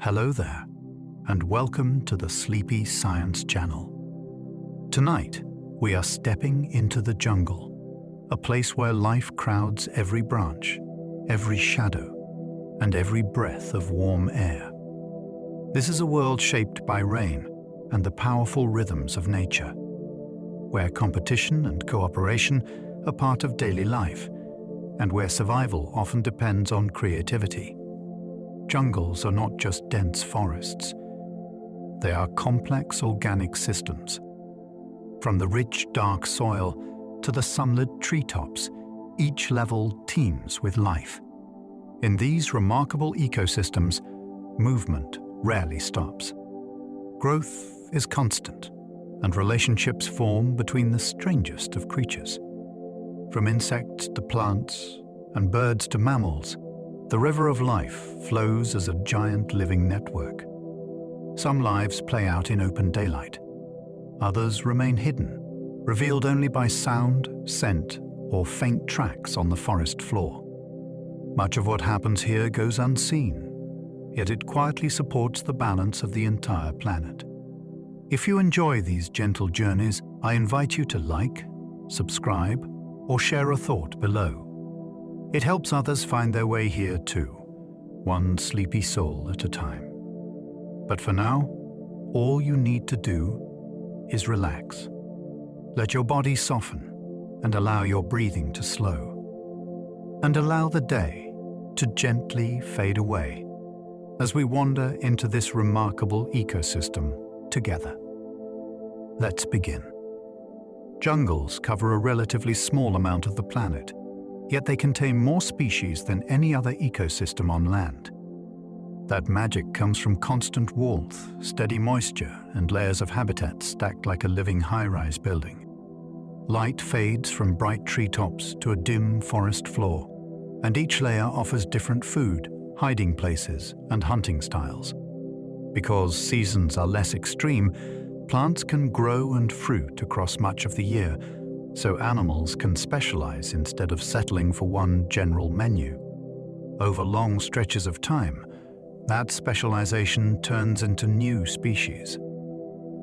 Hello there, and welcome to the Sleepy Science Channel. Tonight, we are stepping into the jungle, a place where life crowds every branch, every shadow, and every breath of warm air. This is a world shaped by rain and the powerful rhythms of nature, where competition and cooperation are part of daily life, and where survival often depends on creativity. Jungles are not just dense forests. They are complex organic systems. From the rich, dark soil to the sunlit treetops, each level teems with life. In these remarkable ecosystems, movement rarely stops. Growth is constant, and relationships form between the strangest of creatures. From insects to plants, and birds to mammals, the river of life flows as a giant living network. Some lives play out in open daylight. Others remain hidden, revealed only by sound, scent, or faint tracks on the forest floor. Much of what happens here goes unseen, yet it quietly supports the balance of the entire planet. If you enjoy these gentle journeys, I invite you to like, subscribe, or share a thought below. It helps others find their way here too, one sleepy soul at a time. But for now, all you need to do is relax. Let your body soften and allow your breathing to slow. And allow the day to gently fade away as we wander into this remarkable ecosystem together. Let's begin. Jungles cover a relatively small amount of the planet, yet they contain more species than any other ecosystem on land. That magic comes from constant warmth, steady moisture, and layers of habitat stacked like a living high-rise building. Light fades from bright treetops to a dim forest floor, and each layer offers different food, hiding places, and hunting styles. Because seasons are less extreme, plants can grow and fruit across much of the year, so animals can specialize instead of settling for one general menu. Over long stretches of time, that specialization turns into new species.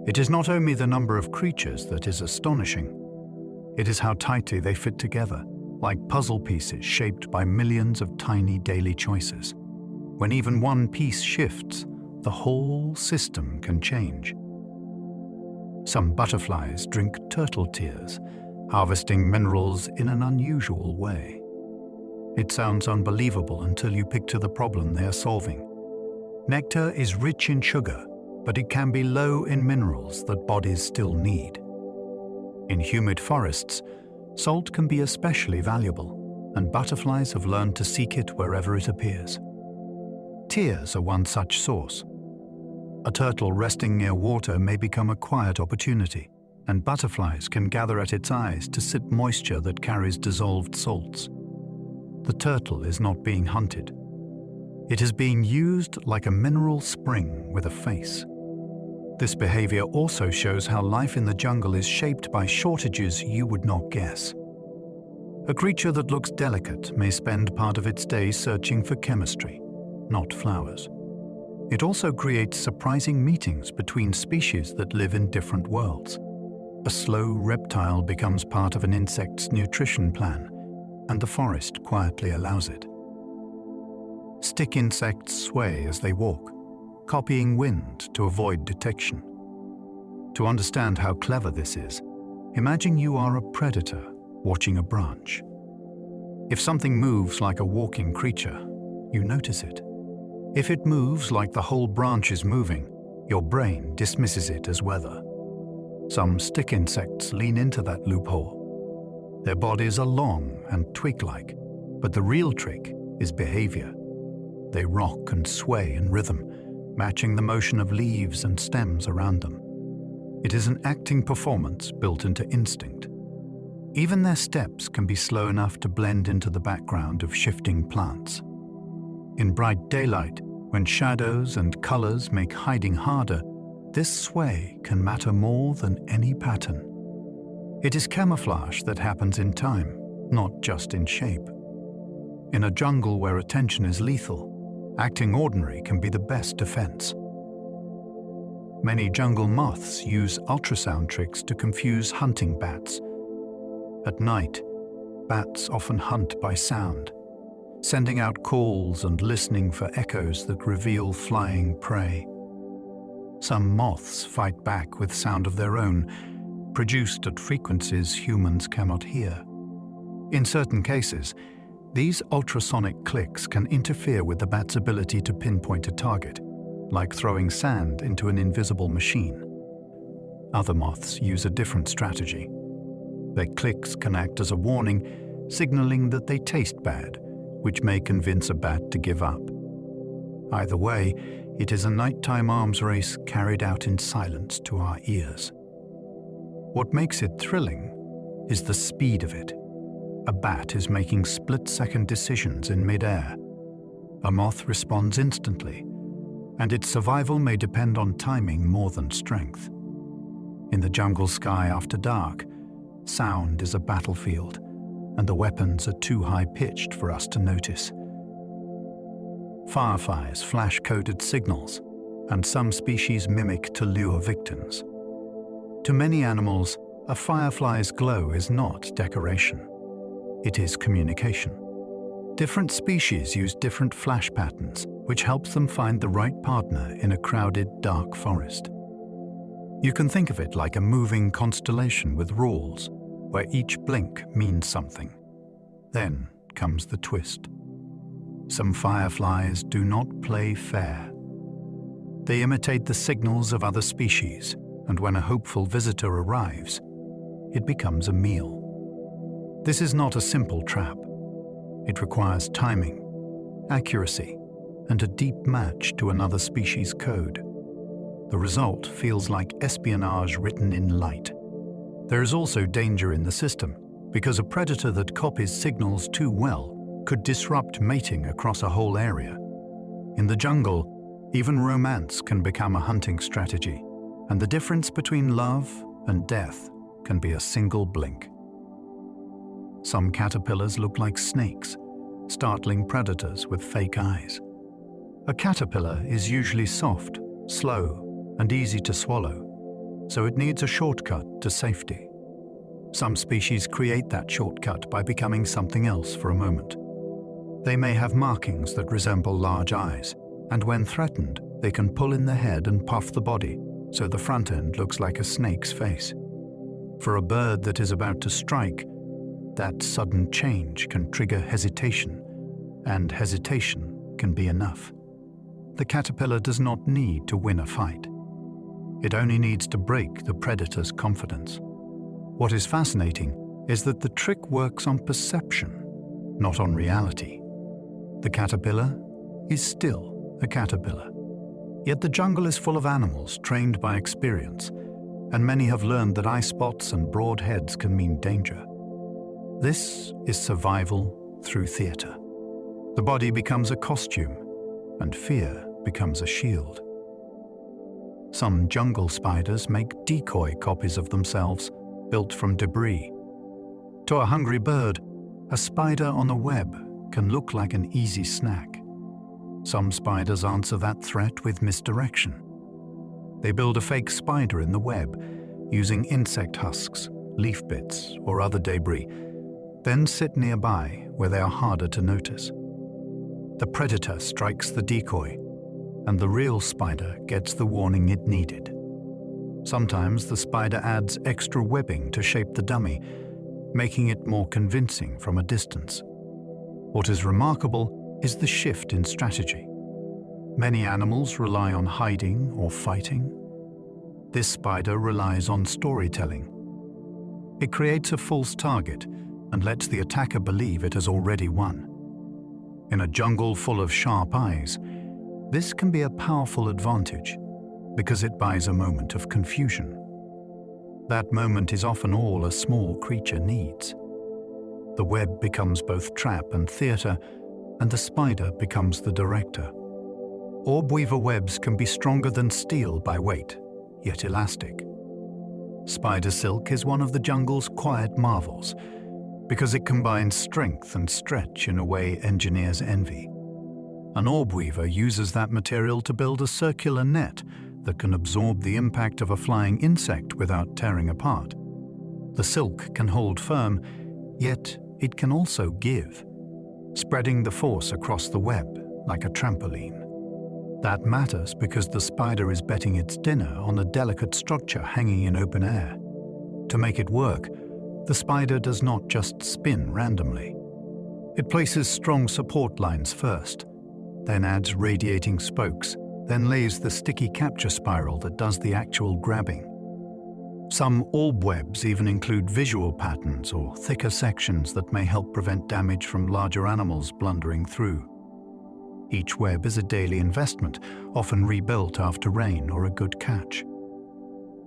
It is not only the number of creatures that is astonishing, it is how tightly they fit together, like puzzle pieces shaped by millions of tiny daily choices. When even one piece shifts, the whole system can change. Some butterflies drink turtle tears, harvesting minerals in an unusual way. It sounds unbelievable until you picture the problem they are solving. Nectar is rich in sugar, but it can be low in minerals that bodies still need. In humid forests, salt can be especially valuable, and butterflies have learned to seek it wherever it appears. Tears are one such source. A turtle resting near water may become a quiet opportunity, and butterflies can gather at its eyes to sip moisture that carries dissolved salts. The turtle is not being hunted. It is being used like a mineral spring with a face. This behavior also shows how life in the jungle is shaped by shortages you would not guess. A creature that looks delicate may spend part of its day searching for chemistry, not flowers. It also creates surprising meetings between species that live in different worlds. A slow reptile becomes part of an insect's nutrition plan, and the forest quietly allows it. Stick insects sway as they walk, copying wind to avoid detection. To understand how clever this is, imagine you are a predator watching a branch. If something moves like a walking creature, you notice it. If it moves like the whole branch is moving, your brain dismisses it as weather. Some stick insects lean into that loophole. Their bodies are long and twig-like, but the real trick is behavior. They rock and sway in rhythm, matching the motion of leaves and stems around them. It is an acting performance built into instinct. Even their steps can be slow enough to blend into the background of shifting plants. In bright daylight, when shadows and colors make hiding harder, this sway can matter more than any pattern. It is camouflage that happens in time, not just in shape. In a jungle where attention is lethal, Acting ordinary can be the best defense. Many jungle moths use ultrasound tricks to confuse hunting bats. At night, bats often hunt by sound, sending out calls and listening for echoes that reveal flying prey. Some moths fight back with sound of their own, produced at frequencies humans cannot hear. In certain cases, these ultrasonic clicks can interfere with the bat's ability to pinpoint a target, like throwing sand into an invisible machine. Other moths use a different strategy. Their clicks can act as a warning, signaling that they taste bad, which may convince a bat to give up. Either way, it is a nighttime arms race carried out in silence to our ears. What makes it thrilling is the speed of it. A bat is making split-second decisions in mid-air. A moth responds instantly, and its survival may depend on timing more than strength. In the jungle sky after dark, sound is a battlefield, and the weapons are too high-pitched for us to notice. Fireflies flash coded signals, and some species mimic to lure victims. To many animals, a firefly's glow is not decoration. It is communication. Different species use different flash patterns, which helps them find the right partner in a crowded, dark forest. You can think of it like a moving constellation with rules, where each blink means something. Then comes the twist. Some fireflies do not play fair. They imitate the signals of other species, and when a hopeful visitor arrives, it becomes a meal. This is not a simple trap. It requires timing, accuracy, and a deep match to another species' code. The result feels like espionage written in light. There is also danger in the system, because a predator that copies signals too well could disrupt mating across a whole area. In the jungle, even romance can become a hunting strategy, and the difference between love and death can be a single blink. Some caterpillars look like snakes, startling predators with fake eyes. A caterpillar is usually soft, slow, and easy to swallow, so it needs a shortcut to safety. Some species create that shortcut by becoming something else for a moment. They may have markings that resemble large eyes, and when threatened, they can pull in the head and puff the body, so the front end looks like a snake's face. For a bird that is about to strike, that sudden change can trigger hesitation, and hesitation can be enough. The caterpillar does not need to win a fight. It only needs to break the predator's confidence. What is fascinating is that the trick works on perception, not on reality. The caterpillar is still a caterpillar. Yet the jungle is full of animals trained by experience, and many have learned that eye spots and broad heads can mean danger. This is survival through theater. The body becomes a costume, and fear becomes a shield. Some jungle spiders make decoy copies of themselves, built from debris. To a hungry bird, a spider on a web can look like an easy snack. Some spiders answer that threat with misdirection. They build a fake spider in the web, using insect husks, leaf bits, or other debris, then sit nearby where they are harder to notice. The predator strikes the decoy, and the real spider gets the warning it needed. Sometimes the spider adds extra webbing to shape the dummy, making it more convincing from a distance. What is remarkable is the shift in strategy. Many animals rely on hiding or fighting. This spider relies on storytelling. It creates a false target and lets the attacker believe it has already won. In a jungle full of sharp eyes, this can be a powerful advantage because it buys a moment of confusion. That moment is often all a small creature needs. The web becomes both trap and theater, and the spider becomes the director. Orb weaver webs can be stronger than steel by weight, yet elastic. Spider silk is one of the jungle's quiet marvels, because it combines strength and stretch in a way engineers envy. An orb weaver uses that material to build a circular net that can absorb the impact of a flying insect without tearing apart. The silk can hold firm, yet it can also give, spreading the force across the web like a trampoline. That matters because the spider is betting its dinner on a delicate structure hanging in open air. To make it work, the spider does not just spin randomly. It places strong support lines first, then adds radiating spokes, then lays the sticky capture spiral that does the actual grabbing. Some orb webs even include visual patterns or thicker sections that may help prevent damage from larger animals blundering through. Each web is a daily investment, often rebuilt after rain or a good catch.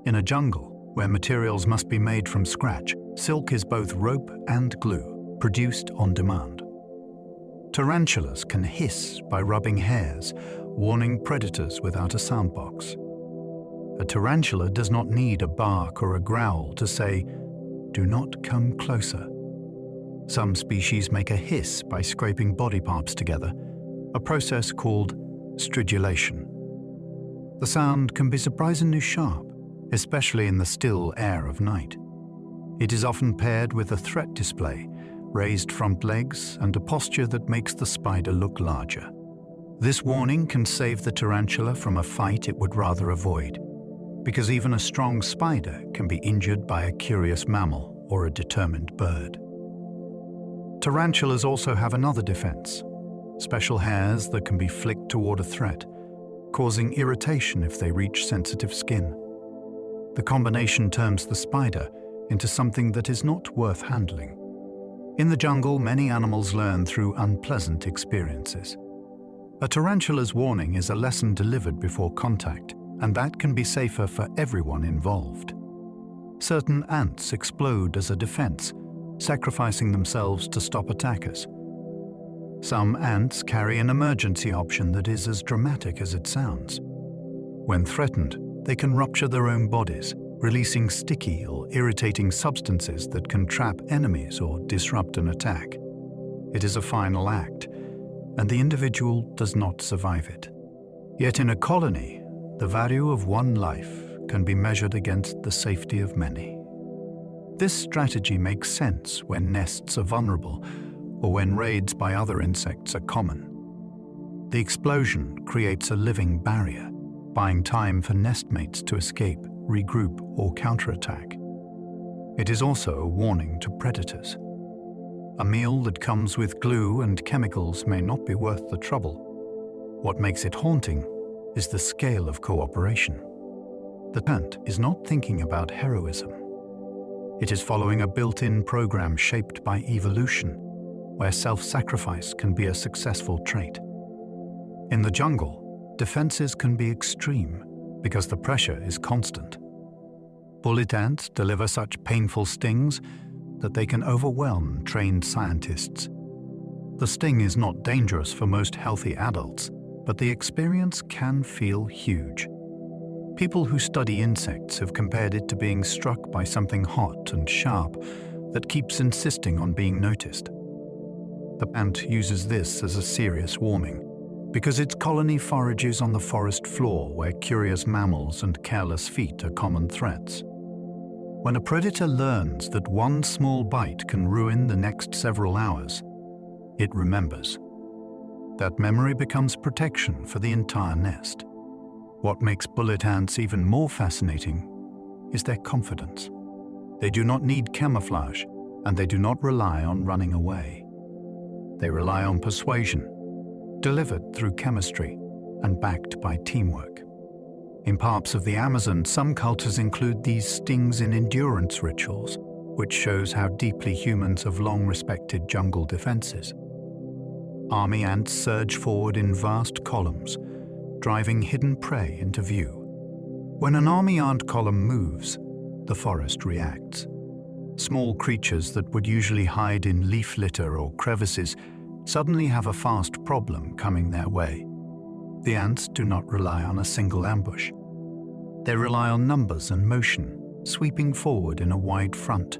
In a jungle, where materials must be made from scratch, silk is both rope and glue, produced on demand. Tarantulas can hiss by rubbing hairs, warning predators without a sound box. A tarantula does not need a bark or a growl to say, "Do not come closer." Some species make a hiss by scraping body parts together, a process called stridulation. The sound can be surprisingly sharp, especially in the still air of night. It is often paired with a threat display, raised front legs, and a posture that makes the spider look larger. This warning can save the tarantula from a fight it would rather avoid, because even a strong spider can be injured by a curious mammal or a determined bird. Tarantulas also have another defense: special hairs that can be flicked toward a threat, causing irritation if they reach sensitive skin. The combination turns the spider into something that is not worth handling. In the jungle, many animals learn through unpleasant experiences. A tarantula's warning is a lesson delivered before contact, and that can be safer for everyone involved. Certain ants explode as a defense, sacrificing themselves to stop attackers. Some ants carry an emergency option that is as dramatic as it sounds. When threatened, they can rupture their own bodies, releasing sticky or irritating substances that can trap enemies or disrupt an attack. It is a final act, and the individual does not survive it. Yet in a colony, the value of one life can be measured against the safety of many. This strategy makes sense when nests are vulnerable or when raids by other insects are common. The explosion creates a living barrier, buying time for nestmates to escape, regroup, or counterattack. It is also a warning to predators. A meal that comes with glue and chemicals may not be worth the trouble. What makes it haunting is the scale of cooperation. The ant is not thinking about heroism. It is following a built-in program shaped by evolution, where self-sacrifice can be a successful trait. In the jungle, defenses can be extreme because the pressure is constant. Bullet ants deliver such painful stings that they can overwhelm trained scientists. The sting is not dangerous for most healthy adults, but the experience can feel huge. People who study insects have compared it to being struck by something hot and sharp that keeps insisting on being noticed. The ant uses this as a serious warning, because its colony forages on the forest floor where curious mammals and careless feet are common threats. When a predator learns that one small bite can ruin the next several hours, it remembers. That memory becomes protection for the entire nest. What makes bullet ants even more fascinating is their confidence. They do not need camouflage, and they do not rely on running away. They rely on persuasion, delivered through chemistry and backed by teamwork. In parts of the Amazon, some cultures include these stings in endurance rituals, which shows how deeply humans have long respected jungle defenses. Army ants surge forward in vast columns, driving hidden prey into view. When an army ant column moves, the forest reacts. Small creatures that would usually hide in leaf litter or crevices suddenly have a fast problem coming their way. The ants do not rely on a single ambush. They rely on numbers and motion, sweeping forward in a wide front,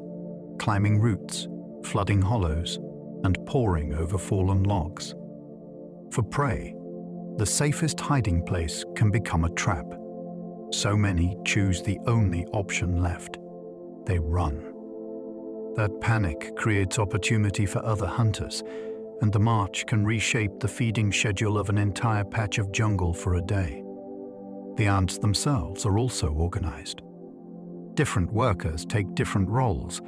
climbing roots, flooding hollows, and poring over fallen logs. For prey, the safest hiding place can become a trap. So many choose the only option left. They run. That panic creates opportunity for other hunters, and the march can reshape the feeding schedule of an entire patch of jungle for a day. The ants themselves are also organized. Different workers take different roles,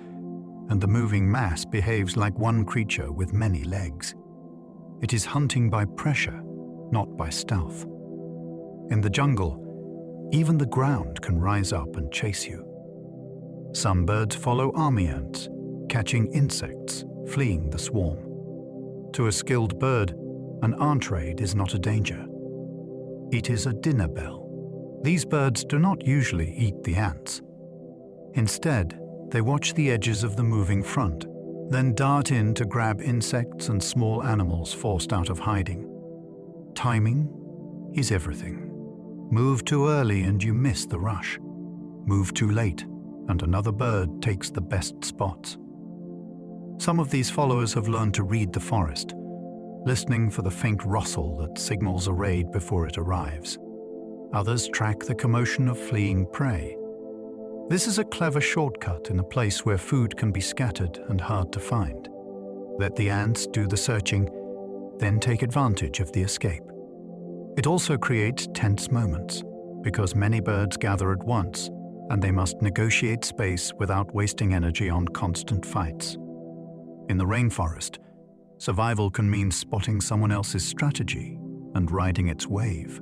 and the moving mass behaves like one creature with many legs. It is hunting by pressure, not by stealth. In the jungle, even the ground can rise up and chase you. Some birds follow army ants, catching insects, fleeing the swarm. To a skilled bird, an ant raid is not a danger. It is a dinner bell. These birds do not usually eat the ants. Instead, they watch the edges of the moving front, then dart in to grab insects and small animals forced out of hiding. Timing is everything. Move too early and you miss the rush. Move too late and another bird takes the best spots. Some of these followers have learned to read the forest, listening for the faint rustle that signals a raid before it arrives. Others track the commotion of fleeing prey. This is a clever shortcut in a place where food can be scattered and hard to find. Let the ants do the searching, then take advantage of the escape. It also creates tense moments, because many birds gather at once, and they must negotiate space without wasting energy on constant fights. In the rainforest, survival can mean spotting someone else's strategy and riding its wave.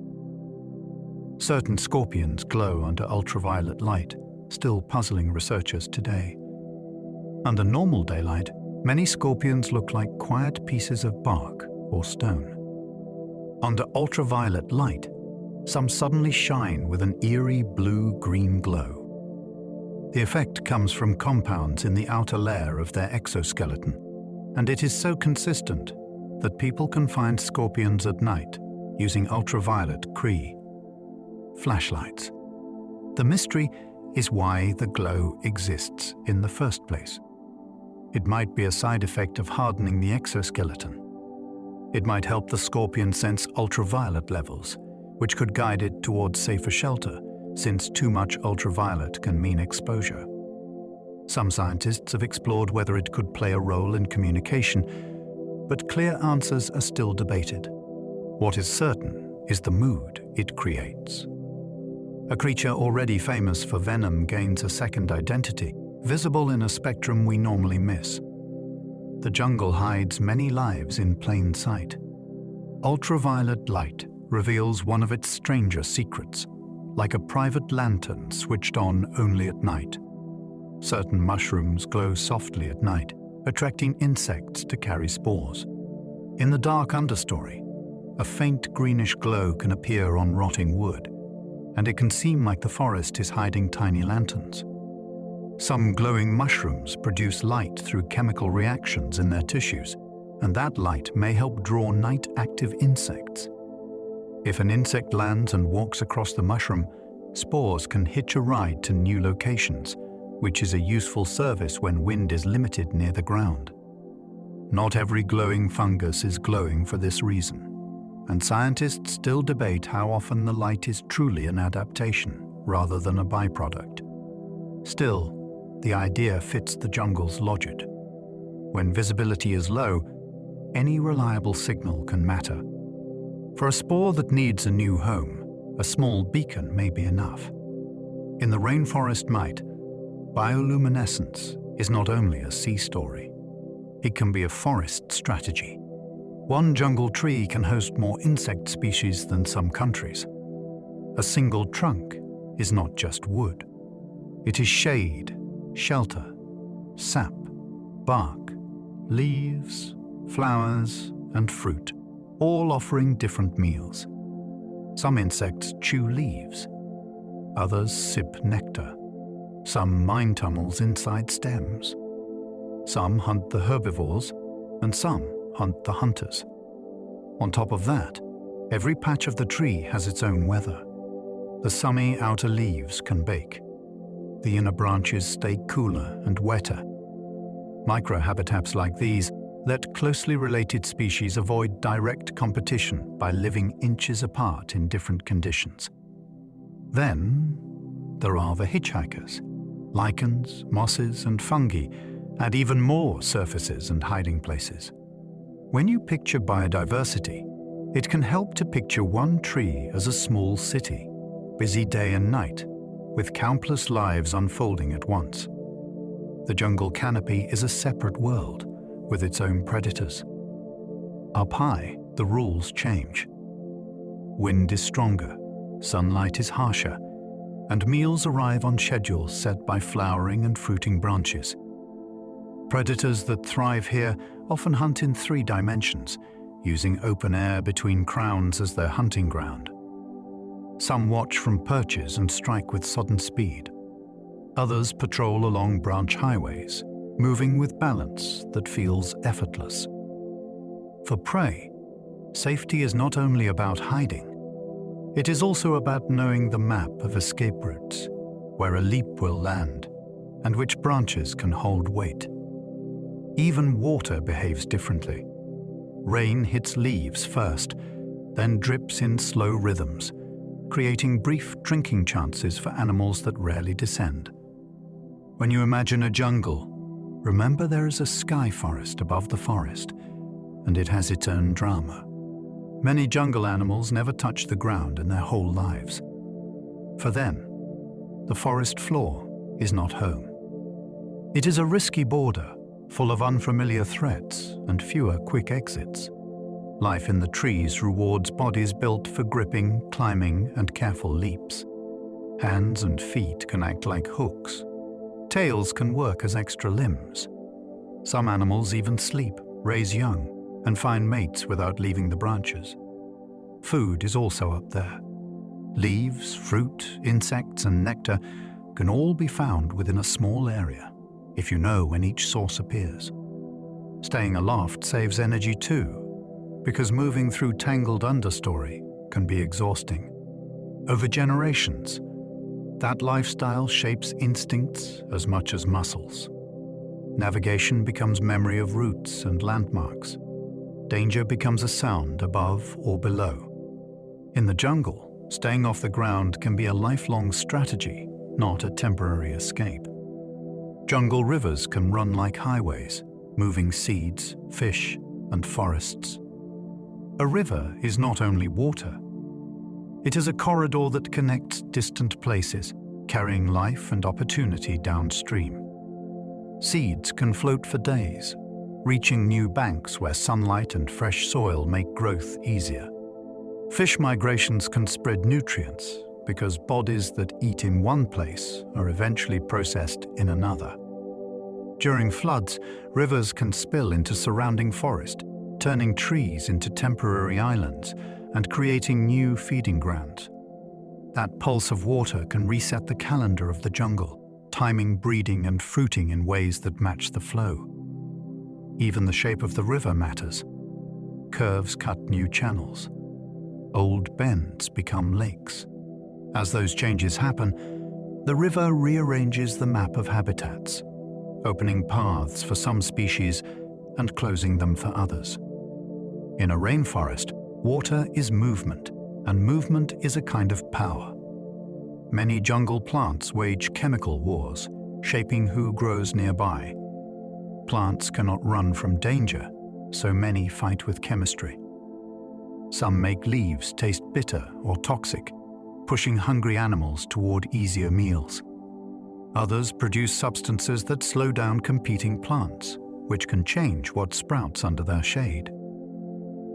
Certain scorpions glow under ultraviolet light, still puzzling researchers today. Under normal daylight, many scorpions look like quiet pieces of bark or stone. Under ultraviolet light, some suddenly shine with an eerie blue-green glow. The effect comes from compounds in the outer layer of their exoskeleton, and it is so consistent that people can find scorpions at night using ultraviolet Cree flashlights. The mystery is why the glow exists in the first place. It might be a side effect of hardening the exoskeleton. It might help the scorpion sense ultraviolet levels, which could guide it towards safer shelter, since too much ultraviolet can mean exposure. Some scientists have explored whether it could play a role in communication, but clear answers are still debated. What is certain is the mood it creates. A creature already famous for venom gains a second identity, visible in a spectrum we normally miss. The jungle hides many lives in plain sight. Ultraviolet light reveals one of its stranger secrets, like a private lantern switched on only at night. Certain mushrooms glow softly at night, attracting insects to carry spores. In the dark understory, a faint greenish glow can appear on rotting wood, and it can seem like the forest is hiding tiny lanterns. Some glowing mushrooms produce light through chemical reactions in their tissues, and that light may help draw night-active insects. If an insect lands and walks across the mushroom, spores can hitch a ride to new locations, which is a useful service when wind is limited near the ground. Not every glowing fungus is glowing for this reason, and scientists still debate how often the light is truly an adaptation rather than a byproduct. Still, the idea fits the jungle's logic. When visibility is low, any reliable signal can matter. For a spore that needs a new home, a small beacon may be enough. In the rainforest mite, bioluminescence is not only a sea story. It can be a forest strategy. One jungle tree can host more insect species than some countries. A single trunk is not just wood. It is shade, shelter, sap, bark, leaves, flowers, and fruit, all offering different meals. Some insects chew leaves. Others sip nectar. Some mine tunnels inside stems. Some hunt the herbivores, and some hunt the hunters. On top of that, every patch of the tree has its own weather. The sunny outer leaves can bake. The inner branches stay cooler and wetter. Microhabitats like these let closely related species avoid direct competition by living inches apart in different conditions. Then, there are the hitchhikers. Lichens, mosses, and fungi add even more surfaces and hiding places. When you picture biodiversity, it can help to picture one tree as a small city, busy day and night, with countless lives unfolding at once. The jungle canopy is a separate world, with its own predators. Up high, the rules change. Wind is stronger, sunlight is harsher, and meals arrive on schedules set by flowering and fruiting branches. Predators that thrive here often hunt in 3 dimensions, using open air between crowns as their hunting ground. Some watch from perches and strike with sudden speed. Others patrol along branch highways, moving with balance that feels effortless. For prey, safety is not only about hiding, it is also about knowing the map of escape routes, where a leap will land, and which branches can hold weight. Even water behaves differently. Rain hits leaves first, then drips in slow rhythms, creating brief drinking chances for animals that rarely descend. When you imagine a jungle, remember there is a sky forest above the forest, and it has its own drama. Many jungle animals never touch the ground in their whole lives. For them, the forest floor is not home. It is a risky border, full of unfamiliar threats and fewer quick exits. Life in the trees rewards bodies built for gripping, climbing, and careful leaps. Hands and feet can act like hooks. Tails can work as extra limbs. Some animals even sleep, raise young, and find mates without leaving the branches. Food is also up there. Leaves, fruit, insects, and nectar can all be found within a small area, if you know when each source appears. Staying aloft saves energy too, because moving through tangled understory can be exhausting. Over generations, that lifestyle shapes instincts as much as muscles. Navigation becomes memory of routes and landmarks. Danger becomes a sound above or below. In the jungle, staying off the ground can be a lifelong strategy, not a temporary escape. Jungle rivers can run like highways, moving seeds, fish, and forests. A river is not only water. It is a corridor that connects distant places, carrying life and opportunity downstream. Seeds can float for days, reaching new banks where sunlight and fresh soil make growth easier. Fish migrations can spread nutrients because bodies that eat in one place are eventually processed in another. During floods, rivers can spill into surrounding forest, turning trees into temporary islands and creating new feeding grounds. That pulse of water can reset the calendar of the jungle, timing breeding and fruiting in ways that match the flow. Even the shape of the river matters. Curves cut new channels. Old bends become lakes. As those changes happen, the river rearranges the map of habitats, opening paths for some species and closing them for others. In a rainforest, water is movement, and movement is a kind of power. Many jungle plants wage chemical wars, shaping who grows nearby. Plants cannot run from danger, so many fight with chemistry. Some make leaves taste bitter or toxic, pushing hungry animals toward easier meals. Others produce substances that slow down competing plants, which can change what sprouts under their shade.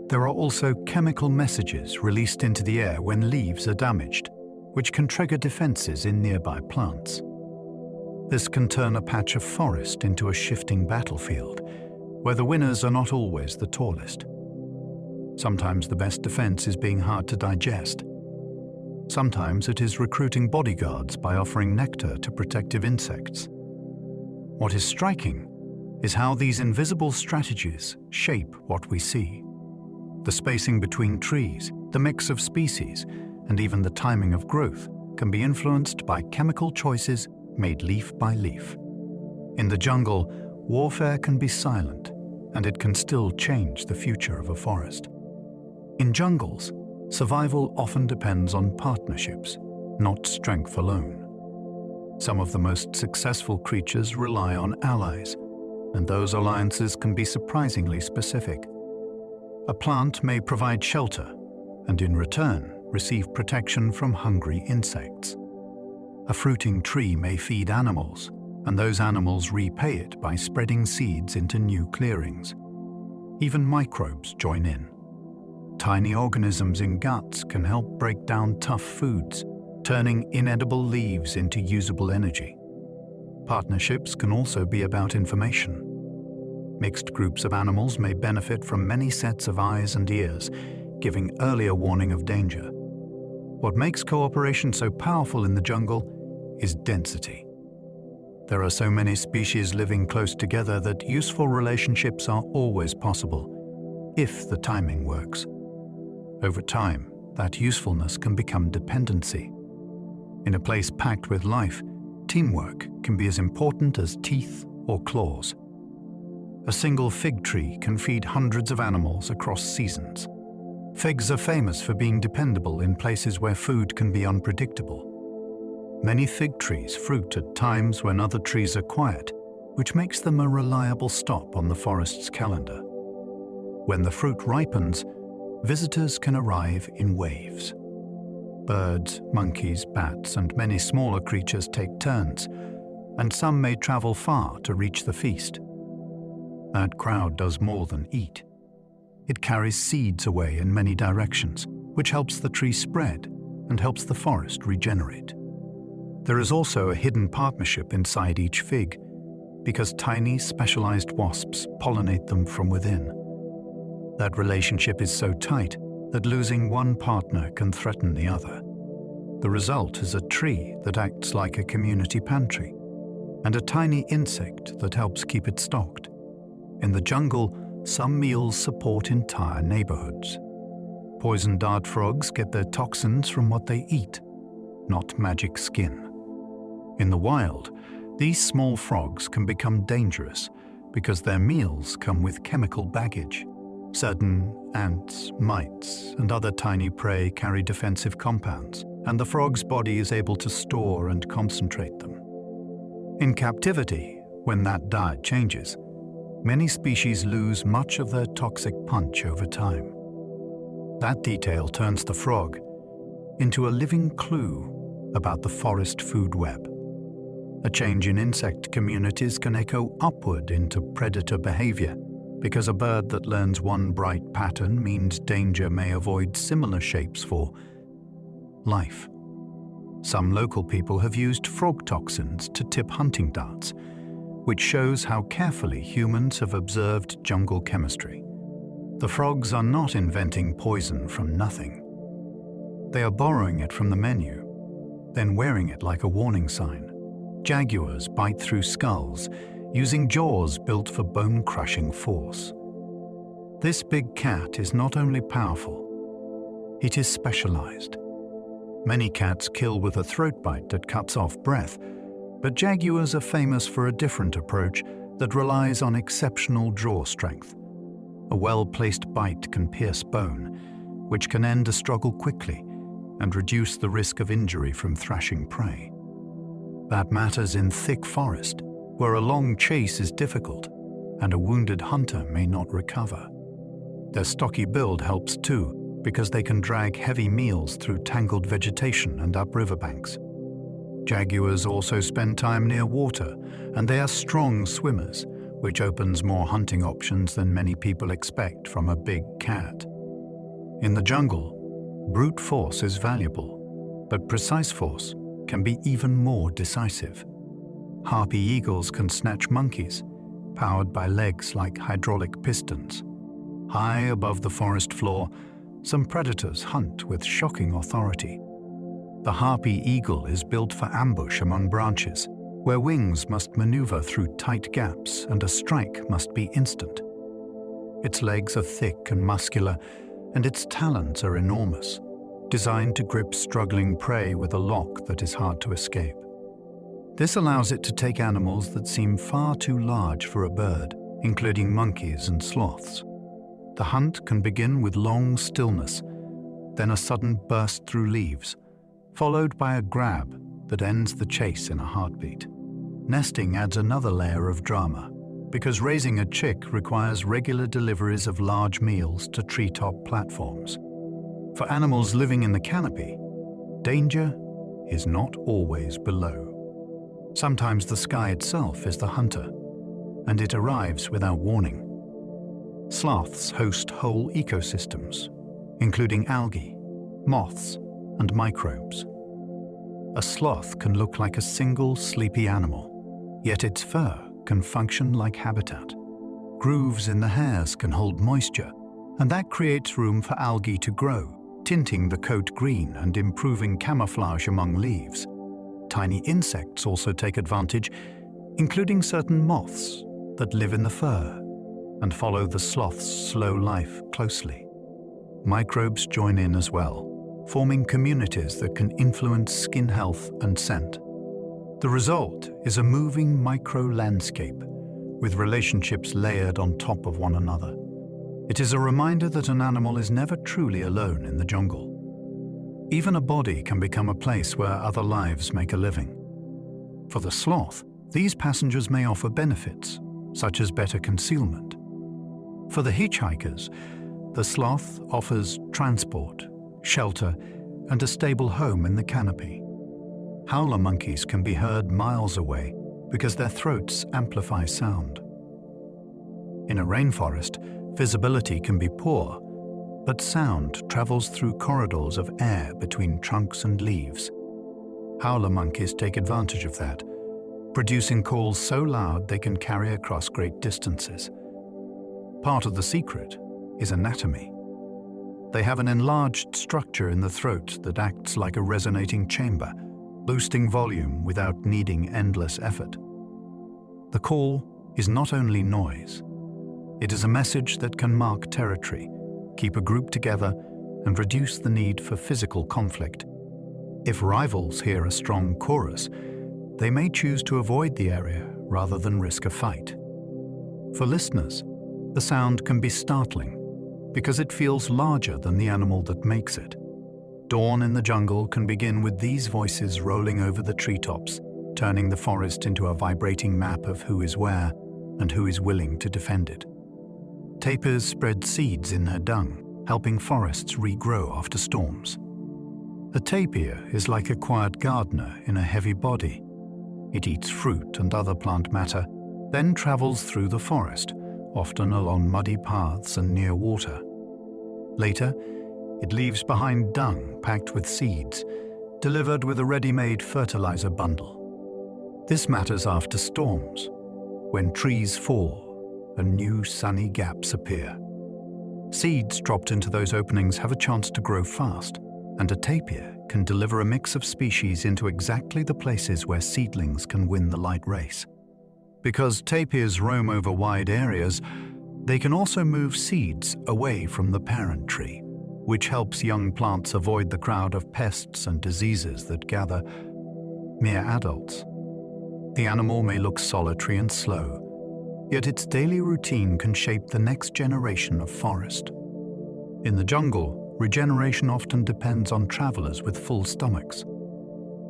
There are also chemical messages released into the air when leaves are damaged, which can trigger defenses in nearby plants. This can turn a patch of forest into a shifting battlefield, where the winners are not always the tallest. Sometimes the best defense is being hard to digest. Sometimes it is recruiting bodyguards by offering nectar to protective insects. What is striking is how these invisible strategies shape what we see. The spacing between trees, the mix of species, and even the timing of growth can be influenced by chemical choices made leaf by leaf. In the jungle, warfare can be silent, and it can still change the future of a forest. In jungles, survival often depends on partnerships, not strength alone. Some of the most successful creatures rely on allies, and those alliances can be surprisingly specific. A plant may provide shelter, and in return receive protection from hungry insects. A fruiting tree may feed animals, and those animals repay it by spreading seeds into new clearings. Even microbes join in. Tiny organisms in guts can help break down tough foods, turning inedible leaves into usable energy. Partnerships can also be about information. Mixed groups of animals may benefit from many sets of eyes and ears, giving earlier warning of danger. What makes cooperation so powerful in the jungle is density. There are so many species living close together that useful relationships are always possible, if the timing works. Over time, that usefulness can become dependency. In a place packed with life, teamwork can be as important as teeth or claws. A single fig tree can feed hundreds of animals across seasons. Figs are famous for being dependable in places where food can be unpredictable. Many fig trees fruit at times when other trees are quiet, which makes them a reliable stop on the forest's calendar. When the fruit ripens, visitors can arrive in waves. Birds, monkeys, bats, and many smaller creatures take turns, and some may travel far to reach the feast. That crowd does more than eat. It carries seeds away in many directions, which helps the tree spread and helps the forest regenerate. There is also a hidden partnership inside each fig, because tiny, specialized wasps pollinate them from within. That relationship is so tight that losing one partner can threaten the other. The result is a tree that acts like a community pantry, and a tiny insect that helps keep it stocked. In the jungle, some meals support entire neighborhoods. Poison dart frogs get their toxins from what they eat, not magic skin. In the wild, these small frogs can become dangerous because their meals come with chemical baggage. Certain ants, mites, and other tiny prey carry defensive compounds, and the frog's body is able to store and concentrate them. In captivity, when that diet changes, many species lose much of their toxic punch over time. That detail turns the frog into a living clue about the forest food web. A change in insect communities can echo upward into predator behavior, because a bird that learns one bright pattern means danger may avoid similar shapes for life. Some local people have used frog toxins to tip hunting darts, which shows how carefully humans have observed jungle chemistry. The frogs are not inventing poison from nothing. They are borrowing it from the menu, then wearing it like a warning sign. Jaguars bite through skulls, using jaws built for bone-crushing force. This big cat is not only powerful, it is specialized. Many cats kill with a throat bite that cuts off breath, but jaguars are famous for a different approach that relies on exceptional jaw strength. A well-placed bite can pierce bone, which can end a struggle quickly and reduce the risk of injury from thrashing prey. That matters in thick forest, where a long chase is difficult and a wounded hunter may not recover. Their stocky build helps too, because they can drag heavy meals through tangled vegetation and up riverbanks. Jaguars also spend time near water, and they are strong swimmers, which opens more hunting options than many people expect from a big cat. In the jungle, brute force is valuable, but precise force can be even more decisive. Harpy eagles can snatch monkeys, powered by legs like hydraulic pistons. High above the forest floor, some predators hunt with shocking authority. The harpy eagle is built for ambush among branches, where wings must maneuver through tight gaps and a strike must be instant. Its legs are thick and muscular, and its talons are enormous, designed to grip struggling prey with a lock that is hard to escape. This allows it to take animals that seem far too large for a bird, including monkeys and sloths. The hunt can begin with long stillness, then a sudden burst through leaves, followed by a grab that ends the chase in a heartbeat. Nesting adds another layer of drama, because raising a chick requires regular deliveries of large meals to treetop platforms. For animals living in the canopy, danger is not always below. Sometimes the sky itself is the hunter, and it arrives without warning. Sloths host whole ecosystems, including algae, moths, and microbes. A sloth can look like a single sleepy animal, yet its fur can function like habitat. Grooves in the hairs can hold moisture, and that creates room for algae to grow, tinting the coat green and improving camouflage among leaves. Tiny insects also take advantage, including certain moths that live in the fur and follow the sloth's slow life closely. Microbes join in as well, forming communities that can influence skin health and scent. The result is a moving micro-landscape with relationships layered on top of one another. It is a reminder that an animal is never truly alone in the jungle. Even a body can become a place where other lives make a living. For the sloth, these passengers may offer benefits, such as better concealment. For the hitchhikers, the sloth offers transport, shelter, and a stable home in the canopy. Howler monkeys can be heard miles away because their throats amplify sound. In a rainforest, visibility can be poor, but sound travels through corridors of air between trunks and leaves. Howler monkeys take advantage of that, producing calls so loud they can carry across great distances. Part of the secret is anatomy. They have an enlarged structure in the throat that acts like a resonating chamber, boosting volume without needing endless effort. The call is not only noise. It is a message that can mark territory, keep a group together, and reduce the need for physical conflict. If rivals hear a strong chorus, they may choose to avoid the area rather than risk a fight. For listeners, the sound can be startling because it feels larger than the animal that makes it. Dawn in the jungle can begin with these voices rolling over the treetops, turning the forest into a vibrating map of who is where and who is willing to defend it. Tapirs spread seeds in their dung, helping forests regrow after storms. A tapir is like a quiet gardener in a heavy body. It eats fruit and other plant matter, then travels through the forest, often along muddy paths and near water. Later, it leaves behind dung packed with seeds, delivered with a ready-made fertilizer bundle. This matters after storms, when trees fall and new sunny gaps appear. Seeds dropped into those openings have a chance to grow fast, and a tapir can deliver a mix of species into exactly the places where seedlings can win the light race. Because tapirs roam over wide areas, they can also move seeds away from the parent tree, which helps young plants avoid the crowd of pests and diseases that gather mere adults. The animal may look solitary and slow, yet its daily routine can shape the next generation of forest. In the jungle, regeneration often depends on travelers with full stomachs.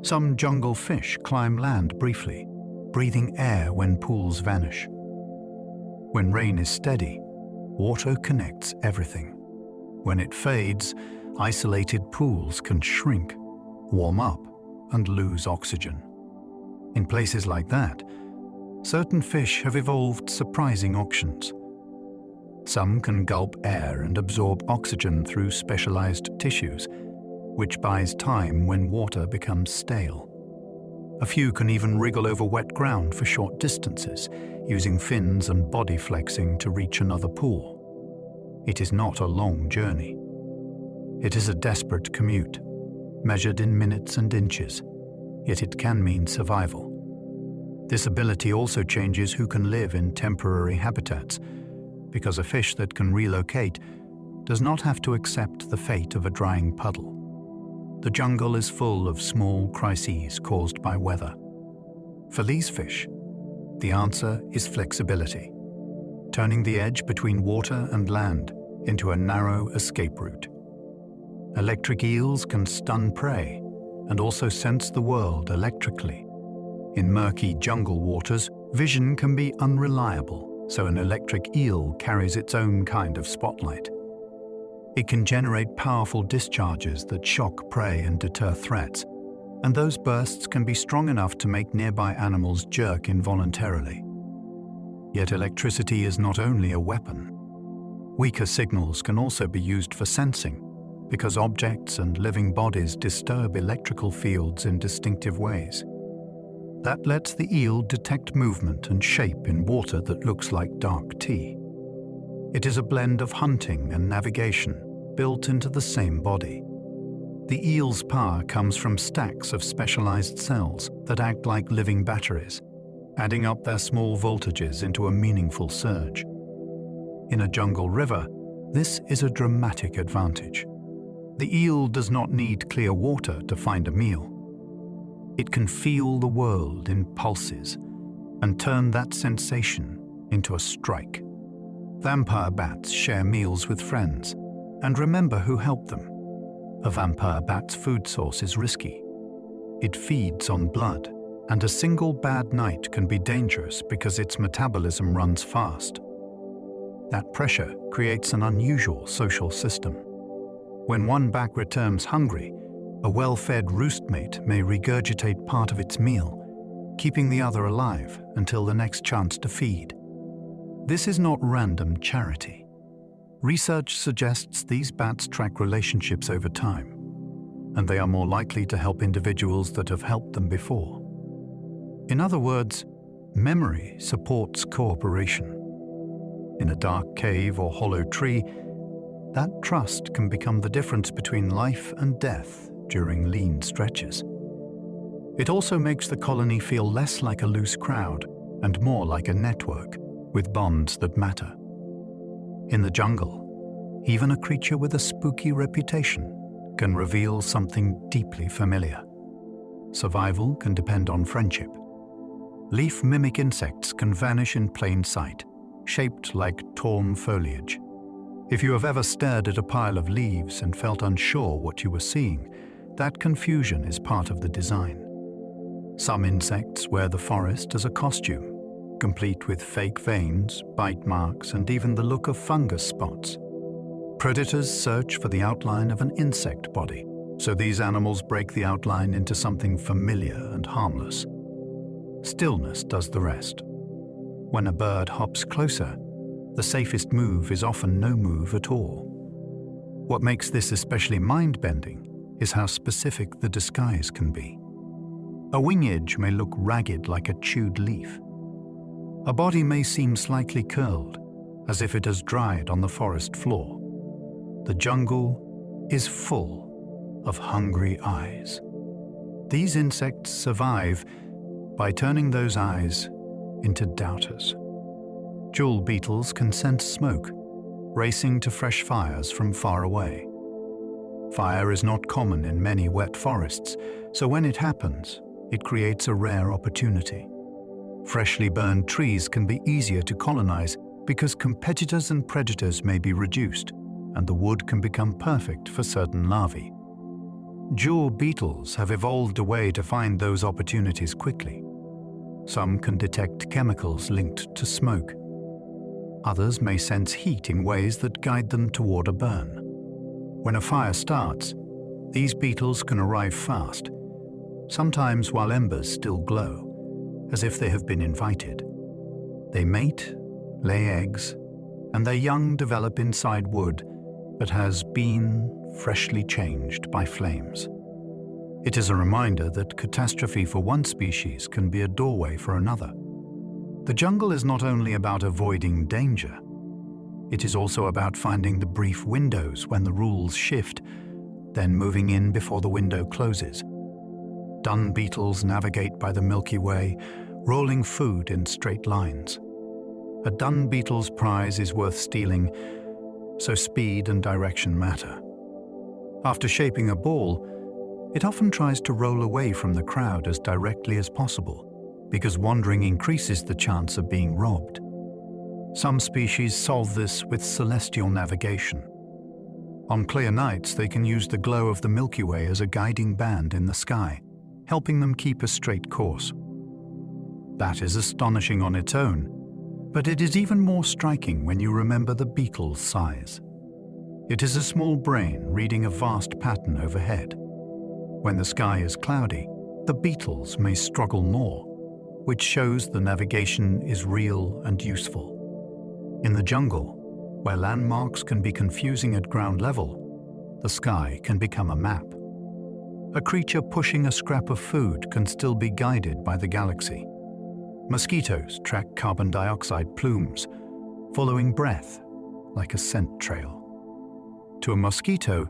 Some jungle fish climb land briefly, breathing air when pools vanish. When rain is steady, water connects everything. When it fades, isolated pools can shrink, warm up, and lose oxygen. In places like that, certain fish have evolved surprising options. Some can gulp air and absorb oxygen through specialized tissues, which buys time when water becomes stale. A few can even wriggle over wet ground for short distances, using fins and body flexing to reach another pool. It is not a long journey. It is a desperate commute, measured in minutes and inches, yet it can mean survival. This ability also changes who can live in temporary habitats, because a fish that can relocate does not have to accept the fate of a drying puddle. The jungle is full of small crises caused by weather. For these fish, the answer is flexibility. turning the edge between water and land into a narrow escape route. Electric eels can stun prey and also sense the world electrically. In murky jungle waters, vision can be unreliable, so an electric eel carries its own kind of spotlight. It can generate powerful discharges that shock prey and deter threats, and those bursts can be strong enough to make nearby animals jerk involuntarily. Yet electricity is not only a weapon. Weaker signals can also be used for sensing, because objects and living bodies disturb electrical fields in distinctive ways. That lets the eel detect movement and shape in water that looks like dark tea. It is a blend of hunting and navigation built into the same body. The eel's power comes from stacks of specialized cells that act like living batteries, adding up their small voltages into a meaningful surge. In a jungle river, this is a dramatic advantage. The eel does not need clear water to find a meal. It can feel the world in pulses and turn that sensation into a strike. Vampire bats share meals with friends and remember who helped them. A vampire bat's food source is risky. It feeds on blood, and a single bad night can be dangerous because its metabolism runs fast. That pressure creates an unusual social system. When one bat returns hungry, a well-fed roostmate may regurgitate part of its meal, keeping the other alive until the next chance to feed. This is not random charity. Research suggests these bats track relationships over time, and they are more likely to help individuals that have helped them before. In other words, memory supports cooperation. In a dark cave or hollow tree, that trust can become the difference between life and death during lean stretches. It also makes the colony feel less like a loose crowd and more like a network with bonds that matter. In the jungle, even a creature with a spooky reputation can reveal something deeply familiar. Survival can depend on friendship. Leaf-mimic insects can vanish in plain sight, shaped like torn foliage. If you have ever stared at a pile of leaves and felt unsure what you were seeing, that confusion is part of the design. Some insects wear the forest as a costume, complete with fake veins, bite marks, and even the look of fungus spots. Predators search for the outline of an insect body, so these animals break the outline into something familiar and harmless. Stillness does the rest. When a bird hops closer, the safest move is often no move at all. What makes this especially mind-bending is how specific the disguise can be. A wing edge may look ragged like a chewed leaf. A body may seem slightly curled, as if it has dried on the forest floor. The jungle is full of hungry eyes. These insects survive by turning those eyes into doubters. Jewel beetles can sense smoke, racing to fresh fires from far away. Fire is not common in many wet forests, so when it happens, it creates a rare opportunity. Freshly burned trees can be easier to colonize because competitors and predators may be reduced, and the wood can become perfect for certain larvae. Jewel beetles have evolved a way to find those opportunities quickly. Some can detect chemicals linked to smoke. Others may sense heat in ways that guide them toward a burn. When a fire starts, these beetles can arrive fast, sometimes while embers still glow, as if they have been invited. They mate, lay eggs, and their young develop inside wood that has been freshly changed by flames. It is a reminder that catastrophe for one species can be a doorway for another. The jungle is not only about avoiding danger, it is also about finding the brief windows when the rules shift, then moving in before the window closes. Dung beetles navigate by the Milky Way, rolling food in straight lines. A dung beetle's prize is worth stealing, so speed and direction matter. After shaping a ball, it often tries to roll away from the crowd as directly as possible, because wandering increases the chance of being robbed. Some species solve this with celestial navigation. On clear nights, they can use the glow of the Milky Way as a guiding band in the sky, helping them keep a straight course. That is astonishing on its own, but it is even more striking when you remember the beetle's size. It is a small brain reading a vast pattern overhead. When the sky is cloudy, the beetles may struggle more, which shows the navigation is real and useful. In the jungle, where landmarks can be confusing at ground level, the sky can become a map. A creature pushing a scrap of food can still be guided by the galaxy. Mosquitoes track carbon dioxide plumes, following breath like a scent trail. To a mosquito,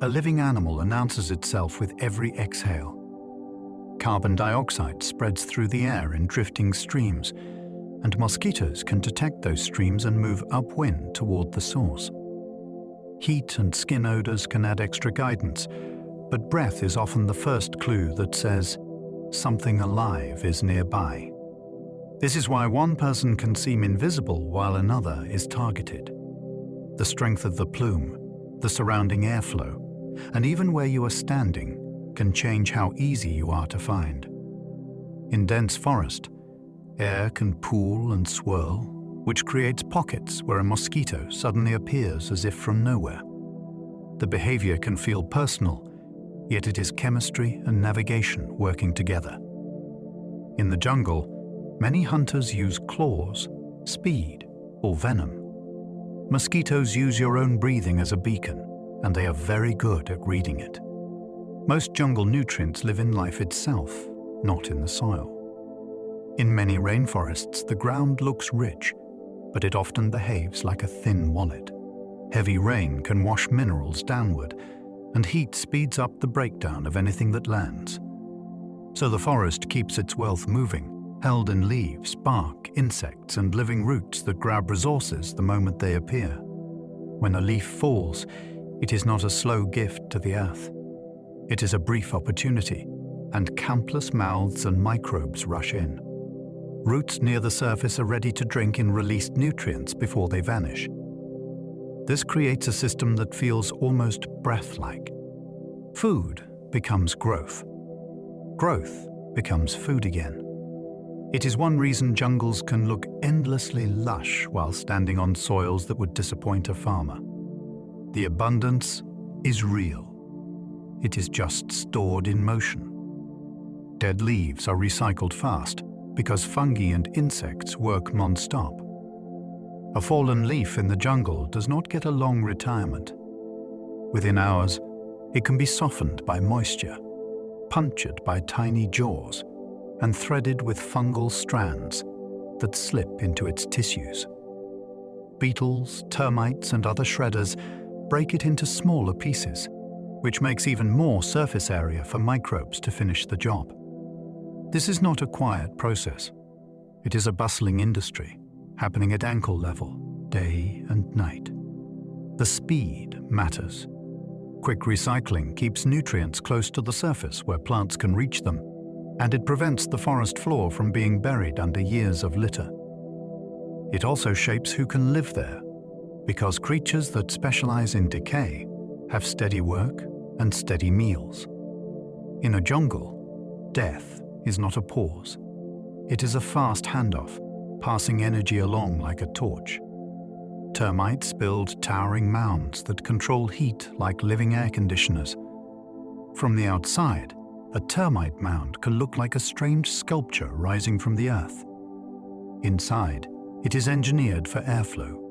a living animal announces itself with every exhale. Carbon dioxide spreads through the air in drifting streams, and mosquitoes can detect those streams and move upwind toward the source. Heat and skin odors can add extra guidance, but breath is often the first clue that says something alive is nearby. This is why one person can seem invisible while another is targeted. The strength of the plume, the surrounding airflow, and even where you are standing can change how easy you are to find. In dense forest, air can pool and swirl, which creates pockets where a mosquito suddenly appears as if from nowhere. The behavior can feel personal, yet it is chemistry and navigation working together. In the jungle, many hunters use claws, speed, or venom. Mosquitoes use your own breathing as a beacon, and they are very good at reading it. Most jungle nutrients live in life itself, not in the soil. In many rainforests, the ground looks rich, but it often behaves like a thin wallet. Heavy rain can wash minerals downward, and heat speeds up the breakdown of anything that lands. So the forest keeps its wealth moving, held in leaves, bark, insects, and living roots that grab resources the moment they appear. When a leaf falls, it is not a slow gift to the earth. It is a brief opportunity, and countless mouths and microbes rush in. Roots near the surface are ready to drink in released nutrients before they vanish. This creates a system that feels almost breath-like. Food becomes growth. Growth becomes food again. It is one reason jungles can look endlessly lush while standing on soils that would disappoint a farmer. The abundance is real. It is just stored in motion. Dead leaves are recycled fast because fungi and insects work non-stop. A fallen leaf in the jungle does not get a long retirement. Within hours, it can be softened by moisture, punctured by tiny jaws, and threaded with fungal strands that slip into its tissues. Beetles, termites, and other shredders break it into smaller pieces, which makes even more surface area for microbes to finish the job. This is not a quiet process. It is a bustling industry, happening at ankle level, day and night. The speed matters. Quick recycling keeps nutrients close to the surface where plants can reach them, and it prevents the forest floor from being buried under years of litter. It also shapes who can live there, because creatures that specialize in decay have steady work and steady meals. In a jungle, death is not a pause. It is a fast handoff, passing energy along like a torch. Termites build towering mounds that control heat like living air conditioners. From the outside, a termite mound can look like a strange sculpture rising from the earth. Inside, it is engineered for airflow.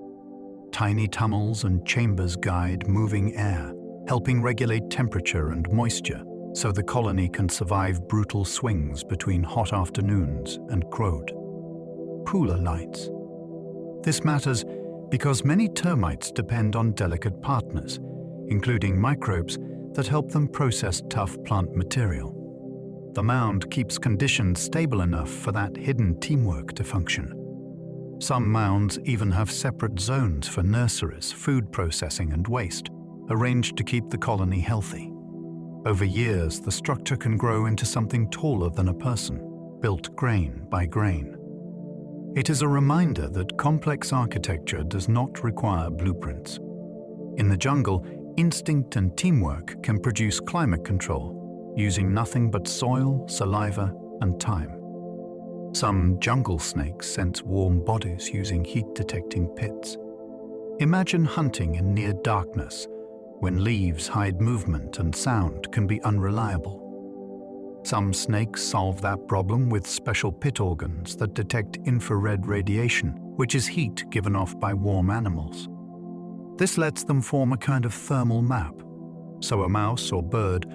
Tiny tunnels and chambers guide moving air, helping regulate temperature and moisture so the colony can survive brutal swings between hot afternoons and crowed. Cooler lights. This matters because many termites depend on delicate partners, including microbes that help them process tough plant material. The mound keeps conditions stable enough for that hidden teamwork to function. Some mounds even have separate zones for nurseries, food processing, and waste, arranged to keep the colony healthy. Over years, the structure can grow into something taller than a person, built grain by grain. It is a reminder that complex architecture does not require blueprints. In the jungle, instinct and teamwork can produce climate control, using nothing but soil, saliva, and time. Some jungle snakes sense warm bodies using heat-detecting pits. Imagine hunting in near darkness, when leaves hide movement and sound can be unreliable. Some snakes solve that problem with special pit organs that detect infrared radiation, which is heat given off by warm animals. This lets them form a kind of thermal map, so a mouse or bird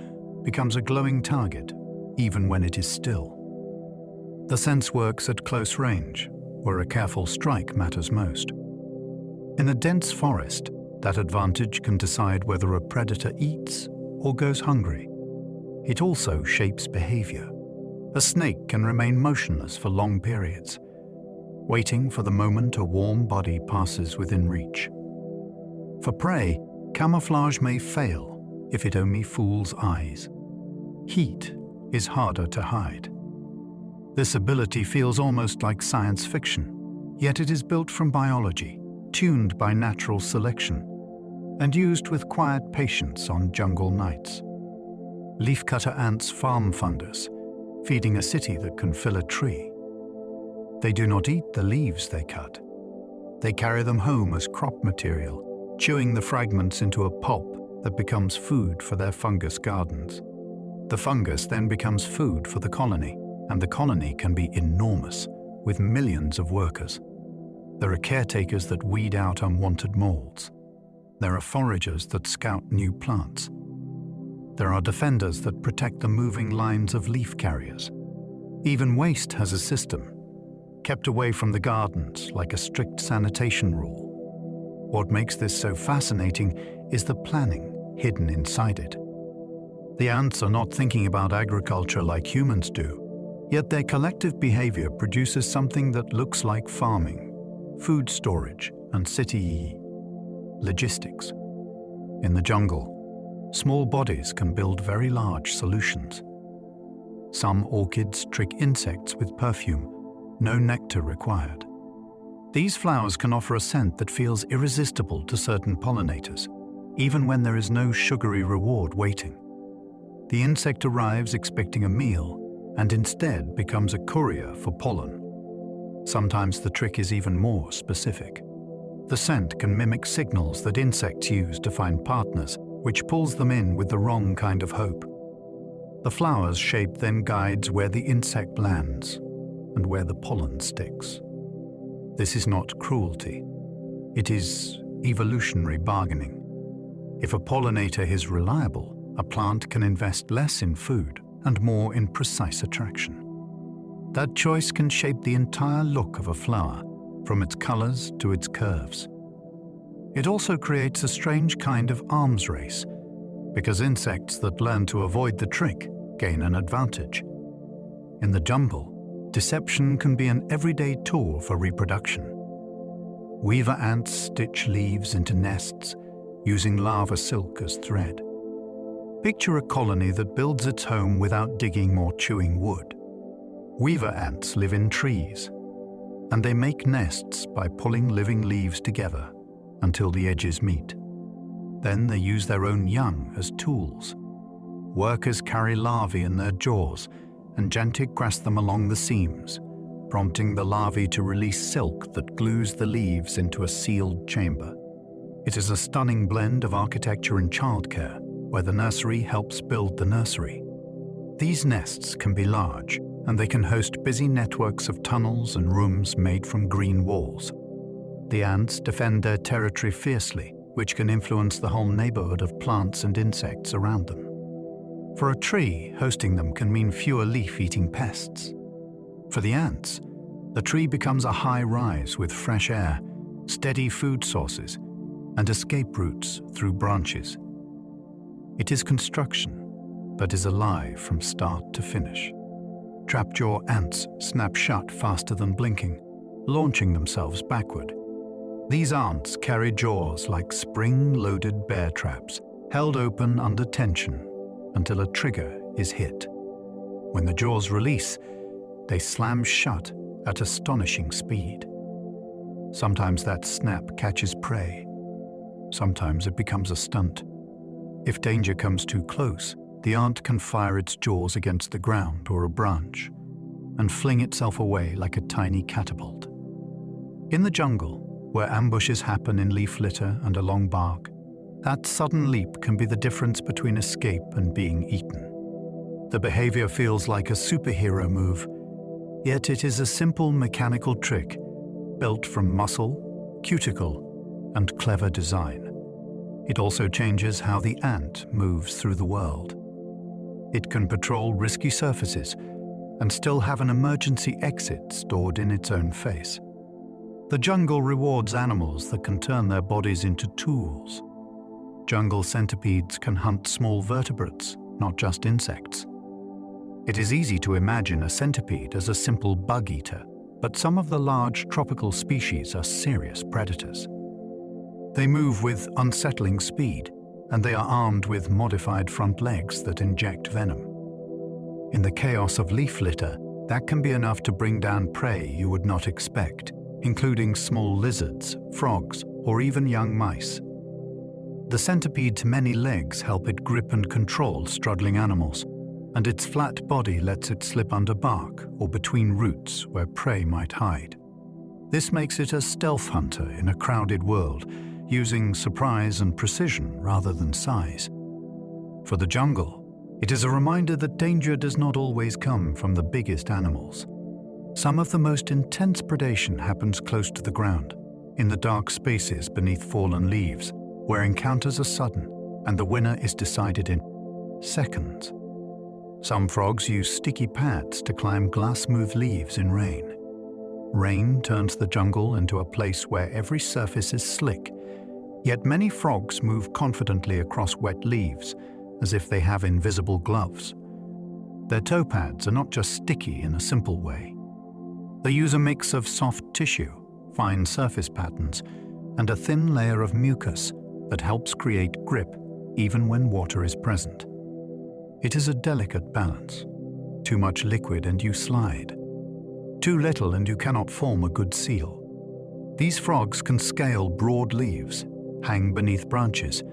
becomes a glowing target, even when it is still. The sense works at close range, where a careful strike matters most. In a dense forest, that advantage can decide whether a predator eats or goes hungry. It also shapes behavior. A snake can remain motionless for long periods, waiting for the moment a warm body passes within reach. For prey, camouflage may fail if it only fools eyes. Heat is harder to hide. This ability feels almost like science fiction, yet it is built from biology, tuned by natural selection, and used with quiet patience on jungle nights. Leafcutter ants farm fungus, feeding a city that can fill a tree. They do not eat the leaves they cut. They carry them home as crop material, chewing the fragments into a pulp that becomes food for their fungus gardens. The fungus then becomes food for the colony, and the colony can be enormous, with millions of workers. There are caretakers that weed out unwanted molds. There are foragers that scout new plants. There are defenders that protect the moving lines of leaf carriers. Even waste has a system, kept away from the gardens like a strict sanitation rule. What makes this so fascinating is the planning hidden inside it. The ants are not thinking about agriculture like humans do, yet their collective behavior produces something that looks like farming, food storage, and city logistics. In the jungle, small bodies can build very large solutions. Some orchids trick insects with perfume, no nectar required. These flowers can offer a scent that feels irresistible to certain pollinators, even when there is no sugary reward waiting. The insect arrives expecting a meal and instead becomes a courier for pollen. Sometimes the trick is even more specific. The scent can mimic signals that insects use to find partners, which pulls them in with the wrong kind of hope. The flower's shape then guides where the insect lands and where the pollen sticks. This is not cruelty. It is evolutionary bargaining. If a pollinator is reliable, a plant can invest less in food and more in precise attraction. That choice can shape the entire look of a flower, from its colors to its curves. It also creates a strange kind of arms race, because insects that learn to avoid the trick gain an advantage. In the jungle, deception can be an everyday tool for reproduction. Weaver ants stitch leaves into nests, using lava silk as thread. Picture a colony that builds its home without digging or chewing wood. Weaver ants live in trees, and they make nests by pulling living leaves together until the edges meet. Then they use their own young as tools. Workers carry larvae in their jaws and gently press them along the seams, prompting the larvae to release silk that glues the leaves into a sealed chamber. It is a stunning blend of architecture and childcare, where the nursery helps build the nursery. These nests can be large, and they can host busy networks of tunnels and rooms made from green walls. The ants defend their territory fiercely, which can influence the whole neighborhood of plants and insects around them. For a tree, hosting them can mean fewer leaf-eating pests. For the ants, the tree becomes a high rise with fresh air, steady food sources, and escape routes through branches. It is construction that is alive from start to finish. Trapjaw ants snap shut faster than blinking, launching themselves backward. These ants carry jaws like spring-loaded bear traps, held open under tension until a trigger is hit. When the jaws release, they slam shut at astonishing speed. Sometimes that snap catches prey. Sometimes it becomes a stunt. If danger comes too close, the ant can fire its jaws against the ground or a branch and fling itself away like a tiny catapult. In the jungle, where ambushes happen in leaf litter and along bark, that sudden leap can be the difference between escape and being eaten. The behavior feels like a superhero move, yet it is a simple mechanical trick built from muscle, cuticle, and clever design. It also changes how the ant moves through the world. It can patrol risky surfaces and still have an emergency exit stored in its own face. The jungle rewards animals that can turn their bodies into tools. Jungle centipedes can hunt small vertebrates, not just insects. It is easy to imagine a centipede as a simple bug eater, but some of the large tropical species are serious predators. They move with unsettling speed, and they are armed with modified front legs that inject venom. In the chaos of leaf litter, that can be enough to bring down prey you would not expect, including small lizards, frogs, or even young mice. The centipede's many legs help it grip and control struggling animals, and its flat body lets it slip under bark or between roots where prey might hide. This makes it a stealth hunter in a crowded world, using surprise and precision rather than size. For the jungle, it is a reminder that danger does not always come from the biggest animals. Some of the most intense predation happens close to the ground, in the dark spaces beneath fallen leaves, where encounters are sudden and the winner is decided in seconds. Some frogs use sticky pads to climb glass-smooth leaves in rain. Rain turns the jungle into a place where every surface is slick, yet many frogs move confidently across wet leaves as if they have invisible gloves. Their toe pads are not just sticky in a simple way. They use a mix of soft tissue, fine surface patterns, and a thin layer of mucus that helps create grip even when water is present. It is a delicate balance. Too much liquid and you slide. Too little and you cannot form a good seal. These frogs can scale broad leaves, hang beneath branches,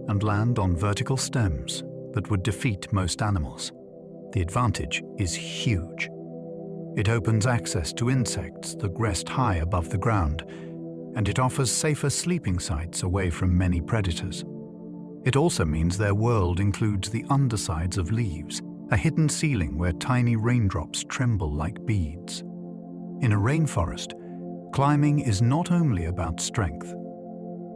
and land on vertical stems that would defeat most animals. The advantage is huge. It opens access to insects that rest high above the ground, and it offers safer sleeping sites away from many predators. It also means their world includes the undersides of leaves, a hidden ceiling where tiny raindrops tremble like beads. In a rainforest, climbing is not only about strength.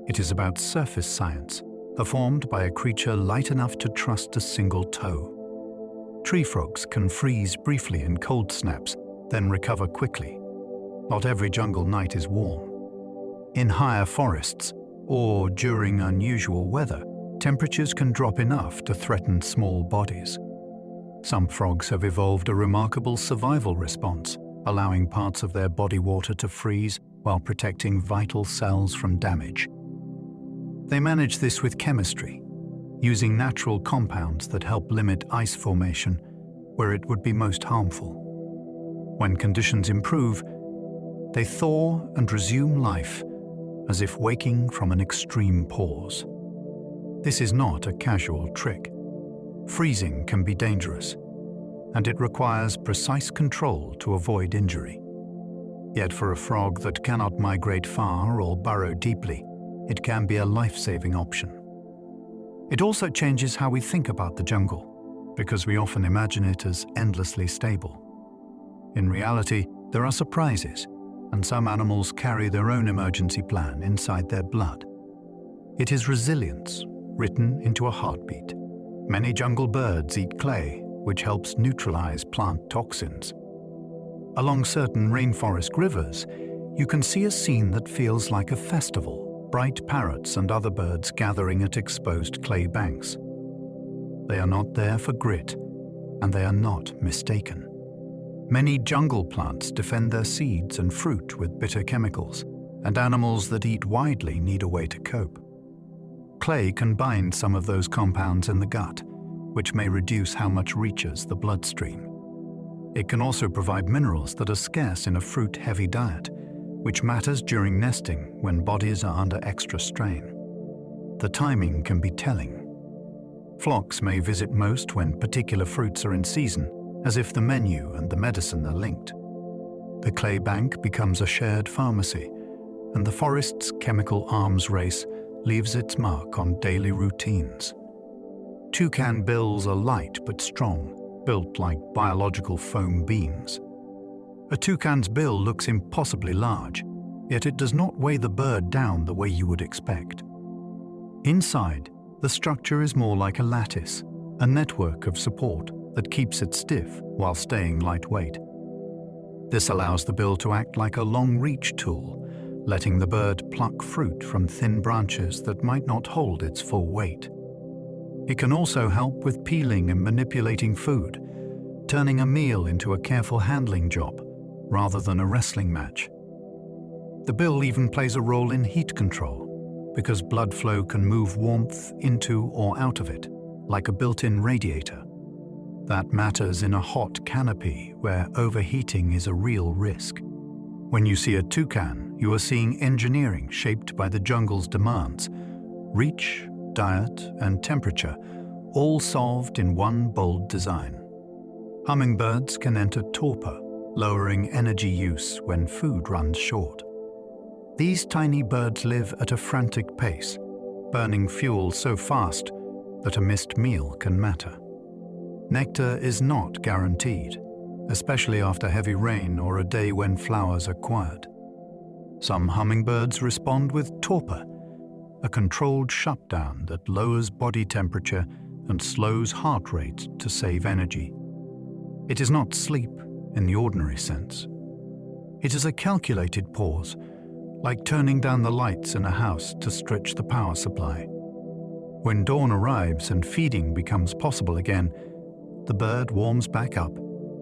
It is about surface science, performed by a creature light enough to trust a single toe. Tree frogs can freeze briefly in cold snaps, then recover quickly. Not every jungle night is warm. In higher forests, or during unusual weather, temperatures can drop enough to threaten small bodies. Some frogs have evolved a remarkable survival response, allowing parts of their body water to freeze while protecting vital cells from damage. They manage this with chemistry, using natural compounds that help limit ice formation where it would be most harmful. When conditions improve, they thaw and resume life as if waking from an extreme pause. This is not a casual trick. Freezing can be dangerous, and it requires precise control to avoid injury. Yet for a frog that cannot migrate far or burrow deeply, it can be a life-saving option. It also changes how we think about the jungle, because we often imagine it as endlessly stable. In reality, there are surprises, and some animals carry their own emergency plan inside their blood. It is resilience written into a heartbeat. Many jungle birds eat clay, which helps neutralize plant toxins. Along certain rainforest rivers, you can see a scene that feels like a festival, bright parrots and other birds gathering at exposed clay banks. They are not there for grit, and they are not mistaken. Many jungle plants defend their seeds and fruit with bitter chemicals, and animals that eat widely need a way to cope. Clay can bind some of those compounds in the gut, which may reduce how much reaches the bloodstream. It can also provide minerals that are scarce in a fruit-heavy diet, which matters during nesting when bodies are under extra strain. The timing can be telling. Flocks may visit most when particular fruits are in season, as if the menu and the medicine are linked. The clay bank becomes a shared pharmacy, and the forest's chemical arms race leaves its mark on daily routines. Toucan bills are light but strong, built like biological foam beams. A toucan's bill looks impossibly large, yet it does not weigh the bird down the way you would expect. Inside, the structure is more like a lattice, a network of support that keeps it stiff while staying lightweight. This allows the bill to act like a long-reach tool, letting the bird pluck fruit from thin branches that might not hold its full weight. It can also help with peeling and manipulating food, turning a meal into a careful handling job rather than a wrestling match. The bill even plays a role in heat control, because blood flow can move warmth into or out of it, like a built-in radiator. That matters in a hot canopy where overheating is a real risk. When you see a toucan, you are seeing engineering shaped by the jungle's demands: reach, diet, and temperature, all solved in one bold design. Hummingbirds can enter torpor, lowering energy use when food runs short. These tiny birds live at a frantic pace, burning fuel so fast that a missed meal can matter. Nectar is not guaranteed, especially after heavy rain or a day when flowers are quiet. Some hummingbirds respond with torpor, a controlled shutdown that lowers body temperature and slows heart rate to save energy. It is not sleep in the ordinary sense. It is a calculated pause, like turning down the lights in a house to stretch the power supply. When dawn arrives and feeding becomes possible again, the bird warms back up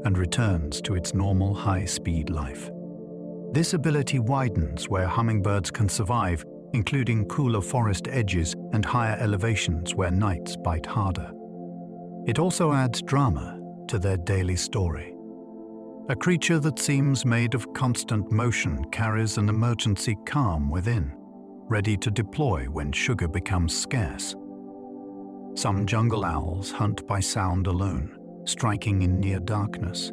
and returns to its normal high-speed life. This ability widens where hummingbirds can survive, including cooler forest edges and higher elevations where nights bite harder. It also adds drama to their daily story. A creature that seems made of constant motion carries an emergency calm within, ready to deploy when sugar becomes scarce. Some jungle owls hunt by sound alone, striking in near darkness.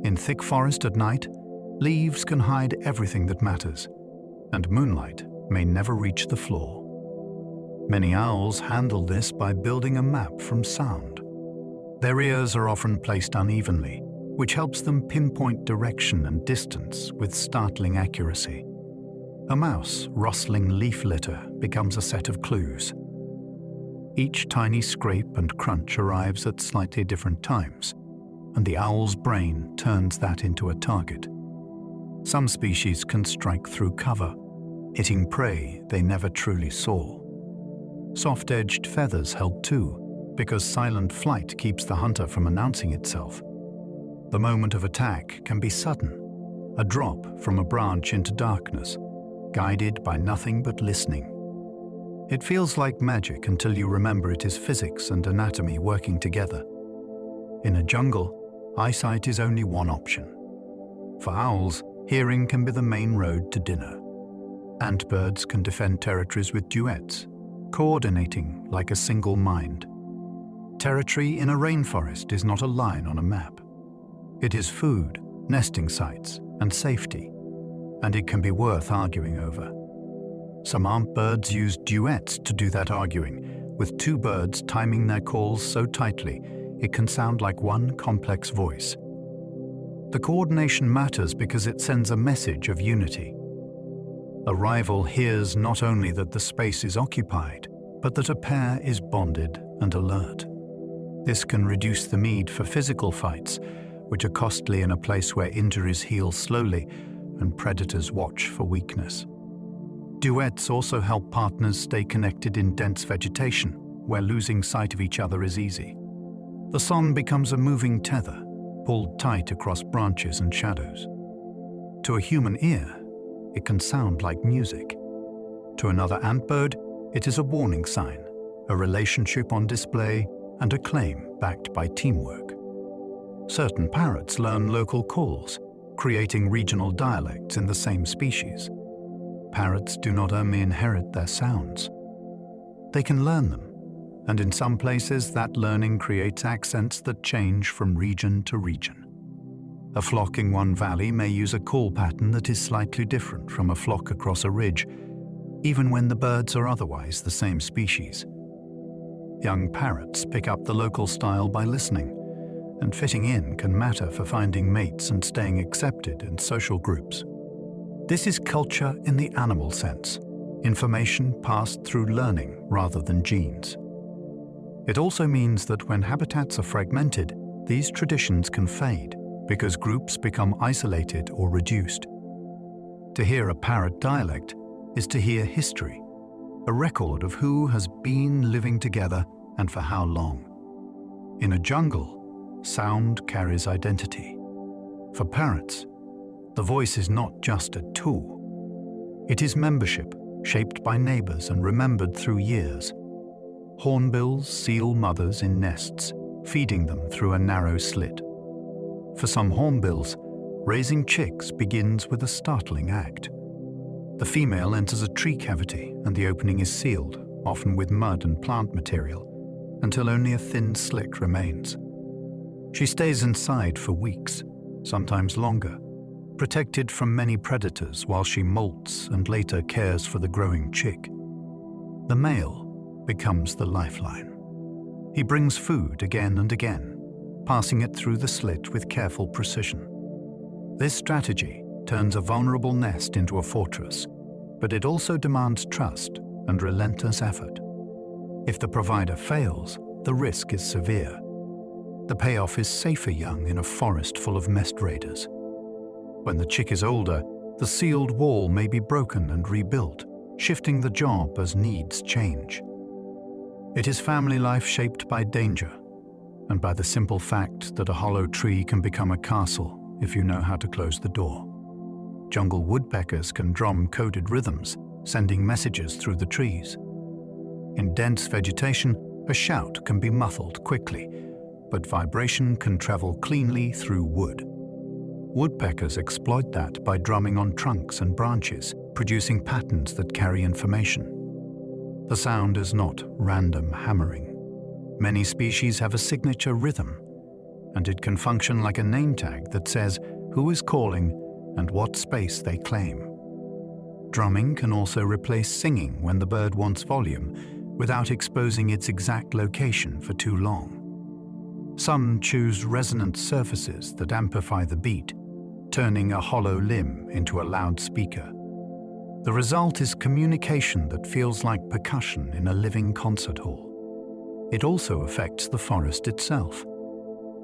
In thick forest at night, leaves can hide everything that matters, and moonlight may never reach the floor. Many owls handle this by building a map from sound. Their ears are often placed unevenly, which helps them pinpoint direction and distance with startling accuracy. A mouse rustling leaf litter becomes a set of clues. Each tiny scrape and crunch arrives at slightly different times, and the owl's brain turns that into a target. Some species can strike through cover, hitting prey they never truly saw. Soft-edged feathers help too, because silent flight keeps the hunter from announcing itself. The moment of attack can be sudden, a drop from a branch into darkness, guided by nothing but listening. It feels like magic until you remember it is physics and anatomy working together. In a jungle, eyesight is only one option. For owls, hearing can be the main road to dinner. Antbirds can defend territories with duets, coordinating like a single mind. Territory in a rainforest is not a line on a map. It is food, nesting sites, and safety, and it can be worth arguing over. Some antbirds use duets to do that arguing, with two birds timing their calls so tightly it can sound like one complex voice. The coordination matters because it sends a message of unity. A rival hears not only that the space is occupied, but that a pair is bonded and alert. This can reduce the need for physical fights, which are costly in a place where injuries heal slowly and predators watch for weakness. Duets also help partners stay connected in dense vegetation, where losing sight of each other is easy. The song becomes a moving tether, pulled tight across branches and shadows. To a human ear, it can sound like music. To another antbird, it is a warning sign, a relationship on display, and a claim backed by teamwork. Certain parrots learn local calls, creating regional dialects in the same species. Parrots do not only inherit their sounds. They can learn them, and in some places that learning creates accents that change from region to region. A flock in one valley may use a call pattern that is slightly different from a flock across a ridge, even when the birds are otherwise the same species. Young parrots pick up the local style by listening, and fitting in can matter for finding mates and staying accepted in social groups. This is culture in the animal sense, information passed through learning rather than genes. It also means that when habitats are fragmented, these traditions can fade because groups become isolated or reduced. To hear a parrot dialect is to hear history, a record of who has been living together and for how long. In a jungle, sound carries identity. For parrots, the voice is not just a tool. It is membership, shaped by neighbors and remembered through years. Hornbills seal mothers in nests, feeding them through a narrow slit. For some hornbills, raising chicks begins with a startling act. The female enters a tree cavity and the opening is sealed, often with mud and plant material, until only a thin slit remains. She stays inside for weeks, sometimes longer, protected from many predators while she molts and later cares for the growing chick. The male becomes the lifeline. He brings food again and again, passing it through the slit with careful precision. This strategy turns a vulnerable nest into a fortress, but it also demands trust and relentless effort. If the provider fails, the risk is severe. The payoff is safer young in a forest full of mest raiders. When the chick is older, the sealed wall may be broken and rebuilt, shifting the job as needs change. It is family life shaped by danger, and by the simple fact that a hollow tree can become a castle if you know how to close the door. Jungle woodpeckers can drum coded rhythms, sending messages through the trees. In dense vegetation, a shout can be muffled quickly, but vibration can travel cleanly through wood. Woodpeckers exploit that by drumming on trunks and branches, producing patterns that carry information. The sound is not random hammering. Many species have a signature rhythm, and it can function like a name tag that says who is calling and what space they claim. Drumming can also replace singing when the bird wants volume, without exposing its exact location for too long. Some choose resonant surfaces that amplify the beat, turning a hollow limb into a loudspeaker. The result is communication that feels like percussion in a living concert hall. It also affects the forest itself.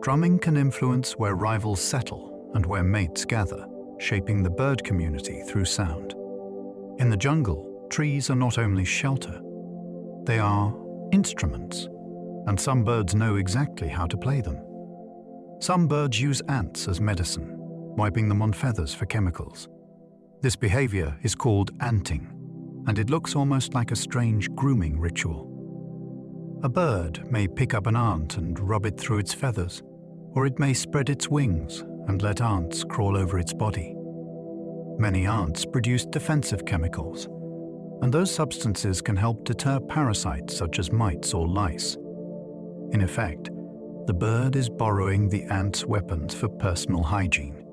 Drumming can influence where rivals settle and where mates gather, shaping the bird community through sound. In the jungle, trees are not only shelter, they are instruments, and some birds know exactly how to play them. Some birds use ants as medicine, wiping them on feathers for chemicals. This behavior is called anting, and it looks almost like a strange grooming ritual. A bird may pick up an ant and rub it through its feathers, or it may spread its wings and let ants crawl over its body. Many ants produce defensive chemicals, and those substances can help deter parasites such as mites or lice. In effect, the bird is borrowing the ant's weapons for personal hygiene.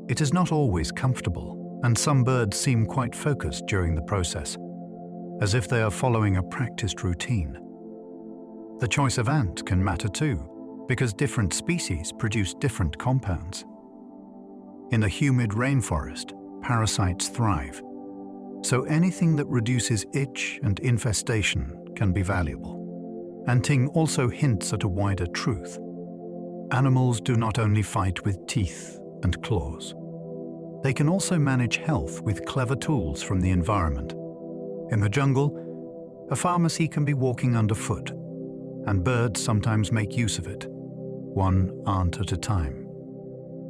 It is not always comfortable, and some birds seem quite focused during the process, as if they are following a practiced routine. The choice of ant can matter too, because different species produce different compounds. In the humid rainforest, parasites thrive, so anything that reduces itch and infestation can be valuable. Anting also hints at a wider truth. Animals do not only fight with teeth and claws. They can also manage health with clever tools from the environment. In the jungle, a pharmacy can be walking underfoot, and birds sometimes make use of it, one ant at a time.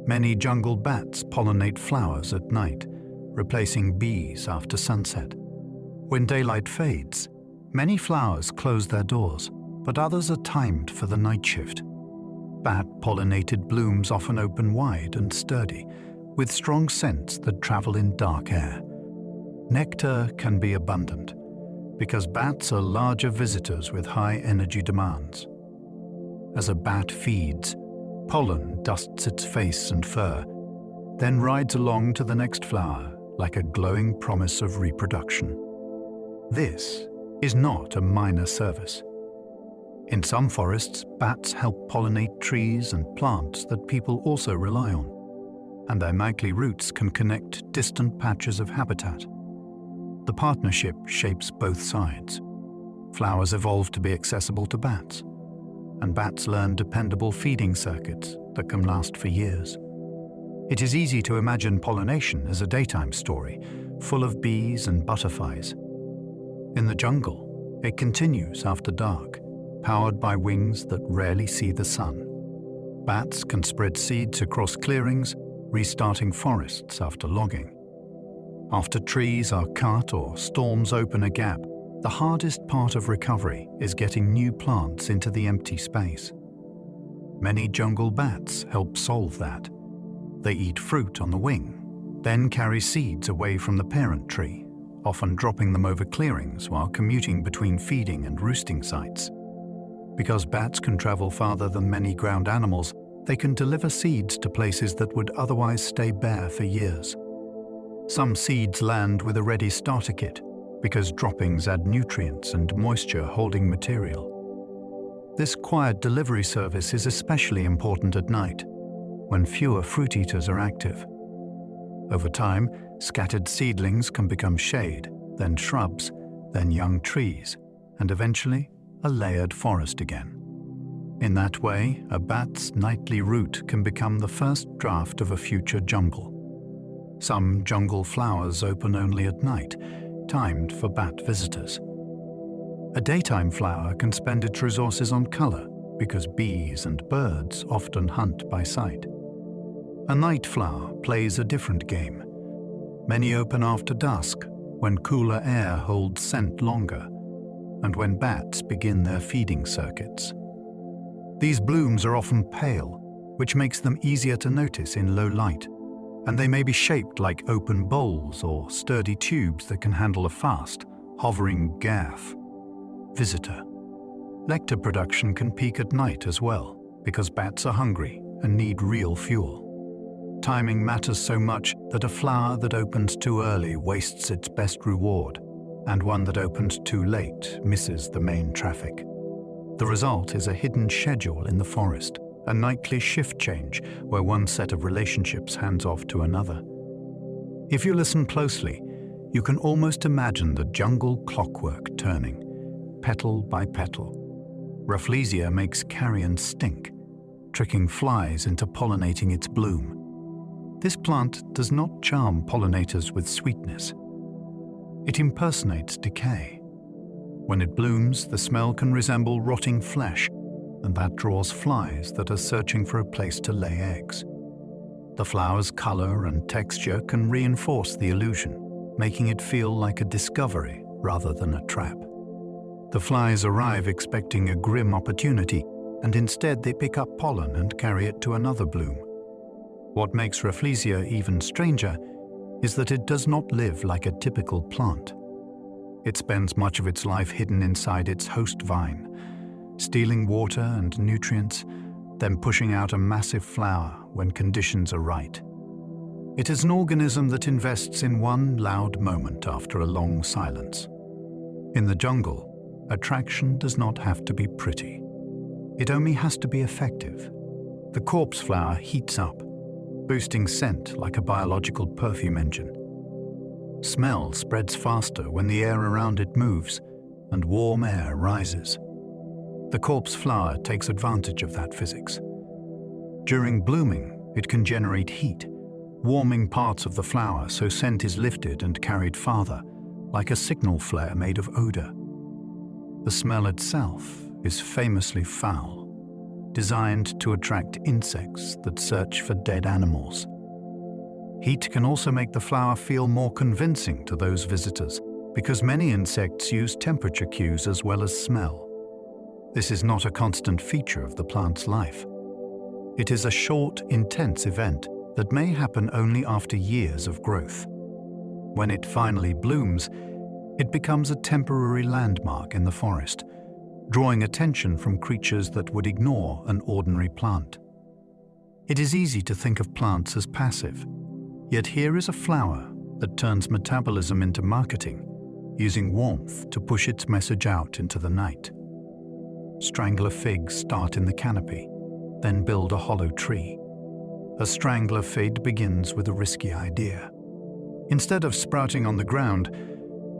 Many jungle bats pollinate flowers at night, replacing bees after sunset. When daylight fades, many flowers close their doors, but others are timed for the night shift. Bat-pollinated blooms often open wide and sturdy, with strong scents that travel in dark air. Nectar can be abundant, because bats are larger visitors with high energy demands. As a bat feeds, pollen dusts its face and fur, then rides along to the next flower like a glowing promise of reproduction. This is not a minor service. In some forests, bats help pollinate trees and plants that people also rely on, and their nightly roots can connect distant patches of habitat. The partnership shapes both sides. Flowers evolve to be accessible to bats, and bats learn dependable feeding circuits that can last for years. It is easy to imagine pollination as a daytime story, full of bees and butterflies. In the jungle, it continues after dark, powered by wings that rarely see the sun. Bats can spread seeds across clearings, restarting forests after logging. After trees are cut or storms open a gap, the hardest part of recovery is getting new plants into the empty space. Many jungle bats help solve that. They eat fruit on the wing, then carry seeds away from the parent tree, often dropping them over clearings while commuting between feeding and roosting sites. Because bats can travel farther than many ground animals, they can deliver seeds to places that would otherwise stay bare for years. Some seeds land with a ready starter kit, because droppings add nutrients and moisture-holding material. This quiet delivery service is especially important at night, when fewer fruit eaters are active. Over time, scattered seedlings can become shade, then shrubs, then young trees, and eventually a layered forest again. In that way, a bat's nightly route can become the first draft of a future jungle. Some jungle flowers open only at night, timed for bat visitors. A daytime flower can spend its resources on color, because bees and birds often hunt by sight. A night flower plays a different game. Many open after dusk, when cooler air holds scent longer, and when bats begin their feeding circuits. These blooms are often pale, which makes them easier to notice in low light, and they may be shaped like open bowls or sturdy tubes that can handle a fast, hovering gaff. Visitor. Nectar production can peak at night as well, because bats are hungry and need real fuel. Timing matters so much that a flower that opens too early wastes its best reward, and one that opens too late misses the main traffic. The result is a hidden schedule in the forest, a nightly shift change where one set of relationships hands off to another. If you listen closely, you can almost imagine the jungle clockwork turning, petal by petal. Rafflesia makes carrion stink, tricking flies into pollinating its bloom. This plant does not charm pollinators with sweetness. It impersonates decay. When it blooms, the smell can resemble rotting flesh, and that draws flies that are searching for a place to lay eggs. The flower's color and texture can reinforce the illusion, making it feel like a discovery rather than a trap. The flies arrive expecting a grim opportunity, and instead they pick up pollen and carry it to another bloom. What makes Rafflesia even stranger is that it does not live like a typical plant. It spends much of its life hidden inside its host vine, stealing water and nutrients, then pushing out a massive flower when conditions are right. It is an organism that invests in one loud moment after a long silence. In the jungle, attraction does not have to be pretty. It only has to be effective. The corpse flower heats up, boosting scent like a biological perfume engine. Smell spreads faster when the air around it moves, and warm air rises. The corpse flower takes advantage of that physics. During blooming, it can generate heat, warming parts of the flower so scent is lifted and carried farther, like a signal flare made of odor. The smell itself is famously foul, designed to attract insects that search for dead animals. Heat can also make the flower feel more convincing to those visitors, because many insects use temperature cues as well as smell. This is not a constant feature of the plant's life. It is a short, intense event that may happen only after years of growth. When it finally blooms, it becomes a temporary landmark in the forest, drawing attention from creatures that would ignore an ordinary plant. It is easy to think of plants as passive, yet here is a flower that turns metabolism into marketing, using warmth to push its message out into the night. Strangler figs start in the canopy, then build a hollow tree. A strangler fig begins with a risky idea. Instead of sprouting on the ground,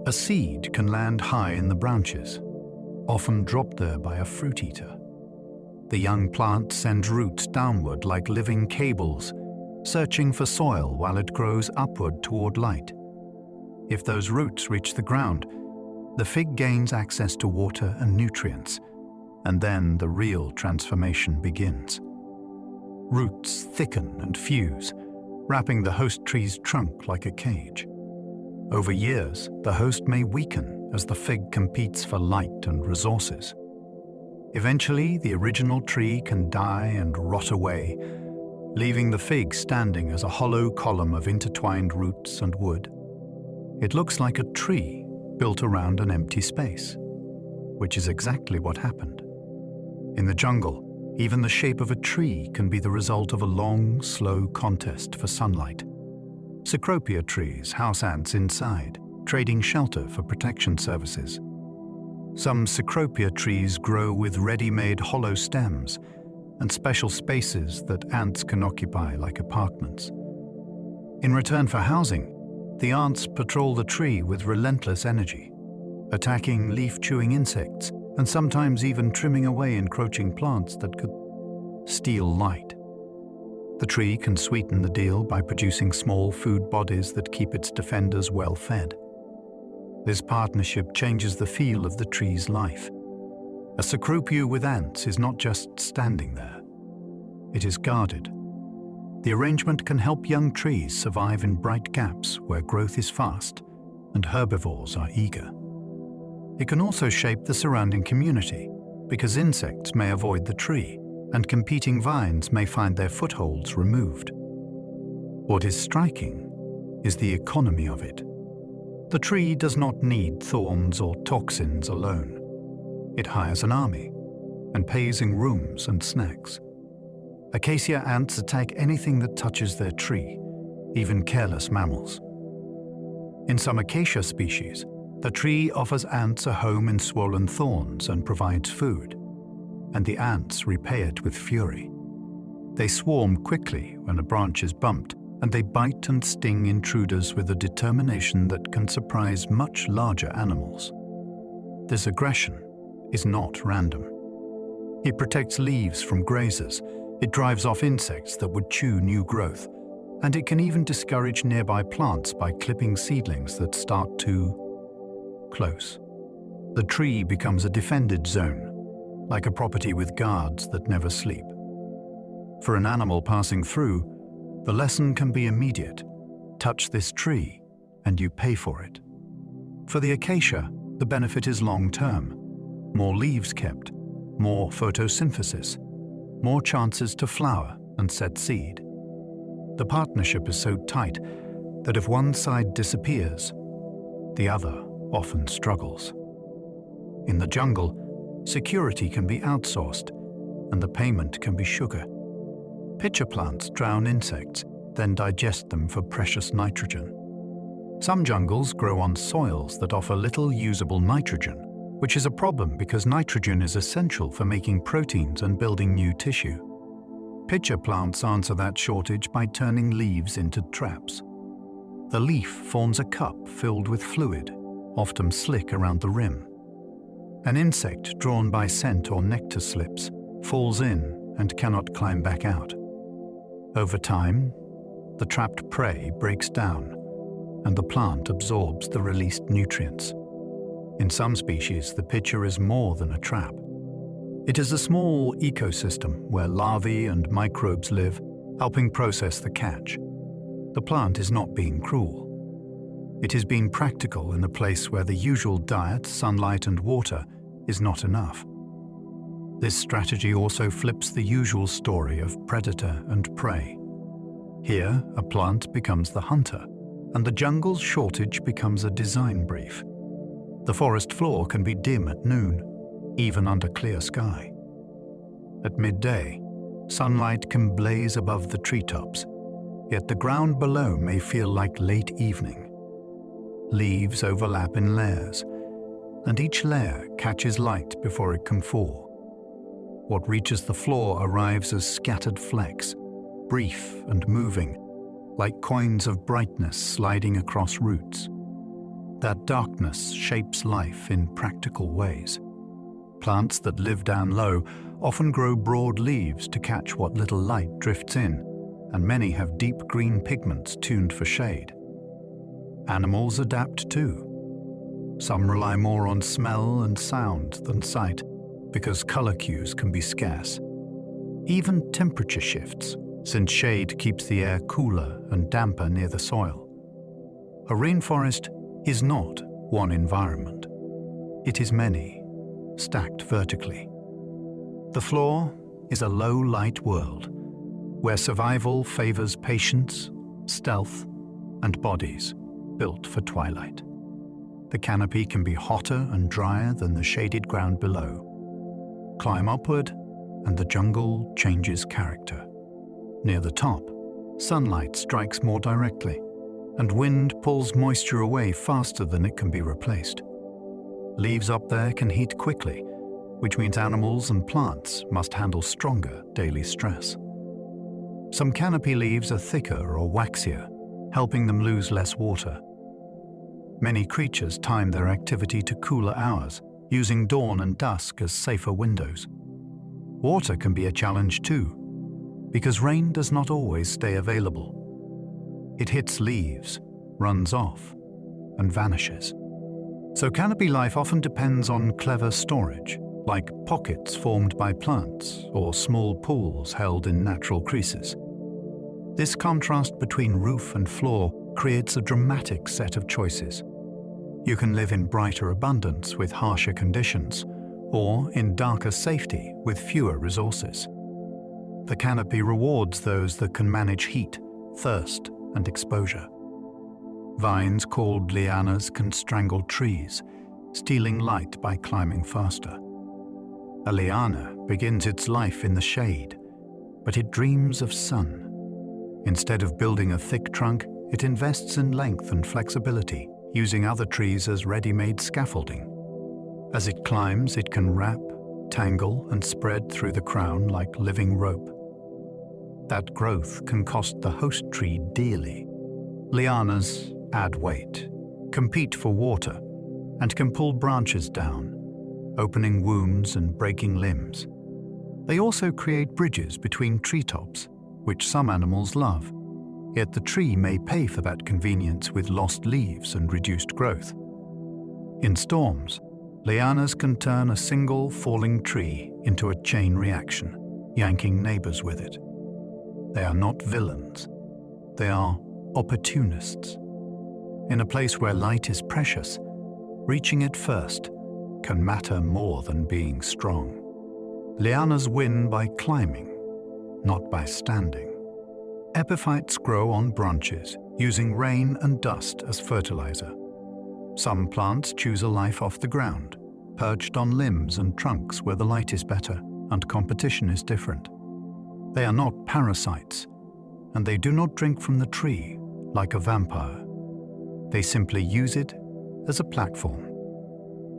a seed can land high in the branches, often dropped there by a fruit eater. The young plant sends roots downward like living cables, searching for soil while it grows upward toward light. If those roots reach the ground, the fig gains access to water and nutrients, and then the real transformation begins. Roots thicken and fuse, wrapping the host tree's trunk like a cage. Over years, the host may weaken as the fig competes for light and resources. Eventually, the original tree can die and rot away, leaving the fig standing as a hollow column of intertwined roots and wood. It looks like a tree built around an empty space, which is exactly what happened. In the jungle, even the shape of a tree can be the result of a long, slow contest for sunlight. Cecropia trees house ants inside, trading shelter for protection services. Some Cecropia trees grow with ready-made hollow stems and special spaces that ants can occupy like apartments. In return for housing, the ants patrol the tree with relentless energy, attacking leaf-chewing insects and sometimes even trimming away encroaching plants that could steal light. The tree can sweeten the deal by producing small food bodies that keep its defenders well fed. This partnership changes the feel of the tree's life. A Cecropia with ants is not just standing there. It is guarded. The arrangement can help young trees survive in bright gaps where growth is fast and herbivores are eager. It can also shape the surrounding community because insects may avoid the tree and competing vines may find their footholds removed. What is striking is the economy of it. The tree does not need thorns or toxins alone. It hires an army and pays in rooms and snacks. Acacia ants attack anything that touches their tree, even careless mammals. In some acacia species, the tree offers ants a home in swollen thorns and provides food, and the ants repay it with fury. They swarm quickly when a branch is bumped, and they bite and sting intruders with a determination that can surprise much larger animals. This aggression is not random. It protects leaves from grazers, it drives off insects that would chew new growth, and it can even discourage nearby plants by clipping seedlings that start too close. The tree becomes a defended zone, like a property with guards that never sleep. For an animal passing through, the lesson can be immediate. Touch this tree, and you pay for it. For the acacia, the benefit is long-term. More leaves kept, more photosynthesis, more chances to flower and set seed. The partnership is so tight that if one side disappears, the other often struggles. In the jungle, security can be outsourced, and the payment can be sugar. Pitcher plants drown insects, then digest them for precious nitrogen. Some jungles grow on soils that offer little usable nitrogen, which is a problem because nitrogen is essential for making proteins and building new tissue. Pitcher plants answer that shortage by turning leaves into traps. The leaf forms a cup filled with fluid, often slick around the rim. An insect drawn by scent or nectar slips, falls in and cannot climb back out. Over time, the trapped prey breaks down and the plant absorbs the released nutrients. In some species, the pitcher is more than a trap. It is a small ecosystem where larvae and microbes live, helping process the catch. The plant is not being cruel. It is being practical in a place where the usual diet, sunlight and water, is not enough. This strategy also flips the usual story of predator and prey. Here, a plant becomes the hunter, and the jungle's shortage becomes a design brief. The forest floor can be dim at noon, even under clear sky. At midday, sunlight can blaze above the treetops, yet the ground below may feel like late evening. Leaves overlap in layers, and each layer catches light before it can fall. What reaches the floor arrives as scattered flecks, brief and moving, like coins of brightness sliding across roots. That darkness shapes life in practical ways. Plants that live down low often grow broad leaves to catch what little light drifts in, and many have deep green pigments tuned for shade. Animals adapt too. Some rely more on smell and sound than sight, because color cues can be scarce. Even temperature shifts, since shade keeps the air cooler and damper near the soil. A rainforest is not one environment. It is many, stacked vertically. The floor is a low-light world, where survival favors patience, stealth, and bodies built for twilight. The canopy can be hotter and drier than the shaded ground below. Climb upward, and the jungle changes character. Near the top, sunlight strikes more directly, and wind pulls moisture away faster than it can be replaced. Leaves up there can heat quickly, which means animals and plants must handle stronger daily stress. Some canopy leaves are thicker or waxier, helping them lose less water. Many creatures time their activity to cooler hours, using dawn and dusk as safer windows. Water can be a challenge too, because rain does not always stay available. It hits leaves, runs off, and vanishes. So canopy life often depends on clever storage, like pockets formed by plants or small pools held in natural creases. This contrast between roof and floor creates a dramatic set of choices. You can live in brighter abundance with harsher conditions, or in darker safety with fewer resources. The canopy rewards those that can manage heat, thirst, and exposure. Vines called lianas can strangle trees, stealing light by climbing faster. A liana begins its life in the shade, but it dreams of sun. Instead of building a thick trunk, it invests in length and flexibility, using other trees as ready-made scaffolding. As it climbs, it can wrap, tangle, and spread through the crown like living rope. That growth can cost the host tree dearly. Lianas add weight, compete for water, and can pull branches down, opening wounds and breaking limbs. They also create bridges between treetops, which some animals love. Yet the tree may pay for that convenience with lost leaves and reduced growth. In storms, lianas can turn a single falling tree into a chain reaction, yanking neighbors with it. They are not villains. They are opportunists. In a place where light is precious, reaching it first can matter more than being strong. Lianas win by climbing, not by standing. Epiphytes grow on branches, using rain and dust as fertilizer. Some plants choose a life off the ground, perched on limbs and trunks where the light is better and competition is different. They are not parasites, and they do not drink from the tree like a vampire. They simply use it as a platform.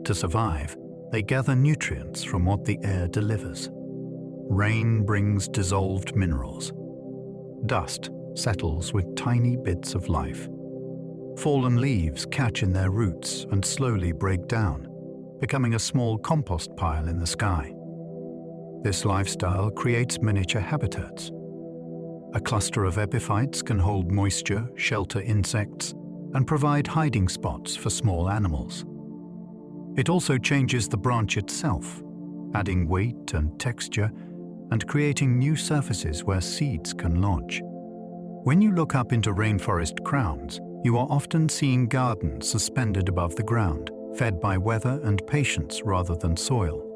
To survive, they gather nutrients from what the air delivers. Rain brings dissolved minerals. Dust settles with tiny bits of life. Fallen leaves catch in their roots and slowly break down, becoming a small compost pile in the sky. This lifestyle creates miniature habitats. A cluster of epiphytes can hold moisture, shelter insects, and provide hiding spots for small animals. It also changes the branch itself, adding weight and texture and creating new surfaces where seeds can lodge. When you look up into rainforest crowns, you are often seeing gardens suspended above the ground, fed by weather and patience rather than soil.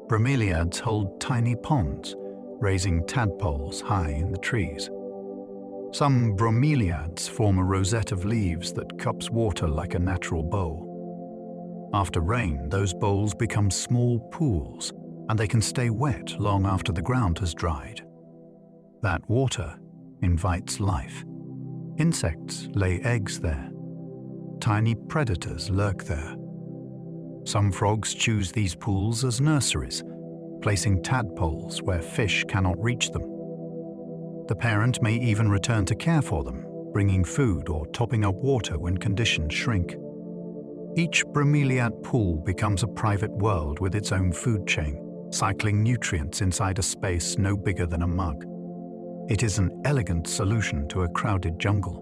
Bromeliads hold tiny ponds, raising tadpoles high in the trees. Some bromeliads form a rosette of leaves that cups water like a natural bowl. After rain, those bowls become small pools, and they can stay wet long after the ground has dried. That water invites life. Insects lay eggs there. Tiny predators lurk there. Some frogs choose these pools as nurseries, placing tadpoles where fish cannot reach them. The parent may even return to care for them, bringing food or topping up water when conditions shrink. Each bromeliad pool becomes a private world with its own food chain, cycling nutrients inside a space no bigger than a mug. It is an elegant solution to a crowded jungle.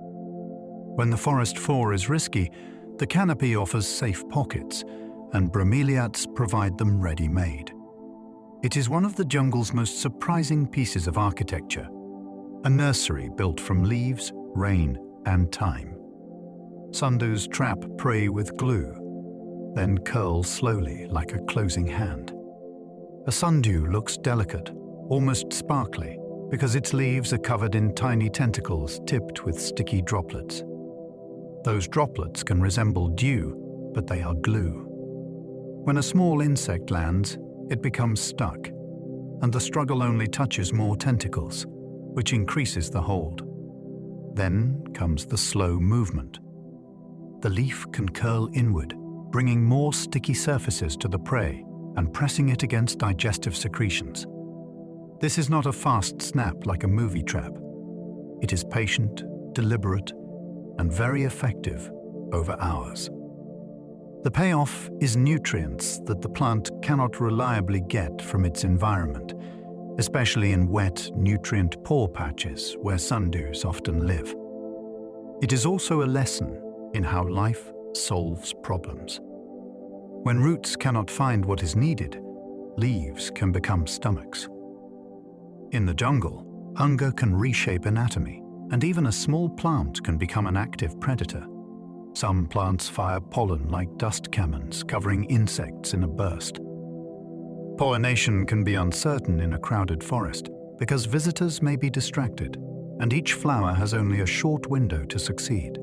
When the forest floor is risky, the canopy offers safe pockets, and bromeliads provide them ready-made. It is one of the jungle's most surprising pieces of architecture, a nursery built from leaves, rain, and time. Sundus trap prey with glue, then curl slowly like a closing hand. A sundew looks delicate, almost sparkly, because its leaves are covered in tiny tentacles tipped with sticky droplets. Those droplets can resemble dew, but they are glue. When a small insect lands, it becomes stuck, and the struggle only touches more tentacles, which increases the hold. Then comes the slow movement. The leaf can curl inward, bringing more sticky surfaces to the prey and pressing it against digestive secretions. This is not a fast snap like a movie trap. It is patient, deliberate, and very effective over hours. The payoff is nutrients that the plant cannot reliably get from its environment, especially in wet, nutrient-poor patches where sundews often live. It is also a lesson in how life solves problems. When roots cannot find what is needed, leaves can become stomachs. In the jungle, hunger can reshape anatomy, and even a small plant can become an active predator. Some plants fire pollen like dust cannons, covering insects in a burst. Pollination can be uncertain in a crowded forest because visitors may be distracted, and each flower has only a short window to succeed.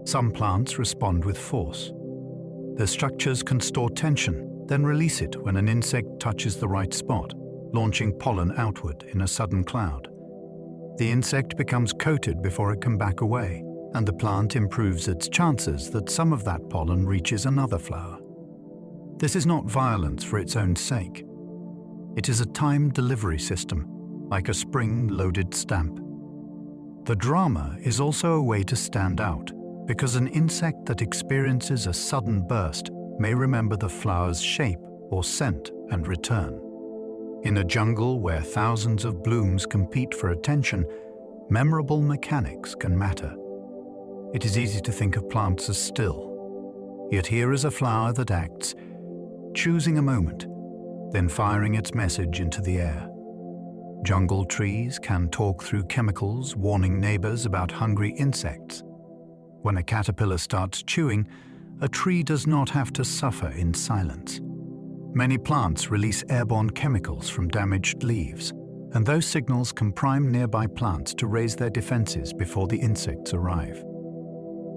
Some plants respond with force. Their structures can store tension, then release it when an insect touches the right spot, launching pollen outward in a sudden cloud. The insect becomes coated before it can back away, and the plant improves its chances that some of that pollen reaches another flower. This is not violence for its own sake. It is a timed delivery system, like a spring-loaded stamp. The drama is also a way to stand out, because an insect that experiences a sudden burst may remember the flower's shape or scent and return. In a jungle where thousands of blooms compete for attention, memorable mechanics can matter. It is easy to think of plants as still, yet here is a flower that acts, choosing a moment, then firing its message into the air. Jungle trees can talk through chemicals, warning neighbors about hungry insects. When a caterpillar starts chewing, a tree does not have to suffer in silence. Many plants release airborne chemicals from damaged leaves, and those signals can prime nearby plants to raise their defenses before the insects arrive.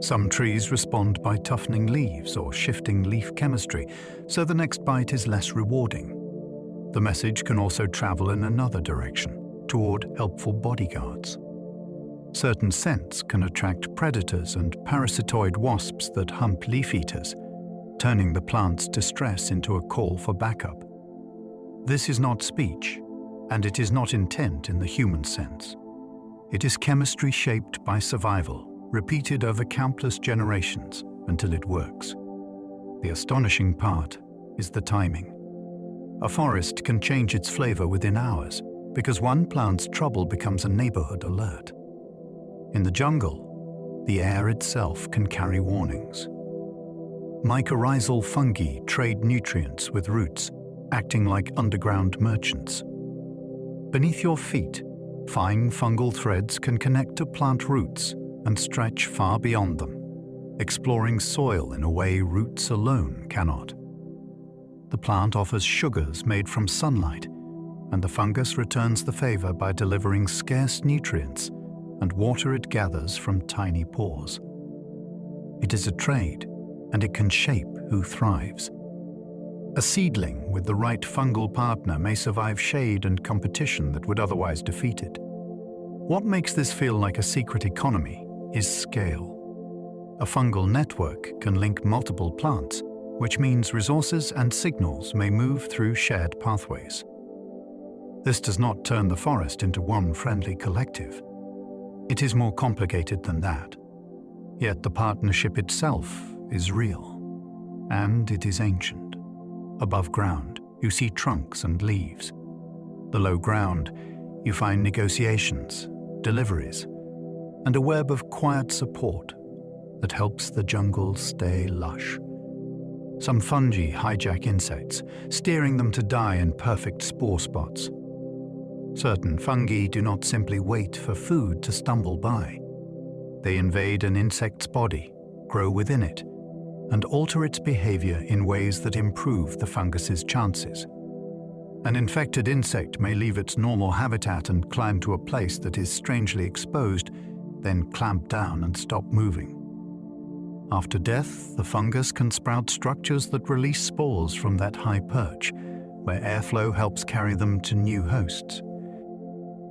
Some trees respond by toughening leaves or shifting leaf chemistry, so the next bite is less rewarding. The message can also travel in another direction, toward helpful bodyguards. Certain scents can attract predators and parasitoid wasps that hunt leaf eaters, turning the plant's distress into a call for backup. This is not speech, and it is not intent in the human sense. It is chemistry shaped by survival, repeated over countless generations until it works. The astonishing part is the timing. A forest can change its flavor within hours because one plant's trouble becomes a neighborhood alert. In the jungle, the air itself can carry warnings. Mycorrhizal fungi trade nutrients with roots, acting like underground merchants. Beneath your feet, fine fungal threads can connect to plant roots and stretch far beyond them, exploring soil in a way roots alone cannot. The plant offers sugars made from sunlight, and the fungus returns the favor by delivering scarce nutrients and water it gathers from tiny pores. It is a trade, and it can shape who thrives. A seedling with the right fungal partner may survive shade and competition that would otherwise defeat it. What makes this feel like a secret economy is scale. A fungal network can link multiple plants, which means resources and signals may move through shared pathways. This does not turn the forest into one friendly collective. It is more complicated than that. Yet the partnership itself is real, and it is ancient. Above ground, you see trunks and leaves. Below ground, you find negotiations, deliveries, and a web of quiet support that helps the jungle stay lush. Some fungi hijack insects, steering them to die in perfect spore spots. Certain fungi do not simply wait for food to stumble by. They invade an insect's body, grow within it, and alter its behavior in ways that improve the fungus's chances. An infected insect may leave its normal habitat and climb to a place that is strangely exposed, then clamp down and stop moving. After death, the fungus can sprout structures that release spores from that high perch, where airflow helps carry them to new hosts.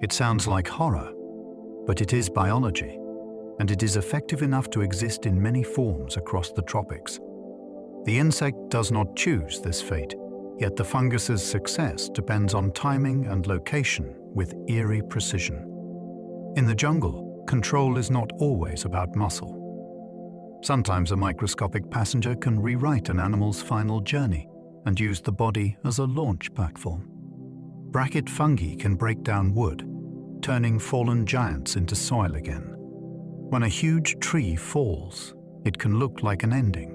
It sounds like horror, but it is biology, and it is effective enough to exist in many forms across the tropics. The insect does not choose this fate, yet the fungus's success depends on timing and location with eerie precision. In the jungle, control is not always about muscle. Sometimes a microscopic passenger can rewrite an animal's final journey and use the body as a launch platform. Bracket fungi can break down wood, turning fallen giants into soil again. When a huge tree falls, it can look like an ending,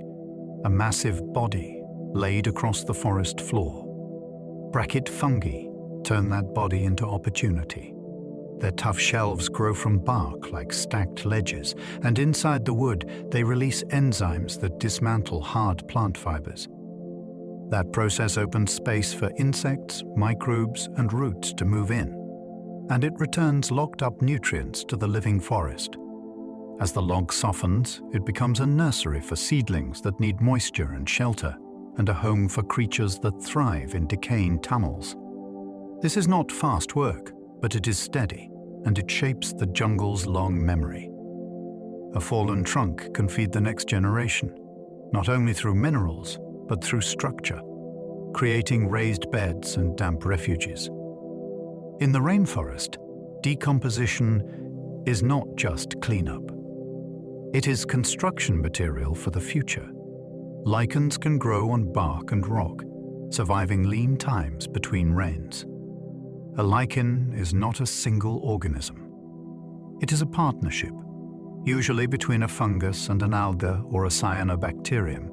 a massive body laid across the forest floor. Bracket fungi turn that body into opportunity. Their tough shelves grow from bark like stacked ledges, and inside the wood they release enzymes that dismantle hard plant fibers. That process opens space for insects, microbes, and roots to move in, and it returns locked-up nutrients to the living forest. As the log softens, it becomes a nursery for seedlings that need moisture and shelter, and a home for creatures that thrive in decaying tunnels. This is not fast work, but it is steady, and it shapes the jungle's long memory. A fallen trunk can feed the next generation, not only through minerals, but through structure, creating raised beds and damp refuges. In the rainforest, decomposition is not just cleanup. It is construction material for the future. Lichens can grow on bark and rock, surviving lean times between rains. A lichen is not a single organism. It is a partnership, usually between a fungus and an alga or a cyanobacterium,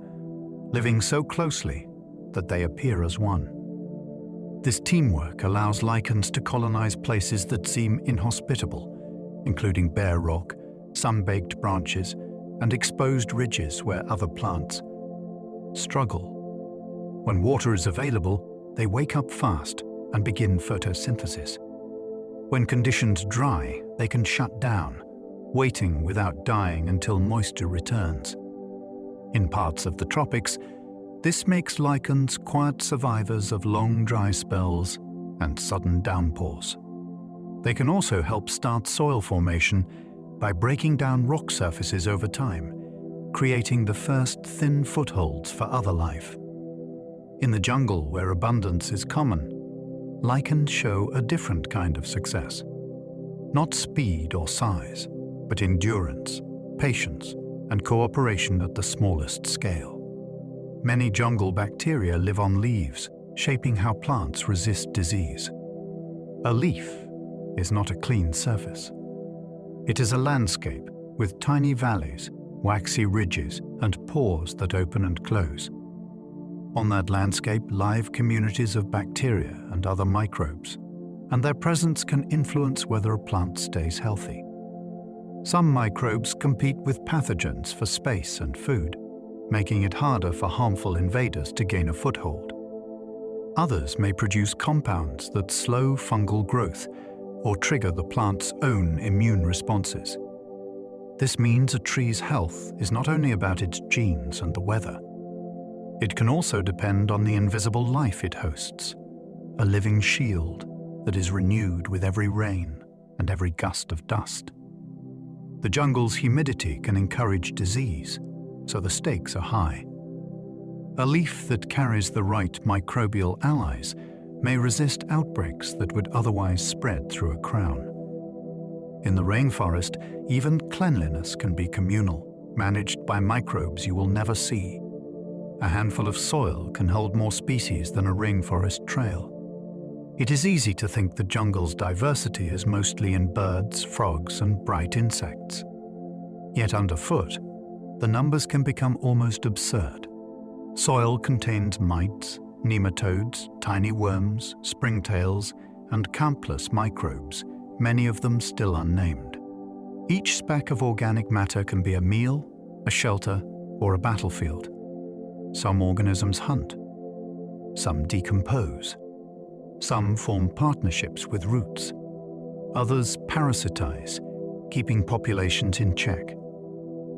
living so closely that they appear as one. This teamwork allows lichens to colonize places that seem inhospitable, including bare rock, sun-baked branches, and exposed ridges where other plants struggle. When water is available, they wake up fast and begin photosynthesis. When conditions dry, they can shut down, waiting without dying until moisture returns. In parts of the tropics, this makes lichens quiet survivors of long dry spells and sudden downpours. They can also help start soil formation by breaking down rock surfaces over time, creating the first thin footholds for other life. In the jungle, where abundance is common, lichens show a different kind of success. Not speed or size, but endurance, patience, and cooperation at the smallest scale. Many jungle bacteria live on leaves, shaping how plants resist disease. A leaf is not a clean surface. It is a landscape with tiny valleys, waxy ridges, and pores that open and close. On that landscape, live communities of bacteria and other microbes, and their presence can influence whether a plant stays healthy. Some microbes compete with pathogens for space and food, making it harder for harmful invaders to gain a foothold. Others may produce compounds that slow fungal growth or trigger the plant's own immune responses. This means a tree's health is not only about its genes and the weather. It can also depend on the invisible life it hosts, a living shield that is renewed with every rain and every gust of dust. The jungle's humidity can encourage disease, so the stakes are high. A leaf that carries the right microbial allies may resist outbreaks that would otherwise spread through a crown. In the rainforest, even cleanliness can be communal, managed by microbes you will never see. A handful of soil can hold more species than a rainforest trail. It is easy to think the jungle's diversity is mostly in birds, frogs, and bright insects. Yet underfoot, the numbers can become almost absurd. Soil contains mites, nematodes, tiny worms, springtails, and countless microbes, many of them still unnamed. Each speck of organic matter can be a meal, a shelter, or a battlefield. Some organisms hunt. Some decompose. Some form partnerships with roots. Others parasitize, keeping populations in check.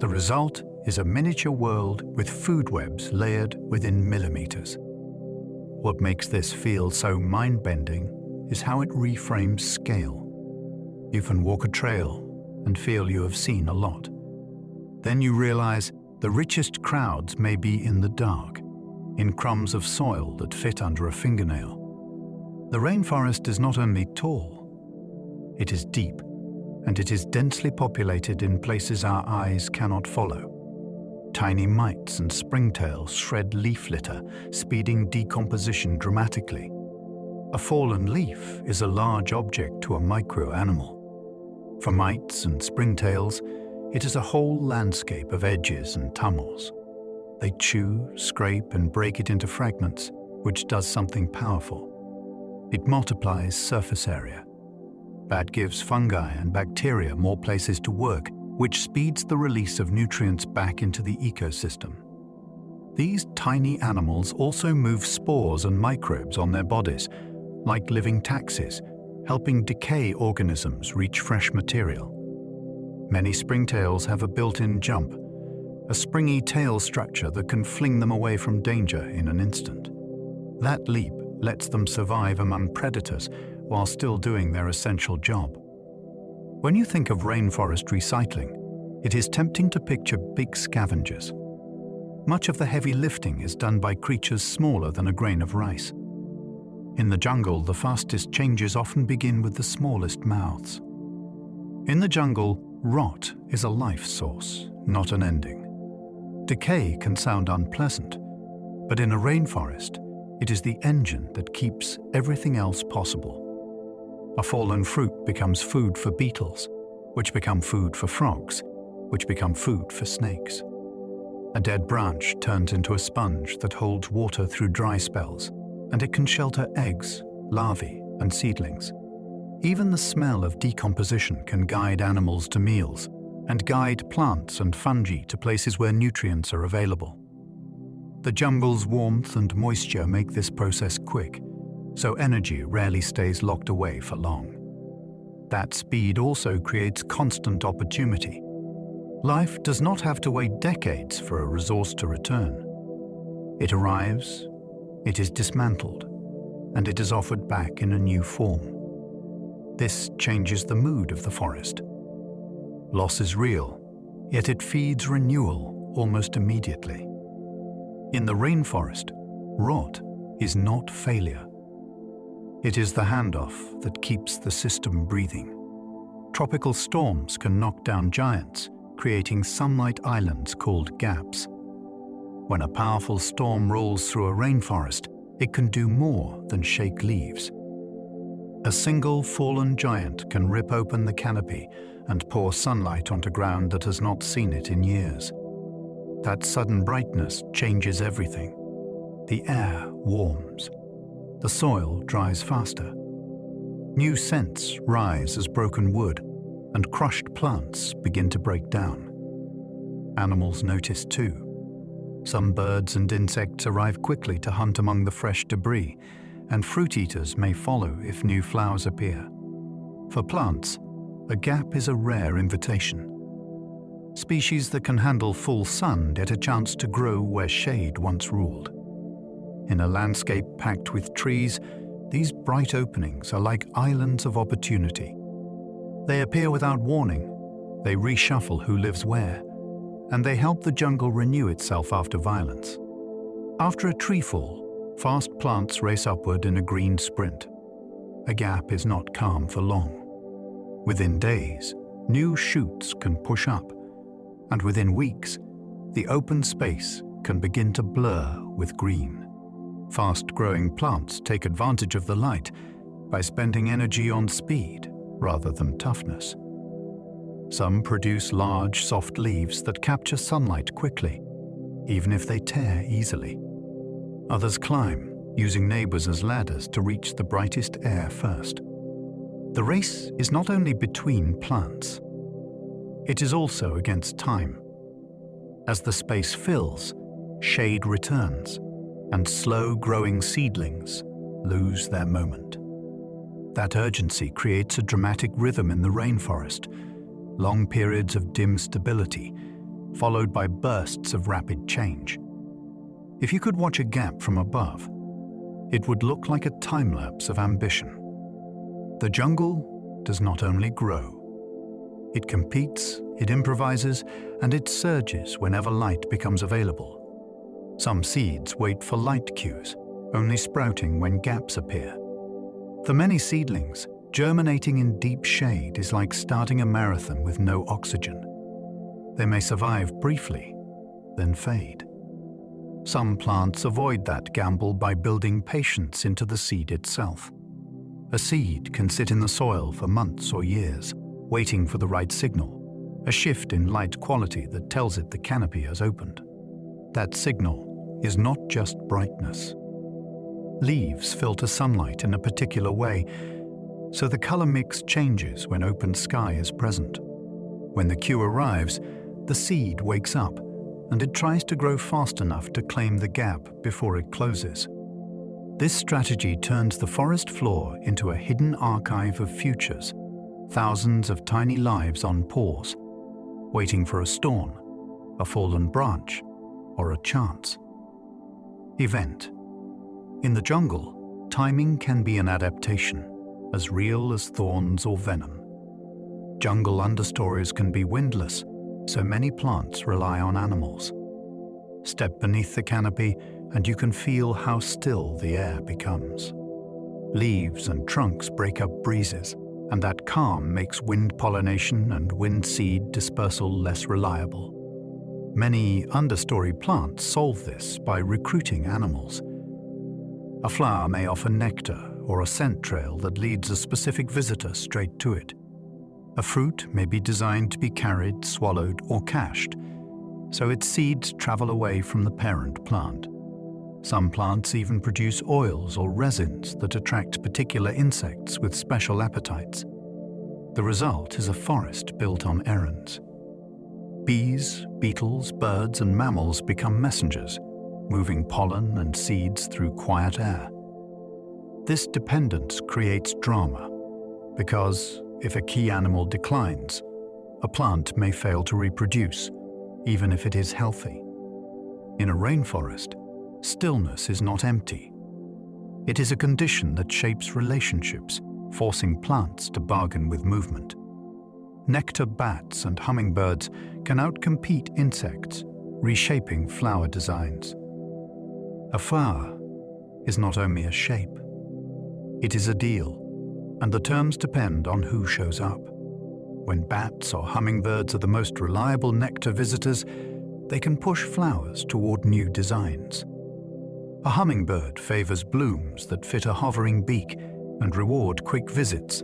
The result is a miniature world with food webs layered within millimeters. What makes this field so mind-bending is how it reframes scale. You can walk a trail and feel you have seen a lot. Then you realize the richest crowds may be in the dark, in crumbs of soil that fit under a fingernail. The rainforest is not only tall, it is deep, and it is densely populated in places our eyes cannot follow. Tiny mites and springtails shred leaf litter, speeding decomposition dramatically. A fallen leaf is a large object to a micro-animal. For mites and springtails, it is a whole landscape of edges and tunnels. They chew, scrape, and break it into fragments, which does something powerful. It multiplies surface area. That gives fungi and bacteria more places to work, which speeds the release of nutrients back into the ecosystem. These tiny animals also move spores and microbes on their bodies, like living taxis, helping decay organisms reach fresh material. Many springtails have a built-in jump, a springy tail structure that can fling them away from danger in an instant. That leap lets them survive among predators while still doing their essential job. When you think of rainforest recycling, it is tempting to picture big scavengers. Much of the heavy lifting is done by creatures smaller than a grain of rice. In the jungle, the fastest changes often begin with the smallest mouths. In the jungle, rot is a life source, not an ending. Decay can sound unpleasant, but in a rainforest, it is the engine that keeps everything else possible. A fallen fruit becomes food for beetles, which become food for frogs, which become food for snakes. A dead branch turns into a sponge that holds water through dry spells, and it can shelter eggs, larvae, and seedlings. Even the smell of decomposition can guide animals to meals, and guide plants and fungi to places where nutrients are available. The jungle's warmth and moisture make this process quick, so energy rarely stays locked away for long. That speed also creates constant opportunity. Life does not have to wait decades for a resource to return. It arrives, it is dismantled, and it is offered back in a new form. This changes the mood of the forest. Loss is real, yet it feeds renewal almost immediately. In the rainforest, rot is not failure. It is the handoff that keeps the system breathing. Tropical storms can knock down giants, creating sunlight islands called gaps. When a powerful storm rolls through a rainforest, it can do more than shake leaves. A single fallen giant can rip open the canopy and pour sunlight onto ground that has not seen it in years. That sudden brightness changes everything. The air warms. The soil dries faster. New scents rise as broken wood, and crushed plants begin to break down. Animals notice too. Some birds and insects arrive quickly to hunt among the fresh debris, and fruit eaters may follow if new flowers appear. For plants, a gap is a rare invitation. Species that can handle full sun get a chance to grow where shade once ruled. In a landscape packed with trees, these bright openings are like islands of opportunity. They appear without warning, they reshuffle who lives where, and they help the jungle renew itself after violence. After a tree fall, fast plants race upward in a green sprint. A gap is not calm for long. Within days, new shoots can push up, and within weeks, the open space can begin to blur with green. Fast-growing plants take advantage of the light by spending energy on speed rather than toughness. Some produce large, soft leaves that capture sunlight quickly, even if they tear easily. Others climb, using neighbors as ladders to reach the brightest air first. The race is not only between plants, it is also against time. As the space fills, shade returns, and slow-growing seedlings lose their moment. That urgency creates a dramatic rhythm in the rainforest, long periods of dim stability, followed by bursts of rapid change. If you could watch a gap from above, it would look like a time-lapse of ambition. The jungle does not only grow. It competes, it improvises, and it surges whenever light becomes available. Some seeds wait for light cues, only sprouting when gaps appear. For many seedlings, germinating in deep shade is like starting a marathon with no oxygen. They may survive briefly, then fade. Some plants avoid that gamble by building patience into the seed itself. A seed can sit in the soil for months or years, waiting for the right signal, a shift in light quality that tells it the canopy has opened. That signal is not just brightness. Leaves filter sunlight in a particular way, so the color mix changes when open sky is present. When the cue arrives, the seed wakes up, and it tries to grow fast enough to claim the gap before it closes. This strategy turns the forest floor into a hidden archive of futures, thousands of tiny lives on pause, waiting for a storm, a fallen branch, or a chance. Event. In the jungle, timing can be an adaptation, as real as thorns or venom. Jungle understories can be windless, so many plants rely on animals. Step beneath the canopy and you can feel how still the air becomes. Leaves and trunks break up breezes, and that calm makes wind pollination and wind seed dispersal less reliable. Many understory plants solve this by recruiting animals. A flower may offer nectar or a scent trail that leads a specific visitor straight to it. A fruit may be designed to be carried, swallowed, or cached, so its seeds travel away from the parent plant. Some plants even produce oils or resins that attract particular insects with special appetites. The result is a forest built on errands. Bees, beetles, birds, and mammals become messengers, moving pollen and seeds through quiet air. This dependence creates drama, because if a key animal declines, a plant may fail to reproduce, even if it is healthy. In a rainforest, stillness is not empty. It is a condition that shapes relationships, forcing plants to bargain with movement. Nectar bats and hummingbirds can outcompete insects, reshaping flower designs. A flower is not only a shape, it is a deal, and the terms depend on who shows up. When bats or hummingbirds are the most reliable nectar visitors, they can push flowers toward new designs. A hummingbird favors blooms that fit a hovering beak and reward quick visits,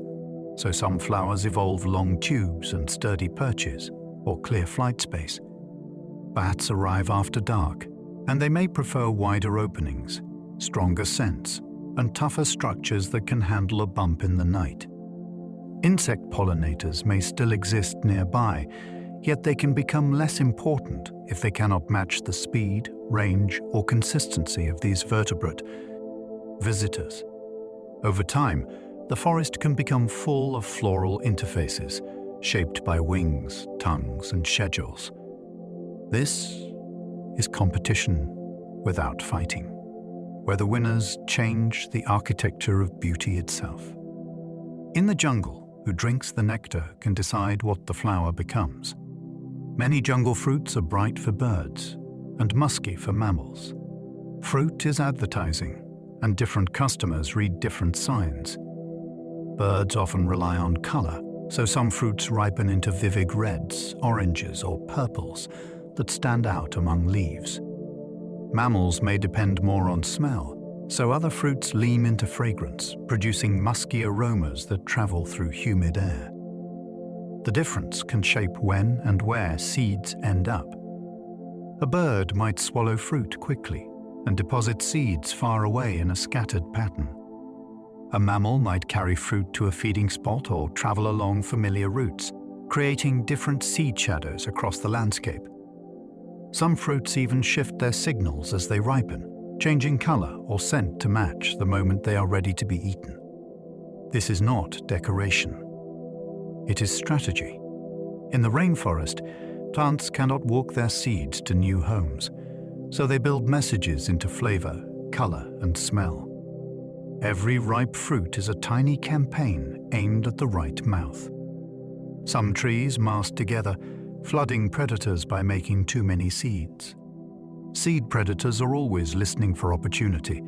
so some flowers evolve long tubes and sturdy perches, or clear flight space. Bats arrive after dark, and they may prefer wider openings, stronger scents, and tougher structures that can handle a bump in the night. Insect pollinators may still exist nearby, yet they can become less important if they cannot match the speed, range, or consistency of these vertebrate visitors. Over time, the forest can become full of floral interfaces, shaped by wings, tongues, and schedules. This is competition without fighting, where the winners change the architecture of beauty itself. In the jungle, who drinks the nectar can decide what the flower becomes. Many jungle fruits are bright for birds and musky for mammals. Fruit is advertising, and different customers read different signs. Birds often rely on color, so some fruits ripen into vivid reds, oranges, or purples that stand out among leaves. Mammals may depend more on smell, so other fruits lean into fragrance, producing musky aromas that travel through humid air. The difference can shape when and where seeds end up. A bird might swallow fruit quickly and deposit seeds far away in a scattered pattern. A mammal might carry fruit to a feeding spot or travel along familiar routes, creating different seed shadows across the landscape. Some fruits even shift their signals as they ripen, changing color or scent to match the moment they are ready to be eaten. This is not decoration. It is strategy. In the rainforest, plants cannot walk their seeds to new homes, so they build messages into flavor, color, and smell. Every ripe fruit is a tiny campaign aimed at the right mouth. Some trees mass together, flooding predators by making too many seeds. Seed predators are always listening for opportunity,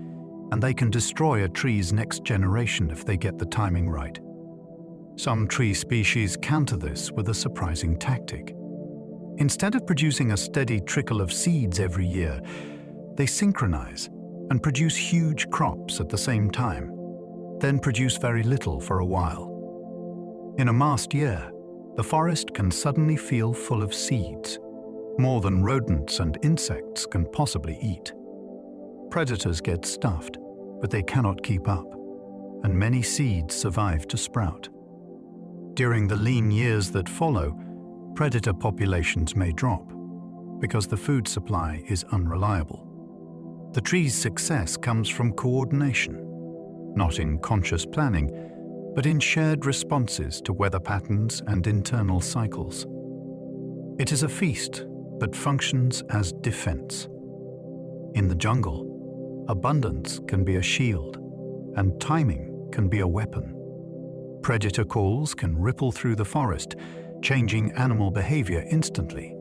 and they can destroy a tree's next generation if they get the timing right. Some tree species counter this with a surprising tactic. Instead of producing a steady trickle of seeds every year, they synchronize and produce huge crops at the same time, then produce very little for a while. In a massed year, the forest can suddenly feel full of seeds, more than rodents and insects can possibly eat. Predators get stuffed, but they cannot keep up, and many seeds survive to sprout. During the lean years that follow, predator populations may drop, because the food supply is unreliable. The tree's success comes from coordination, not in conscious planning, but in shared responses to weather patterns and internal cycles. It is a feast, but functions as defense. In the jungle, abundance can be a shield, and timing can be a weapon. Predator calls can ripple through the forest, changing animal behavior instantly.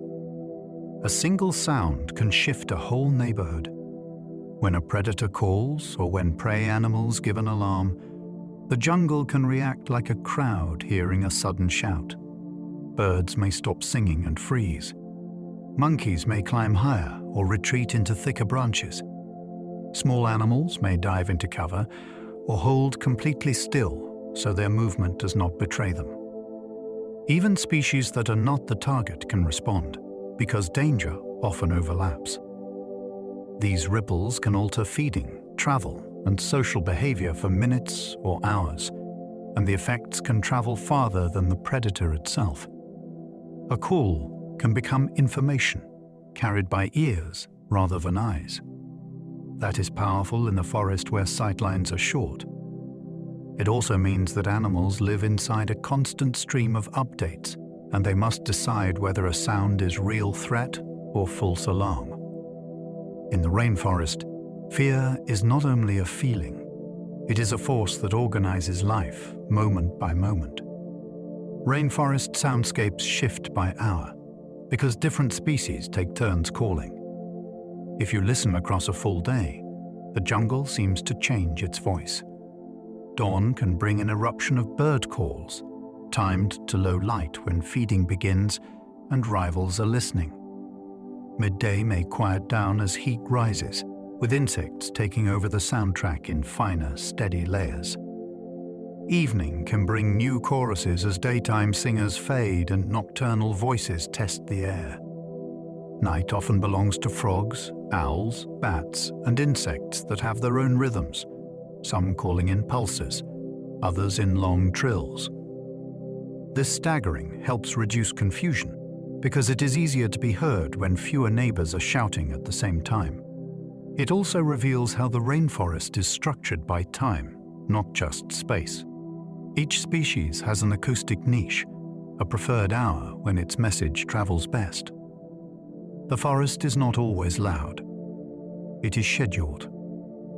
A single sound can shift a whole neighborhood. When a predator calls or when prey animals give an alarm, the jungle can react like a crowd hearing a sudden shout. Birds may stop singing and freeze. Monkeys may climb higher or retreat into thicker branches. Small animals may dive into cover or hold completely still so their movement does not betray them. Even species that are not the target can respond, because danger often overlaps. These ripples can alter feeding, travel, and social behavior for minutes or hours, and the effects can travel farther than the predator itself. A call can become information, carried by ears rather than eyes. That is powerful in the forest where sightlines are short. It also means that animals live inside a constant stream of updates, and they must decide whether a sound is real threat or false alarm. In the rainforest, fear is not only a feeling, it is a force that organizes life moment by moment. Rainforest soundscapes shift by hour, because different species take turns calling. If you listen across a full day, the jungle seems to change its voice. Dawn can bring an eruption of bird calls, timed to low light when feeding begins and rivals are listening. Midday may quiet down as heat rises, with insects taking over the soundtrack in finer, steady layers. Evening can bring new choruses as daytime singers fade and nocturnal voices test the air. Night often belongs to frogs, owls, bats, and insects that have their own rhythms, some calling in pulses, others in long trills. This staggering helps reduce confusion, because it is easier to be heard when fewer neighbors are shouting at the same time. It also reveals how the rainforest is structured by time, not just space. Each species has an acoustic niche, a preferred hour when its message travels best. The forest is not always loud. It is scheduled.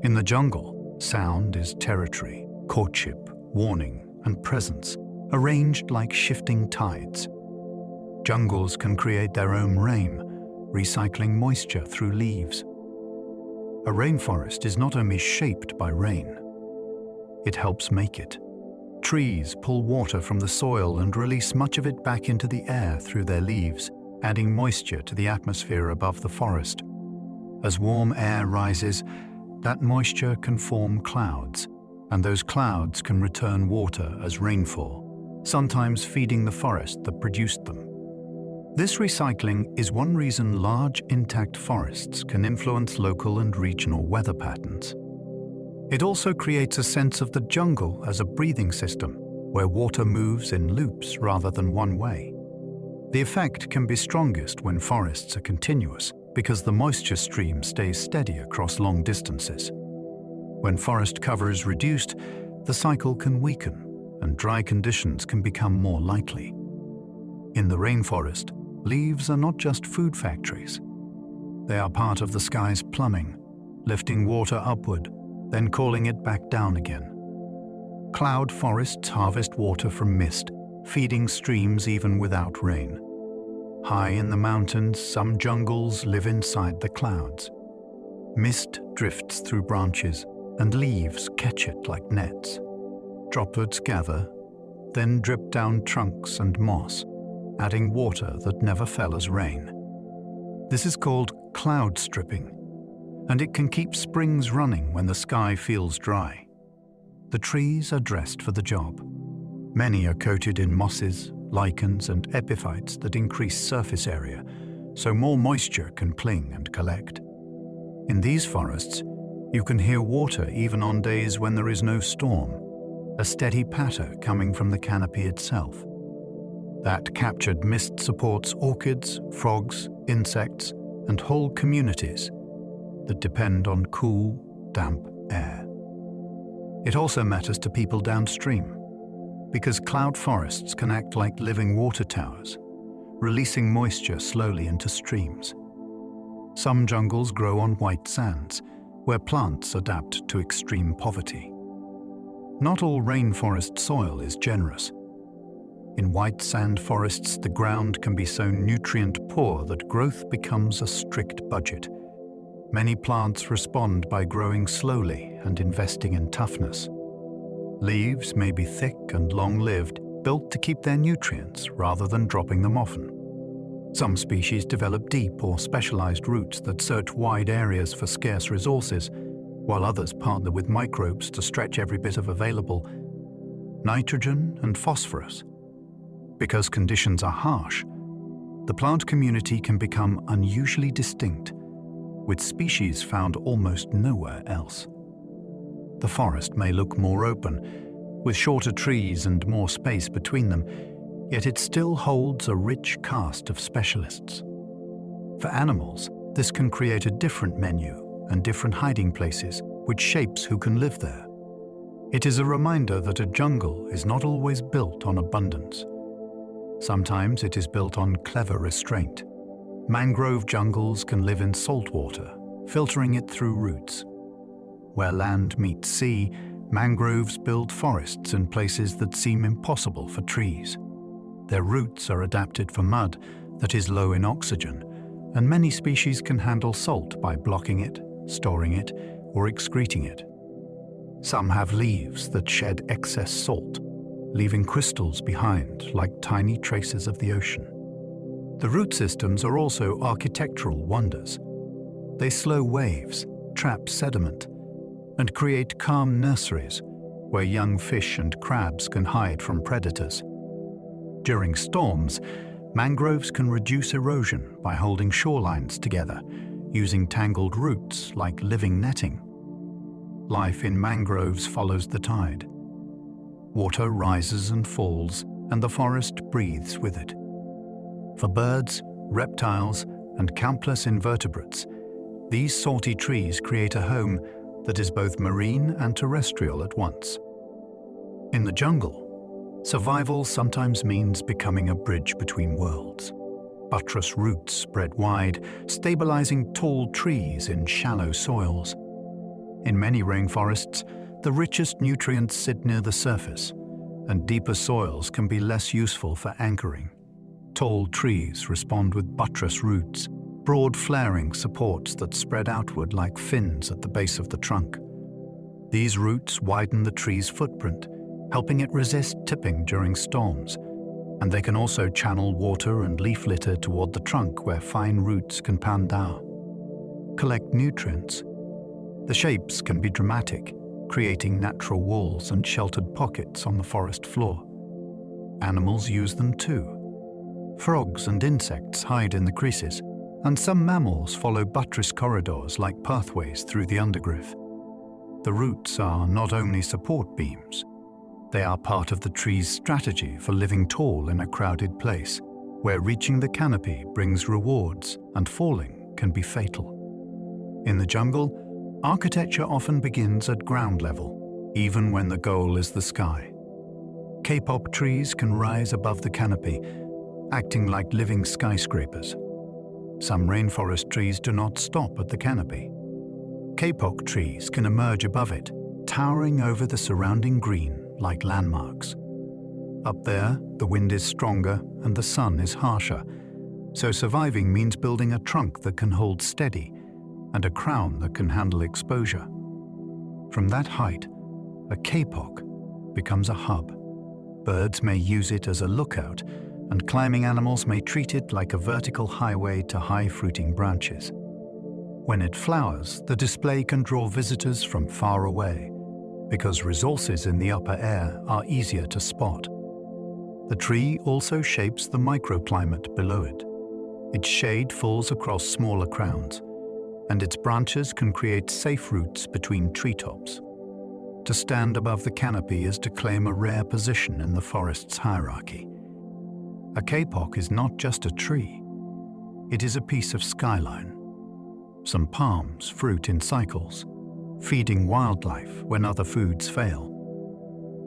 In the jungle, sound is territory, courtship, warning, and presence, arranged like shifting tides. Jungles can create their own rain, recycling moisture through leaves. A rainforest is not only shaped by rain, it helps make it. Trees pull water from the soil and release much of it back into the air through their leaves, adding moisture to the atmosphere above the forest. As warm air rises, that moisture can form clouds, and those clouds can return water as rainfall, sometimes feeding the forest that produced them. This recycling is one reason large intact forests can influence local and regional weather patterns. It also creates a sense of the jungle as a breathing system, where water moves in loops rather than one way. The effect can be strongest when forests are continuous, because the moisture stream stays steady across long distances. When forest cover is reduced, the cycle can weaken, and dry conditions can become more likely. In the rainforest, leaves are not just food factories. They are part of the sky's plumbing, lifting water upward, then calling it back down again. Cloud forests harvest water from mist, feeding streams even without rain. High in the mountains, some jungles live inside the clouds. Mist drifts through branches, and leaves catch it like nets. Droplets gather, then drip down trunks and moss, adding water that never fell as rain. This is called cloud stripping, and it can keep springs running when the sky feels dry. The trees are dressed for the job. Many are coated in mosses, lichens, and epiphytes that increase surface area, so more moisture can cling and collect. In these forests, you can hear water even on days when there is no storm, a steady patter coming from the canopy itself. That captured mist supports orchids, frogs, insects, and whole communities that depend on cool, damp air. It also matters to people downstream, because cloud forests can act like living water towers, releasing moisture slowly into streams. Some jungles grow on white sands, where plants adapt to extreme poverty. Not all rainforest soil is generous. In white sand forests, the ground can be so nutrient-poor that growth becomes a strict budget. Many plants respond by growing slowly and investing in toughness. Leaves may be thick and long-lived, built to keep their nutrients rather than dropping them often. Some species develop deep or specialized roots that search wide areas for scarce resources, while others partner with microbes to stretch every bit of available nitrogen and phosphorus. Because conditions are harsh, the plant community can become unusually distinct, with species found almost nowhere else. The forest may look more open, with shorter trees and more space between them, yet it still holds a rich cast of specialists. For animals, this can create a different menu and different hiding places, which shapes who can live there. It is a reminder that a jungle is not always built on abundance. Sometimes it is built on clever restraint. Mangrove jungles can live in salt water, filtering it through roots. Where land meets sea, mangroves build forests in places that seem impossible for trees. Their roots are adapted for mud that is low in oxygen, and many species can handle salt by blocking it, storing it, or excreting it. Some have leaves that shed excess salt, leaving crystals behind like tiny traces of the ocean. The root systems are also architectural wonders. They slow waves, trap sediment, and create calm nurseries where young fish and crabs can hide from predators. During storms, mangroves can reduce erosion by holding shorelines together, using tangled roots like living netting. Life in mangroves follows the tide. Water rises and falls, and the forest breathes with it. For birds, reptiles, and countless invertebrates, these salty trees create a home that is both marine and terrestrial at once. In the jungle, survival sometimes means becoming a bridge between worlds. Buttress roots spread wide, stabilizing tall trees in shallow soils. In many rainforests, the richest nutrients sit near the surface, and deeper soils can be less useful for anchoring. Tall trees respond with buttress roots, broad flaring supports that spread outward like fins at the base of the trunk. These roots widen the tree's footprint, helping it resist tipping during storms, and they can also channel water and leaf litter toward the trunk where fine roots can pound down. Collect nutrients. The shapes can be dramatic, creating natural walls and sheltered pockets on the forest floor. Animals use them too. Frogs and insects hide in the creases, and some mammals follow buttress corridors like pathways through the undergrowth. The roots are not only support beams, they are part of the tree's strategy for living tall in a crowded place, where reaching the canopy brings rewards and falling can be fatal. In the jungle, architecture often begins at ground level, even when the goal is the sky. Kapok trees can rise above the canopy, acting like living skyscrapers. Some rainforest trees do not stop at the canopy. Kapok trees can emerge above it, towering over the surrounding green like landmarks. Up there, the wind is stronger and the sun is harsher, so surviving means building a trunk that can hold steady and a crown that can handle exposure. From that height, a kapok becomes a hub. Birds may use it as a lookout, and climbing animals may treat it like a vertical highway to high-fruiting branches. When it flowers, the display can draw visitors from far away, because resources in the upper air are easier to spot. The tree also shapes the microclimate below it. Its shade falls across smaller crowns, and its branches can create safe routes between treetops. To stand above the canopy is to claim a rare position in the forest's hierarchy. A kapok is not just a tree. It is a piece of skyline. Some palms fruit in cycles, feeding wildlife when other foods fail.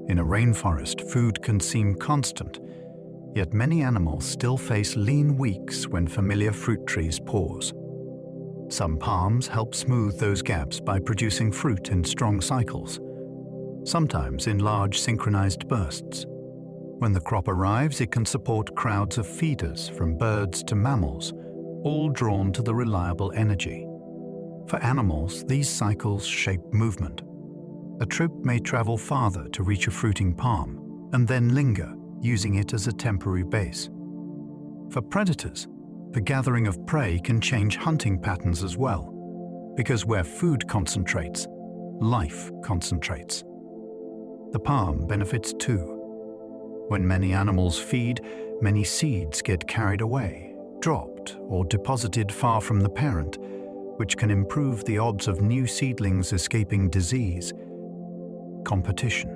In a rainforest, food can seem constant, yet many animals still face lean weeks when familiar fruit trees pause. Some palms help smooth those gaps by producing fruit in strong cycles, sometimes in large synchronized bursts. When the crop arrives, it can support crowds of feeders, from birds to mammals, all drawn to the reliable energy. For animals, these cycles shape movement. A troop may travel farther to reach a fruiting palm, and then linger, using it as a temporary base. For predators, the gathering of prey can change hunting patterns as well, because where food concentrates, life concentrates. The palm benefits too. When many animals feed, many seeds get carried away, dropped, or deposited far from the parent, which can improve the odds of new seedlings escaping disease. Competition.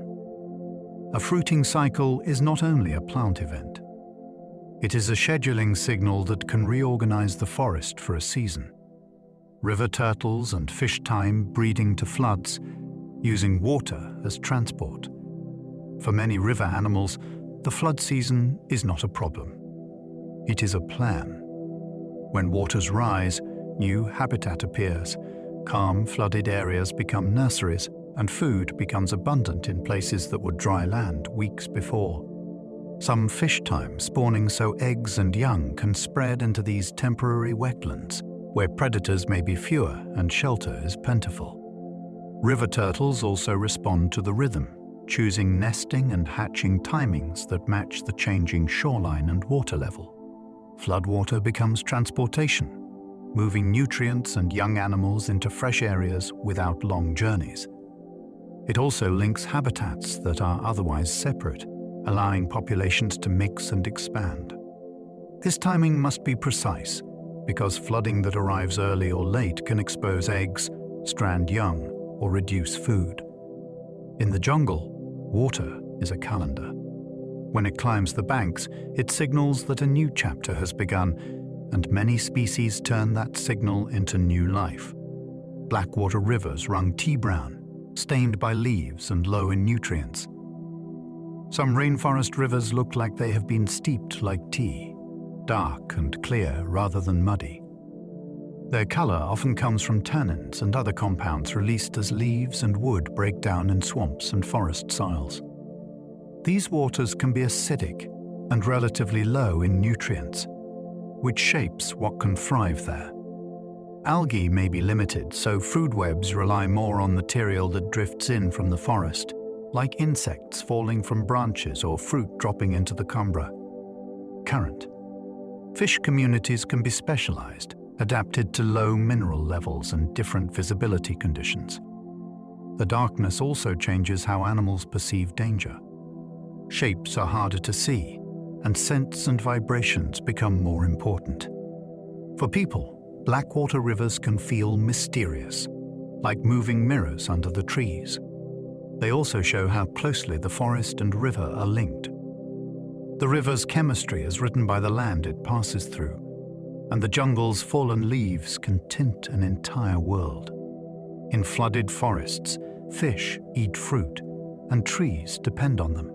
A fruiting cycle is not only a plant event. It is a scheduling signal that can reorganize the forest for a season. River turtles and fish thyme breeding to floods, using water as transport. For many river animals, the flood season is not a problem. It is a plan. When waters rise, new habitat appears. Calm, flooded areas become nurseries, and food becomes abundant in places that were dry land weeks before. Some fish thyme spawning so eggs and young can spread into these temporary wetlands, where predators may be fewer and shelter is plentiful. River turtles also respond to the rhythm, choosing nesting and hatching timings that match the changing shoreline and water level. Floodwater becomes transportation, moving nutrients and young animals into fresh areas without long journeys. It also links habitats that are otherwise separate, allowing populations to mix and expand. This timing must be precise, because flooding that arrives early or late can expose eggs, strand young, or reduce food. In the jungle, water is a calendar. When it climbs the banks, it signals that a new chapter has begun, and many species turn that signal into new life. blackwater rivers run tea-brown, stained by leaves and low in nutrients. Some rainforest rivers look like they have been steeped like tea, dark and clear rather than muddy. Their color often comes from tannins and other compounds released as leaves and wood break down in swamps and forest soils. These waters can be acidic and relatively low in nutrients, which shapes what can thrive there. Algae may be limited, so food webs rely more on material that drifts in from the forest, like insects falling from branches or fruit dropping into the cumbra. Current. Fish communities can be specialized, adapted to low mineral levels and different visibility conditions. The darkness also changes how animals perceive danger. Shapes are harder to see, and scents and vibrations become more important. For people, blackwater rivers can feel mysterious, like moving mirrors under the trees. They also show how closely the forest and river are linked. The river's chemistry is written by the land it passes through, and the jungle's fallen leaves can tint an entire world. In flooded forests, fish eat fruit, and trees depend on them.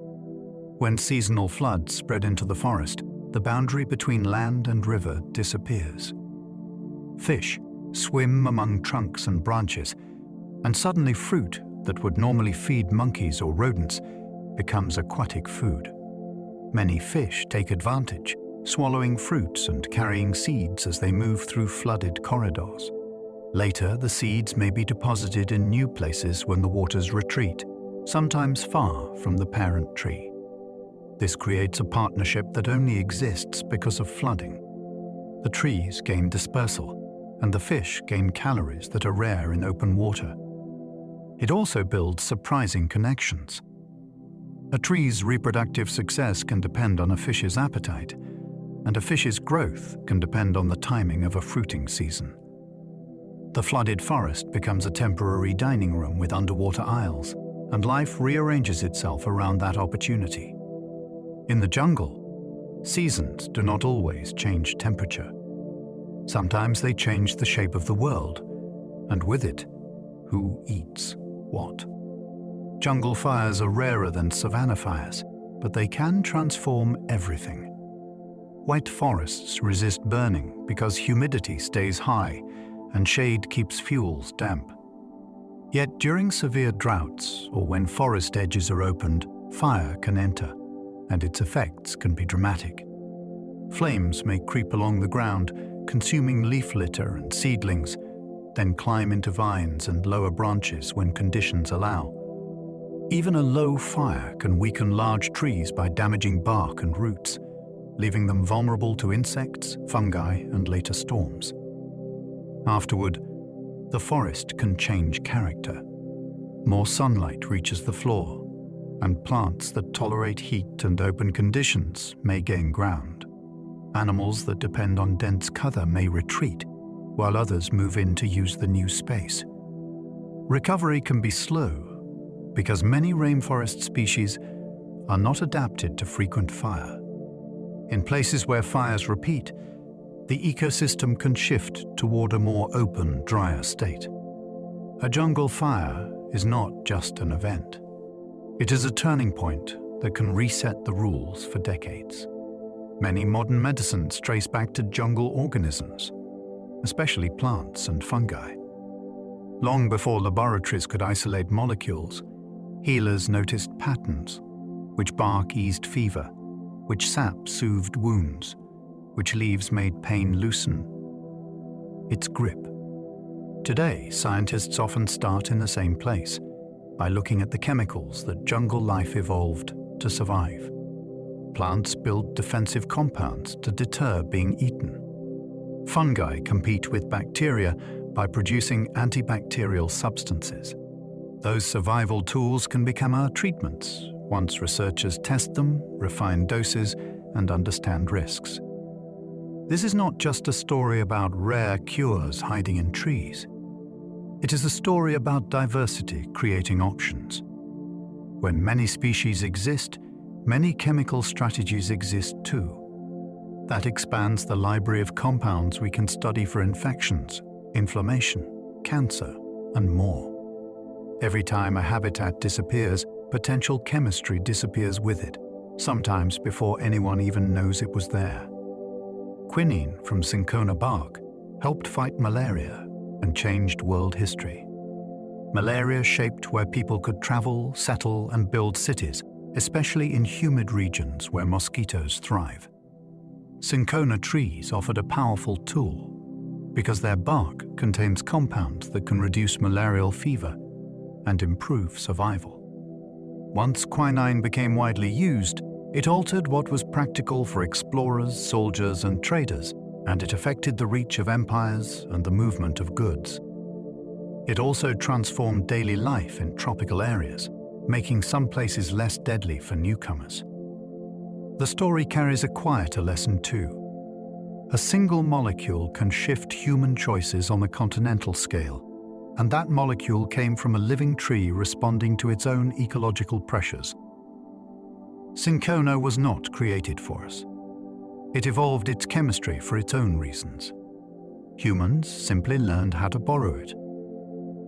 When seasonal floods spread into the forest, the boundary between land and river disappears. Fish swim among trunks and branches, and suddenly fruit that would normally feed monkeys or rodents becomes aquatic food. Many fish take advantage, swallowing fruits and carrying seeds as they move through flooded corridors. Later, the seeds may be deposited in new places when the waters retreat, sometimes far from the parent tree. This creates a partnership that only exists because of flooding. The trees gain dispersal, and the fish gain calories that are rare in open water. It also builds surprising connections. A tree's reproductive success can depend on a fish's appetite, and a fish's growth can depend on the timing of a fruiting season. The flooded forest becomes a temporary dining room with underwater aisles, and life rearranges itself around that opportunity. In the jungle, seasons do not always change temperature. Sometimes they change the shape of the world, and with it, who eats what. Jungle fires are rarer than savanna fires, but they can transform everything. White forests resist burning because humidity stays high and shade keeps fuels damp. Yet during severe droughts or when forest edges are opened, fire can enter, and its effects can be dramatic. Flames may creep along the ground, consuming leaf litter and seedlings, then climb into vines and lower branches when conditions allow. Even a low fire can weaken large trees by damaging bark and roots, leaving them vulnerable to insects, fungi, and later storms. Afterward, the forest can change character. More sunlight reaches the floor, and plants that tolerate heat and open conditions may gain ground. Animals that depend on dense cover may retreat, while others move in to use the new space. Recovery can be slow, because many rainforest species are not adapted to frequent fire. In places where fires repeat, the ecosystem can shift toward a more open, drier state. A jungle fire is not just an event. It is a turning point that can reset the rules for decades. Many modern medicines trace back to jungle organisms, especially plants and fungi. Long before laboratories could isolate molecules, healers noticed patterns: which bark eased fever, which sap soothed wounds, which leaves made pain loosen. Its grip. Today, scientists often start in the same place, by looking at the chemicals that jungle life evolved to survive. Plants build defensive compounds to deter being eaten. Fungi compete with bacteria by producing antibacterial substances. Those survival tools can become our treatments once researchers test them, refine doses, and understand risks. This is not just a story about rare cures hiding in trees. It is a story about diversity creating options. When many species exist, many chemical strategies exist too. That expands the library of compounds we can study for infections, inflammation, cancer, and more. Every time a habitat disappears, potential chemistry disappears with it, sometimes before anyone even knows it was there. Quinine from cinchona bark helped fight malaria and changed world history. Malaria shaped where people could travel, settle, and build cities, especially in humid regions where mosquitoes thrive. Cinchona trees offered a powerful tool because their bark contains compounds that can reduce malarial fever and improve survival. Once quinine became widely used, it altered what was practical for explorers, soldiers, and traders, and it affected the reach of empires and the movement of goods. It also transformed daily life in tropical areas, making some places less deadly for newcomers. The story carries a quieter lesson too. A single molecule can shift human choices on a continental scale, and that molecule came from a living tree responding to its own ecological pressures. Cinchona was not created for us. It evolved its chemistry for its own reasons. Humans simply learned how to borrow it.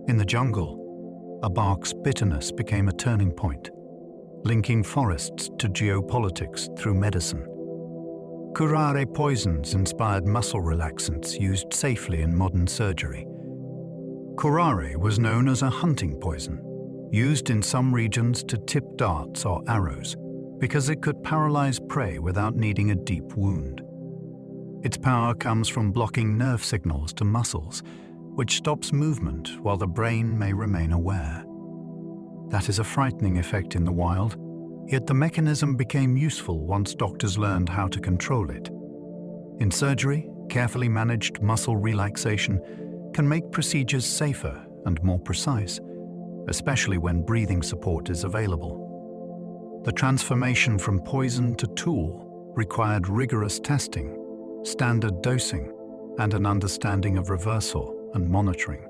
In the jungle, a bark's bitterness became a turning point, linking forests to geopolitics through medicine. Curare poisons inspired muscle relaxants used safely in modern surgery. Curare was known as a hunting poison, used in some regions to tip darts or arrows, because it could paralyze prey without needing a deep wound. Its power comes from blocking nerve signals to muscles, which stops movement while the brain may remain aware. That is a frightening effect in the wild, yet the mechanism became useful once doctors learned how to control it. In surgery, carefully managed muscle relaxation can make procedures safer and more precise, especially when breathing support is available. The transformation from poison to tool required rigorous testing, standard dosing, and an understanding of reversal and monitoring.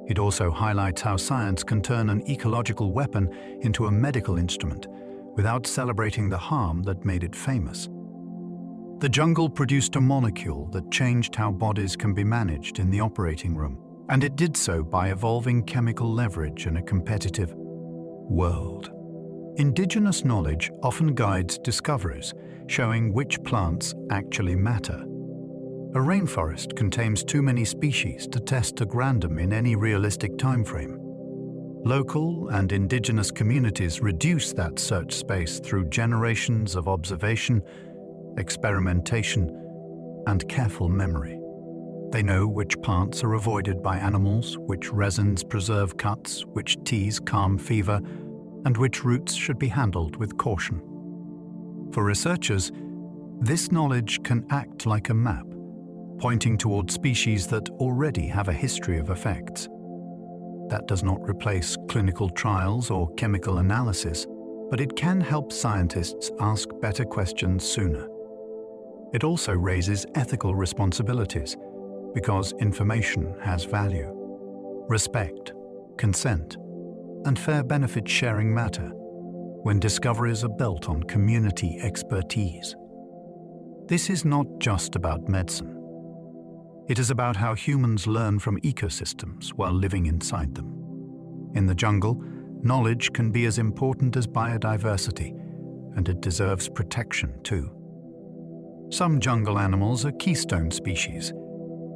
It also highlights how science can turn an ecological weapon into a medical instrument without celebrating the harm that made it famous. The jungle produced a molecule that changed how bodies can be managed in the operating room, and it did so by evolving chemical leverage in a competitive world. Indigenous knowledge often guides discoveries, showing which plants actually matter. A rainforest contains too many species to test at random in any realistic timeframe. Local and indigenous communities reduce that search space through generations of observation, experimentation, and careful memory. They know which plants are avoided by animals, which resins preserve cuts, which teas calm fever, and which roots should be handled with caution. For researchers, this knowledge can act like a map, pointing toward species that already have a history of effects. That does not replace clinical trials or chemical analysis, but it can help scientists ask better questions sooner. It also raises ethical responsibilities, because information has value. Respect, consent, and fair benefit sharing matter when discoveries are built on community expertise. This is not just about medicine. It is about how humans learn from ecosystems while living inside them. In the jungle, knowledge can be as important as biodiversity, and it deserves protection too. Some jungle animals are keystone species,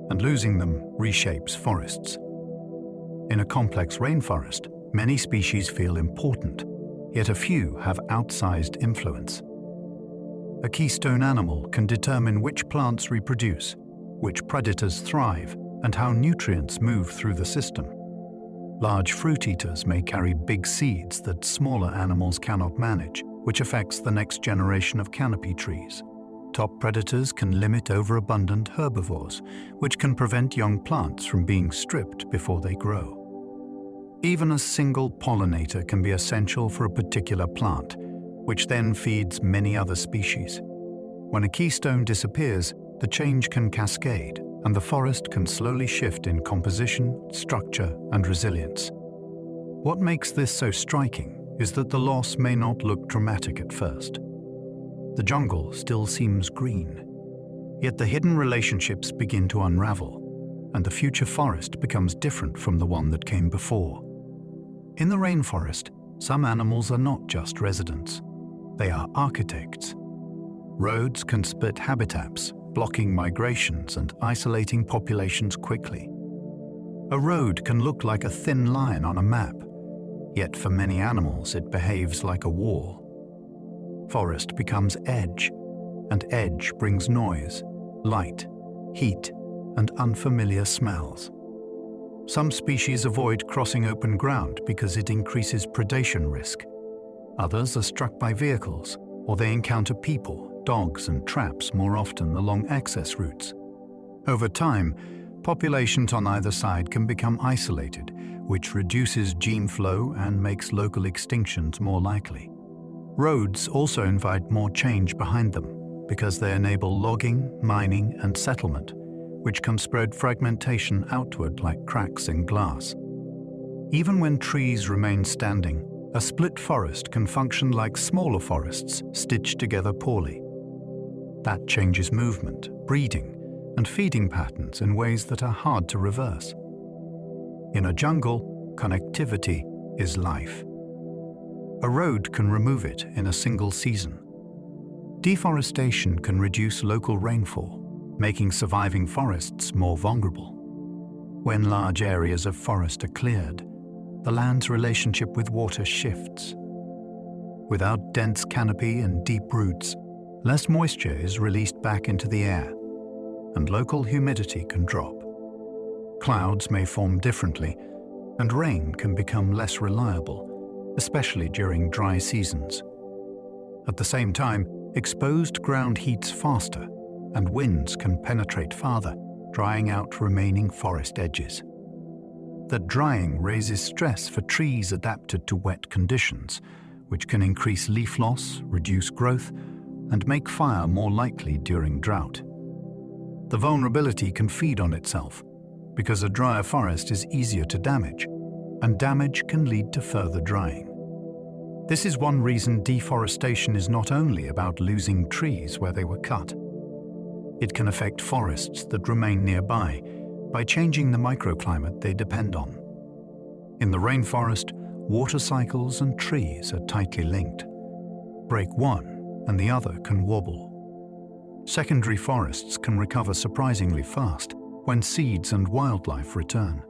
and losing them reshapes forests. In a complex rainforest, many species feel important, yet a few have outsized influence. A keystone animal can determine which plants reproduce, which predators thrive, and how nutrients move through the system. Large fruit eaters may carry big seeds that smaller animals cannot manage, which affects the next generation of canopy trees. Top predators can limit overabundant herbivores, which can prevent young plants from being stripped before they grow. Even a single pollinator can be essential for a particular plant, which then feeds many other species. When a keystone disappears, the change can cascade, and the forest can slowly shift in composition, structure, and resilience. What makes this so striking is that the loss may not look dramatic at first. The jungle still seems green, yet the hidden relationships begin to unravel. and the future forest becomes different from the one that came before. In the rainforest, some animals are not just residents. They are architects. Roads can split habitats, blocking migrations and isolating populations quickly. A road can look like a thin line on a map, yet for many animals it behaves like a wall. Forest becomes edge, and edge brings noise, light, heat, and unfamiliar smells. Some species avoid crossing open ground because it increases predation risk. Others are struck by vehicles, or they encounter people, dogs, and traps more often along access routes. Over time, populations on either side can become isolated, which reduces gene flow and makes local extinctions more likely. Roads also invite more change behind them because they enable logging, mining, and settlement, which can spread fragmentation outward like cracks in glass. Even when trees remain standing, a split forest can function like smaller forests stitched together poorly. That changes movement, breeding, and feeding patterns in ways that are hard to reverse. In a jungle, connectivity is life. A road can remove it in a single season. Deforestation can reduce local rainfall, making surviving forests more vulnerable. When large areas of forest are cleared, the land's relationship with water shifts. Without dense canopy and deep roots, less moisture is released back into the air, and local humidity can drop. Clouds may form differently, and rain can become less reliable, especially during dry seasons. At the same time, exposed ground heats faster, and winds can penetrate farther, drying out remaining forest edges. That drying raises stress for trees adapted to wet conditions, which can increase leaf loss, reduce growth, and make fire more likely during drought. The vulnerability can feed on itself, because a drier forest is easier to damage, and damage can lead to further drying. This is one reason deforestation is not only about losing trees where they were cut. It can affect forests that remain nearby by changing the microclimate they depend on. In the rainforest, water cycles and trees are tightly linked. Break one, and the other can wobble. Secondary forests can recover surprisingly fast when seeds and wildlife return.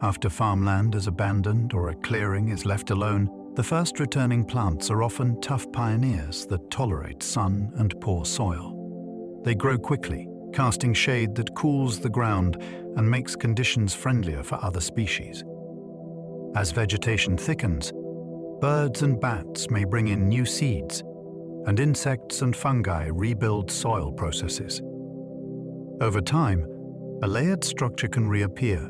After farmland is abandoned or a clearing is left alone, the first returning plants are often tough pioneers that tolerate sun and poor soil. They grow quickly, casting shade that cools the ground and makes conditions friendlier for other species. As vegetation thickens, birds and bats may bring in new seeds, and insects and fungi rebuild soil processes. Over time, a layered structure can reappear,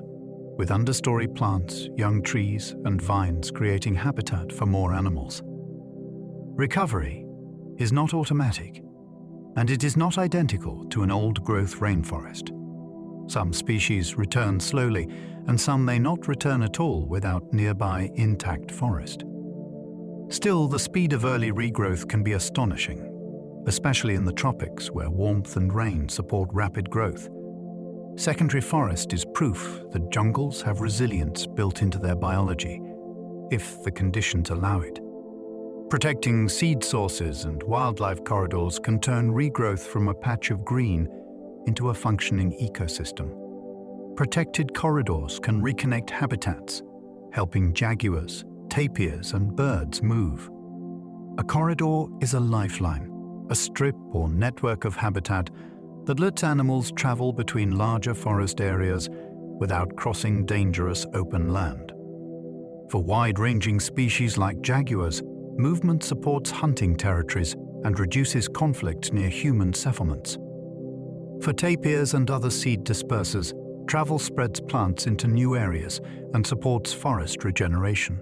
with understory plants, young trees, and vines creating habitat for more animals. Recovery is not automatic, and it is not identical to an old-growth rainforest. Some species return slowly, and some may not return at all without nearby intact forest. Still, the speed of early regrowth can be astonishing, especially in the tropics where warmth and rain support rapid growth. Secondary forest is proof that jungles have resilience built into their biology, if the conditions allow it. Protecting seed sources and wildlife corridors can turn regrowth from a patch of green into a functioning ecosystem. Protected corridors can reconnect habitats, helping jaguars, tapirs, and birds move. A corridor is a lifeline, a strip or network of habitat that lets animals travel between larger forest areas without crossing dangerous open land. For wide-ranging species like jaguars, movement supports hunting territories and reduces conflict near human settlements. For tapirs and other seed dispersers, travel spreads plants into new areas and supports forest regeneration.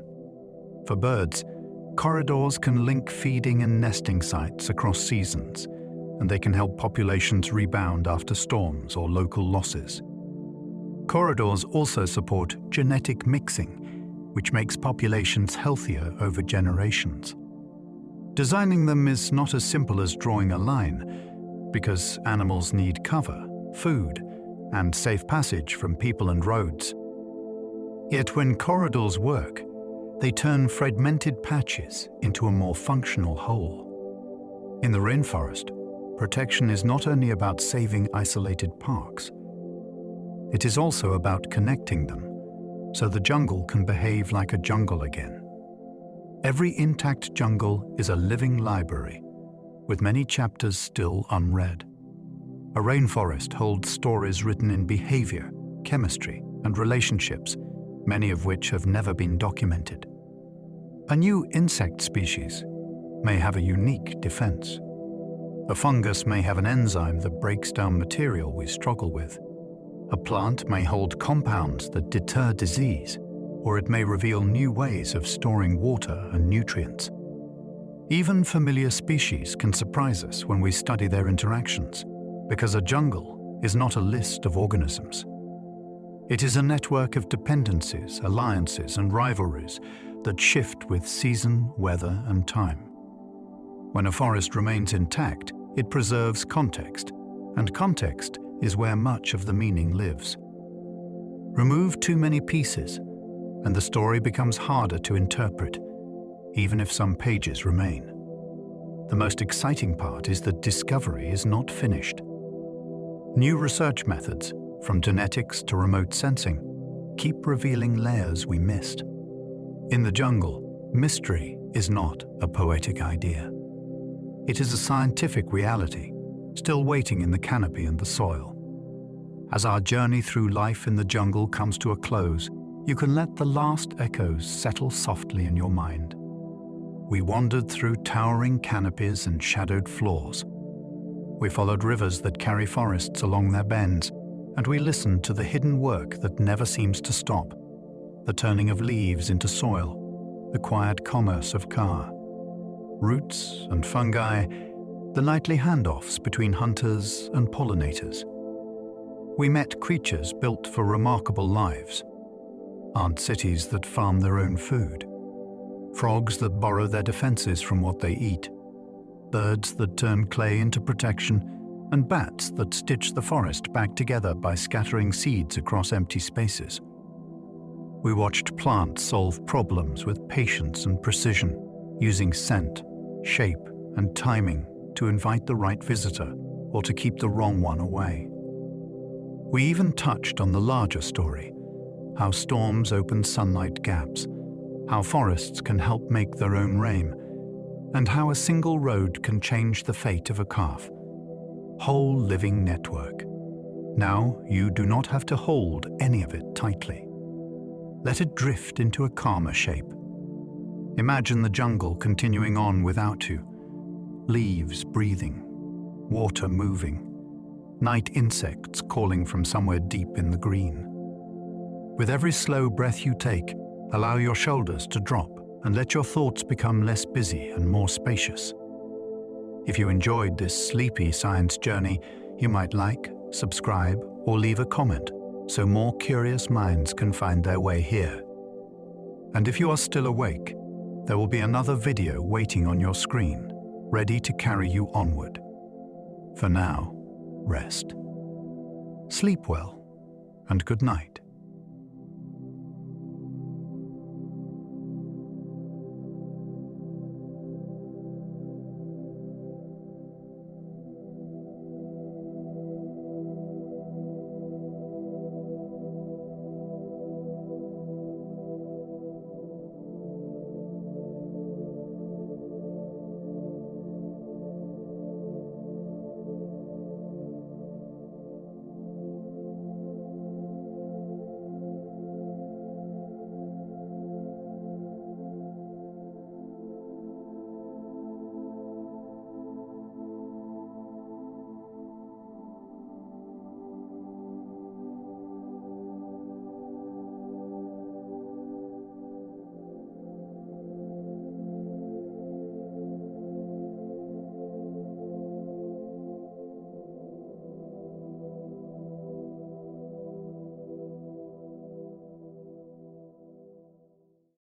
For birds, corridors can link feeding and nesting sites across seasons, and they can help populations rebound after storms or local losses. Corridors also support genetic mixing, which makes populations healthier over generations. Designing them is not as simple as drawing a line, because animals need cover, food, and safe passage from people and roads. Yet when corridors work, they turn fragmented patches into a more functional whole. In the rainforest, protection is not only about saving isolated parks. It is also about connecting them, so the jungle can behave like a jungle again. Every intact jungle is a living library, with many chapters still unread. A rainforest holds stories written in behavior, chemistry, and relationships, many of which have never been documented. A new insect species may have a unique defense. A fungus may have an enzyme that breaks down material we struggle with. A plant may hold compounds that deter disease, or it may reveal new ways of storing water and nutrients. Even familiar species can surprise us when we study their interactions, because a jungle is not a list of organisms. It is a network of dependencies, alliances, and rivalries that shift with season, weather, and time. When a forest remains intact, it preserves context, and context is where much of the meaning lives. Remove too many pieces, and the story becomes harder to interpret, even if some pages remain. The most exciting part is that discovery is not finished. New research methods, from genetics to remote sensing, keep revealing layers we missed. In the jungle, mystery is not a poetic idea. It is a scientific reality, still waiting in the canopy and the soil. As our journey through life in the jungle comes to a close, you can let the last echoes settle softly in your mind. We wandered through towering canopies and shadowed floors. We followed rivers that carry forests along their bends, and we listened to the hidden work that never seems to stop, the turning of leaves into soil, the quiet commerce of car. Roots and fungi, the nightly handoffs between hunters and pollinators. We met creatures built for remarkable lives, ant cities that farm their own food, frogs that borrow their defenses from what they eat, birds that turn clay into protection, and bats that stitch the forest back together by scattering seeds across empty spaces. We watched plants solve problems with patience and precision, using scent, shape, and timing to invite the right visitor or to keep the wrong one away. We even touched on the larger story, how storms open sunlight gaps, how forests can help make their own rain, and how a single road can change the fate of a calf. Whole living network. Now you do not have to hold any of it tightly. Let it drift into a calmer shape. Imagine the jungle continuing on without you. Leaves breathing, water moving, night insects calling from somewhere deep in the green. With every slow breath you take, allow your shoulders to drop and let your thoughts become less busy and more spacious. If you enjoyed this sleepy science journey, you might like, subscribe, or leave a comment so more curious minds can find their way here. And if you are still awake, there will be another video waiting on your screen, ready to carry you onward. For now, rest. Sleep well, and good night.